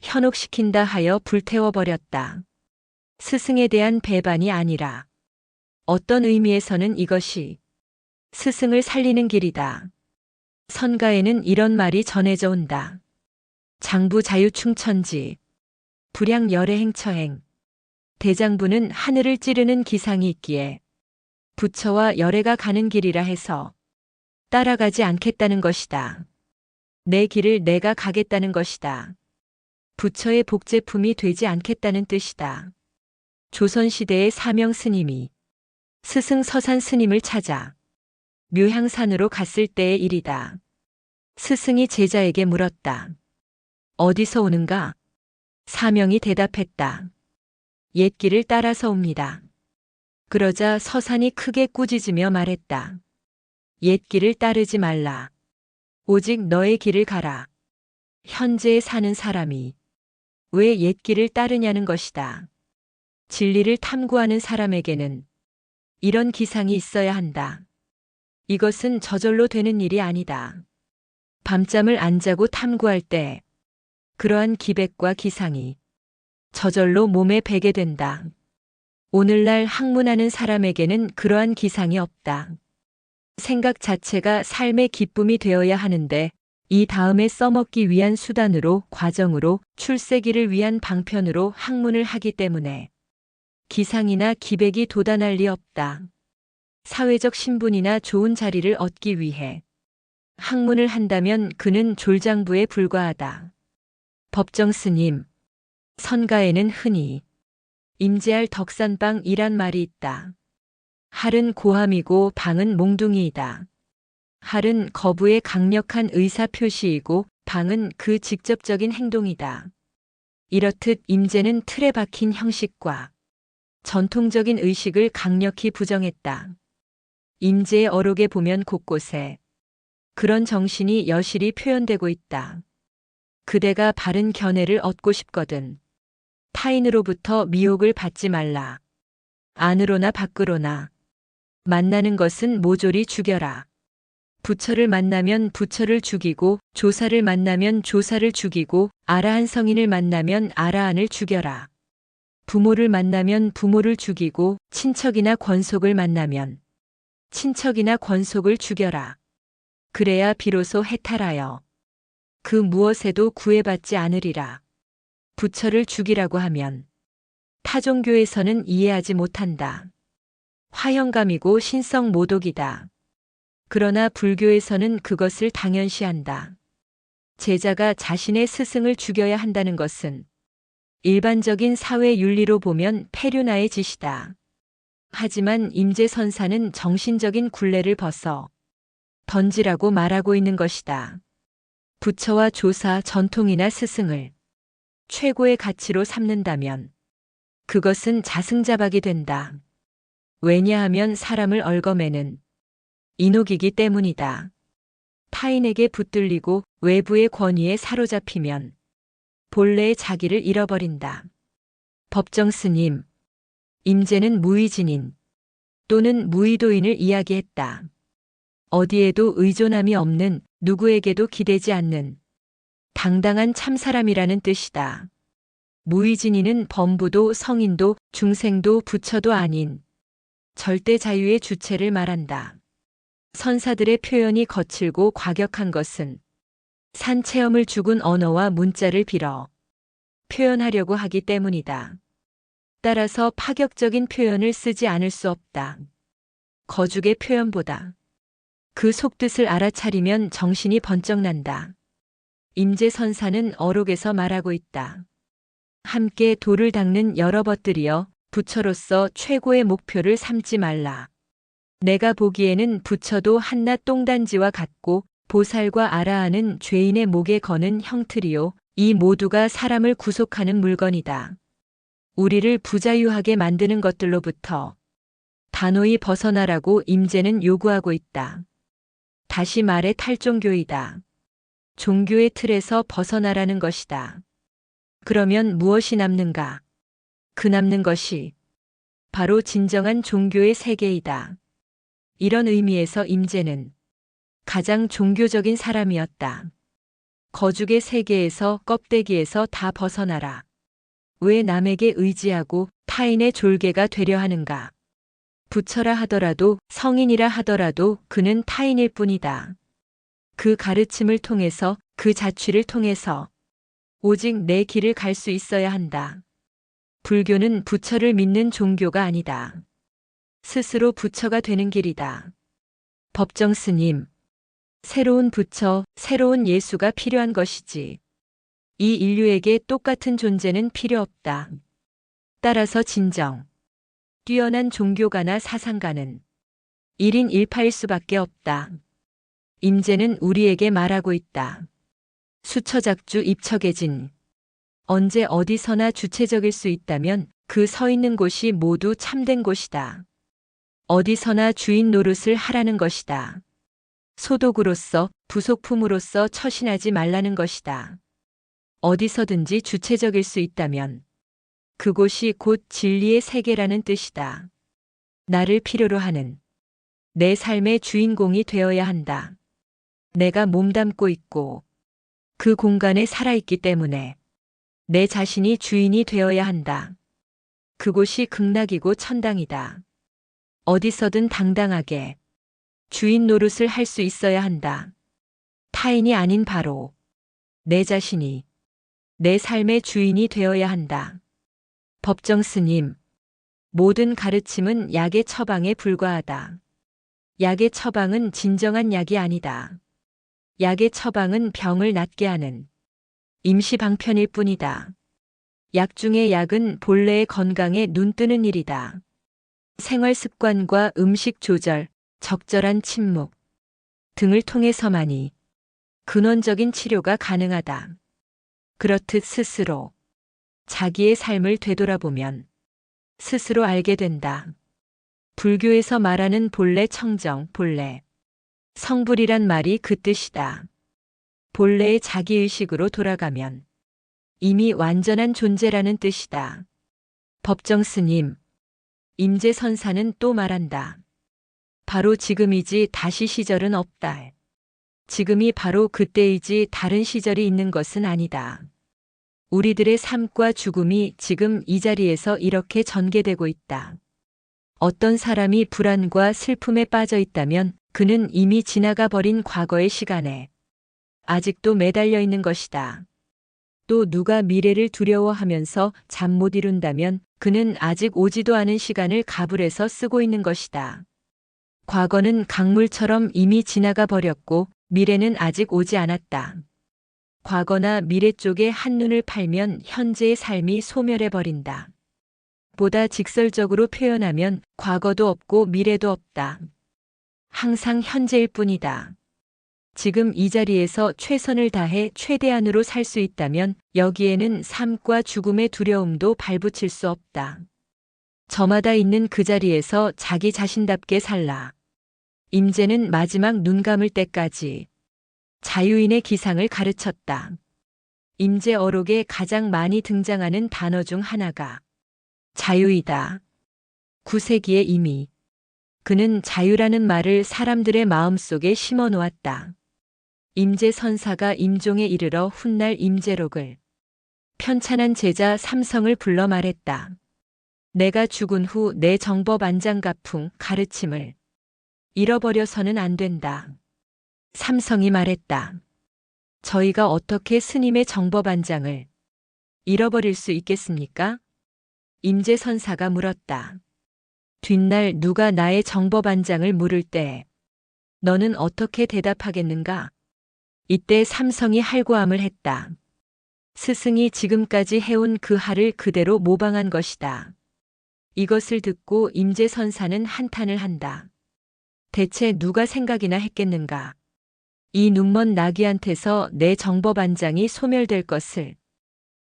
현혹시킨다 하여 불태워버렸다. 스승에 대한 배반이 아니라 어떤 의미에서는 이것이 스승을 살리는 길이다. 선가에는 이런 말이 전해져 온다. 장부 자유충천지, 불량 열애 행처행. 대장부는 하늘을 찌르는 기상이 있기에 부처와 열애가 가는 길이라 해서 따라가지 않겠다는 것이다. 내 길을 내가 가겠다는 것이다. 부처의 복제품이 되지 않겠다는 뜻이다. 조선시대의 사명 스님이 스승 서산 스님을 찾아 묘향산으로 갔을 때의 일이다. 스승이 제자에게 물었다. 어디서 오는가? 사명이 대답했다. 옛 길을 따라서 옵니다. 그러자 서산이 크게 꾸짖으며 말했다. 옛 길을 따르지 말라. 오직 너의 길을 가라. 현재에 사는 사람이 왜 옛 길을 따르냐는 것이다. 진리를 탐구하는 사람에게는 이런 기상이 있어야 한다. 이것은 저절로 되는 일이 아니다. 밤잠을 안 자고 탐구할 때 그러한 기백과 기상이 저절로 몸에 배게 된다. 오늘날 학문하는 사람에게는 그러한 기상이 없다. 생각 자체가 삶의 기쁨이 되어야 하는데 이 다음에 써먹기 위한 수단으로 과정으로 출세기를 위한 방편으로 학문을 하기 때문에 기상이나 기백이 돋아날 리 없다. 사회적 신분이나 좋은 자리를 얻기 위해 학문을 한다면 그는 졸장부에 불과하다. 법정 스님, 선가에는 흔히 임재할 덕산방이란 말이 있다. 할은 고함이고 방은 몽둥이이다. 할은 거부의 강력한 의사 표시이고 방은 그 직접적인 행동이다. 이렇듯 임재는 틀에 박힌 형식과 전통적인 의식을 강력히 부정했다. 임재의 어록에 보면 곳곳에 그런 정신이 여실히 표현되고 있다. 그대가 바른 견해를 얻고 싶거든 타인으로부터 미혹을 받지 말라. 안으로나 밖으로나 만나는 것은 모조리 죽여라. 부처를 만나면 부처를 죽이고 조사를 만나면 조사를 죽이고 아라한 성인을 만나면 아라한을 죽여라. 부모를 만나면 부모를 죽이고 친척이나 권속을 만나면 친척이나 권속을 죽여라. 그래야 비로소 해탈하여 그 무엇에도 구애받지 않으리라. 부처를 죽이라고 하면 타종교에서는 이해하지 못한다. 화형감이고 신성 모독이다. 그러나 불교에서는 그것을 당연시한다. 제자가 자신의 스승을 죽여야 한다는 것은 일반적인 사회 윤리로 보면 폐륜아의 짓이다. 하지만 임재선사는 정신적인 굴레를 벗어 던지라고 말하고 있는 것이다. 부처와 조사, 전통이나 스승을 최고의 가치로 삼는다면 그것은 자승자박이 된다. 왜냐하면 사람을 얽어매는 인옥이기 때문이다. 타인에게 붙들리고 외부의 권위에 사로잡히면 본래의 자기를 잃어버린다. 법정 스님, 임재는 무의진인 또는 무의도인을 이야기했다. 어디에도 의존함이 없는 누구에게도 기대지 않는 당당한 참사람이라는 뜻이다. 무의진이는 범부도 성인도 중생도 부처도 아닌 절대 자유의 주체를 말한다. 선사들의 표현이 거칠고 과격한 것은 산체험을 죽은 언어와 문자를 빌어 표현하려고 하기 때문이다. 따라서 파격적인 표현을 쓰지 않을 수 없다. 거죽의 표현보다 그 속뜻을 알아차리면 정신이 번쩍 난다. 임재선사는 어록에서 말하고 있다. 함께 돌을 닦는 여러 벗들이여 부처로서 최고의 목표를 삼지 말라. 내가 보기에는 부처도 한낱 똥단지와 같고 보살과 아라한은 죄인의 목에 거는 형틀이요. 이 모두가 사람을 구속하는 물건이다. 우리를 부자유하게 만드는 것들로부터 단호히 벗어나라고 임재는 요구하고 있다. 다시 말해 탈종교이다. 종교의 틀에서 벗어나라는 것이다. 그러면 무엇이 남는가? 그 남는 것이 바로 진정한 종교의 세계이다. 이런 의미에서 임재는 가장 종교적인 사람이었다. 거죽의 세계에서 껍데기에서 다 벗어나라. 왜 남에게 의지하고 타인의 졸개가 되려 하는가? 부처라 하더라도 성인이라 하더라도 그는 타인일 뿐이다. 그 가르침을 통해서 그 자취를 통해서 오직 내 길을 갈 수 있어야 한다. 불교는 부처를 믿는 종교가 아니다. 스스로 부처가 되는 길이다. 법정 스님, 새로운 부처, 새로운 예수가 필요한 것이지. 이 인류에게 똑같은 존재는 필요 없다. 따라서 진정, 뛰어난 종교가나 사상가는 1인 1파일 수밖에 없다. 임재는 우리에게 말하고 있다. 수처작주 입처계진. 언제 어디서나 주체적일 수 있다면 그 서 있는 곳이 모두 참된 곳이다. 어디서나 주인 노릇을 하라는 것이다. 소독으로서, 부속품으로서 처신하지 말라는 것이다. 어디서든지 주체적일 수 있다면 그곳이 곧 진리의 세계라는 뜻이다. 나를 필요로 하는 내 삶의 주인공이 되어야 한다. 내가 몸담고 있고 그 공간에 살아있기 때문에 내 자신이 주인이 되어야 한다. 그곳이 극락이고 천당이다. 어디서든 당당하게 주인 노릇을 할 수 있어야 한다. 타인이 아닌 바로 내 자신이 내 삶의 주인이 되어야 한다. 법정 스님, 모든 가르침은 약의 처방에 불과하다. 약의 처방은 진정한 약이 아니다. 약의 처방은 병을 낫게 하는 임시 방편일 뿐이다. 약 중의 약은 본래의 건강에 눈뜨는 일이다. 생활 습관과 음식 조절, 적절한 침묵 등을 통해서만이 근원적인 치료가 가능하다. 그렇듯 스스로 자기의 삶을 되돌아보면 스스로 알게 된다. 불교에서 말하는 본래 청정, 본래 성불이란 말이 그 뜻이다. 본래의 자기의식으로 돌아가면 이미 완전한 존재라는 뜻이다. 법정 스님, 임재선사는 또 말한다. 바로 지금이지 다시 시절은 없다. 지금이 바로 그때이지 다른 시절이 있는 것은 아니다. 우리들의 삶과 죽음이 지금 이 자리에서 이렇게 전개되고 있다. 어떤 사람이 불안과 슬픔에 빠져 있다면 그는 이미 지나가 버린 과거의 시간에 아직도 매달려 있는 것이다. 또 누가 미래를 두려워하면서 잠 못 이룬다면 그는 아직 오지도 않은 시간을 가불해서 쓰고 있는 것이다. 과거는 강물처럼 이미 지나가 버렸고 미래는 아직 오지 않았다. 과거나 미래 쪽에 한눈을 팔면 현재의 삶이 소멸해 버린다. 보다 직설적으로 표현하면 과거도 없고 미래도 없다. 항상 현재일 뿐이다. 지금 이 자리에서 최선을 다해 최대한으로 살 수 있다면 여기에는 삶과 죽음의 두려움도 발붙일 수 없다. 저마다 있는 그 자리에서 자기 자신답게 살라. 임재는 마지막 눈 감을 때까지 자유인의 기상을 가르쳤다. 임재 어록에 가장 많이 등장하는 단어 중 하나가 자유이다. 9세기에 이미 그는 자유라는 말을 사람들의 마음속에 심어 놓았다. 임재선사가 임종에 이르러 훗날 임재록을 편찬한 제자 삼성을 불러 말했다. 내가 죽은 후 내 정법안장가풍 가르침을 잃어버려서는 안 된다. 삼성이 말했다. 저희가 어떻게 스님의 정법안장을 잃어버릴 수 있겠습니까? 임재선사가 물었다. 뒷날 누가 나의 정법안장을 물을 때 너는 어떻게 대답하겠는가? 이때 삼성이 할고함을 했다. 스승이 지금까지 해온 그 할을 그대로 모방한 것이다. 이것을 듣고 임재선사는 한탄을 한다. 대체 누가 생각이나 했겠는가? 이 눈먼 나귀한테서 내 정법안장이 소멸될 것을.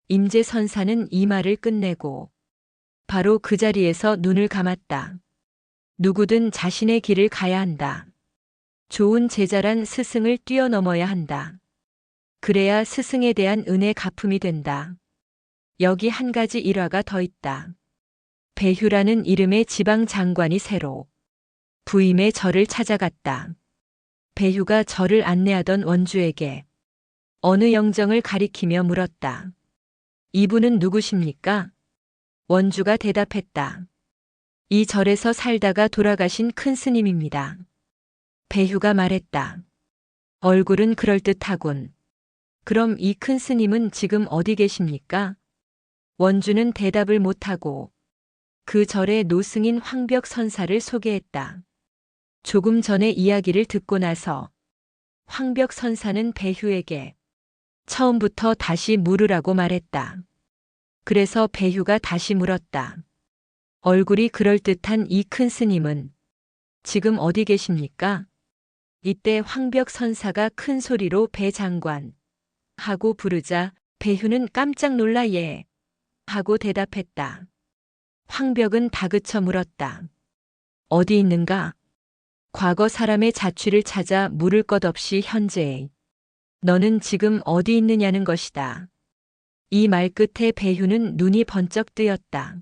임재선사는 이 말을 끝내고 바로 그 자리에서 눈을 감았다. 누구든 자신의 길을 가야 한다. 좋은 제자란 스승을 뛰어넘어야 한다. 그래야 스승에 대한 은혜 갚음이 된다. 여기 한 가지 일화가 더 있다. 배휴라는 이름의 지방 장관이 새로 부임의 절을 찾아갔다. 배휴가 절을 안내하던 원주에게 어느 영정을 가리키며 물었다. 이분은 누구십니까? 원주가 대답했다. 이 절에서 살다가 돌아가신 큰 스님입니다. 배휴가 말했다. 얼굴은 그럴듯하군. 그럼 이 큰 스님은 지금 어디 계십니까? 원주는 대답을 못하고 그 절의 노승인 황벽 선사를 소개했다. 조금 전에 이야기를 듣고 나서 황벽 선사는 배휴에게 처음부터 다시 물으라고 말했다. 그래서 배휴가 다시 물었다. 얼굴이 그럴듯한 이 큰 스님은 지금 어디 계십니까? 이때 황벽 선사가 큰 소리로 배 장관 하고 부르자 배휴는 깜짝 놀라 예 하고 대답했다. 황벽은 다그쳐 물었다. 어디 있는가? 과거 사람의 자취를 찾아 물을 것 없이 현재에 너는 지금 어디 있느냐는 것이다. 이 말 끝에 배휴는 눈이 번쩍 뜨였다.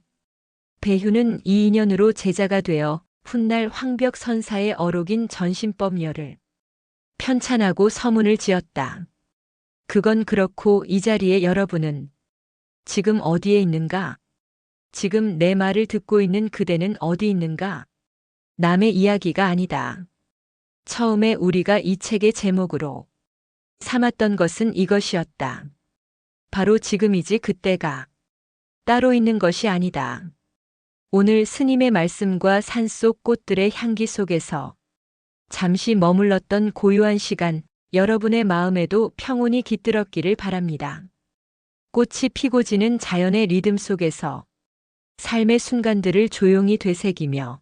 배휴는 이 인연으로 제자가 되어 훗날 황벽 선사의 어록인 전신법열을 편찬하고 서문을 지었다. 그건 그렇고 이 자리에 여러분은 지금 어디에 있는가? 지금 내 말을 듣고 있는 그대는 어디 있는가? 남의 이야기가 아니다. 처음에 우리가 이 책의 제목으로 삼았던 것은 이것이었다. 바로 지금이지 그때가 따로 있는 것이 아니다. 오늘 스님의 말씀과 산속 꽃들의 향기 속에서 잠시 머물렀던 고요한 시간, 여러분의 마음에도 평온이 깃들었기를 바랍니다. 꽃이 피고 지는 자연의 리듬 속에서 삶의 순간들을 조용히 되새기며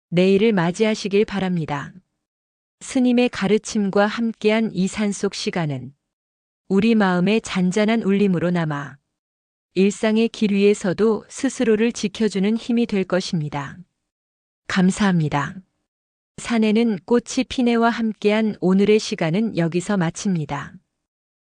내일을 맞이하시길 바랍니다. 스님의 가르침과 함께한 이 산속 시간은 우리 마음의 잔잔한 울림으로 남아 일상의 길 위에서도 스스로를 지켜주는 힘이 될 것입니다. 감사합니다. 산에는 꽃이 피네와 함께한 오늘의 시간은 여기서 마칩니다.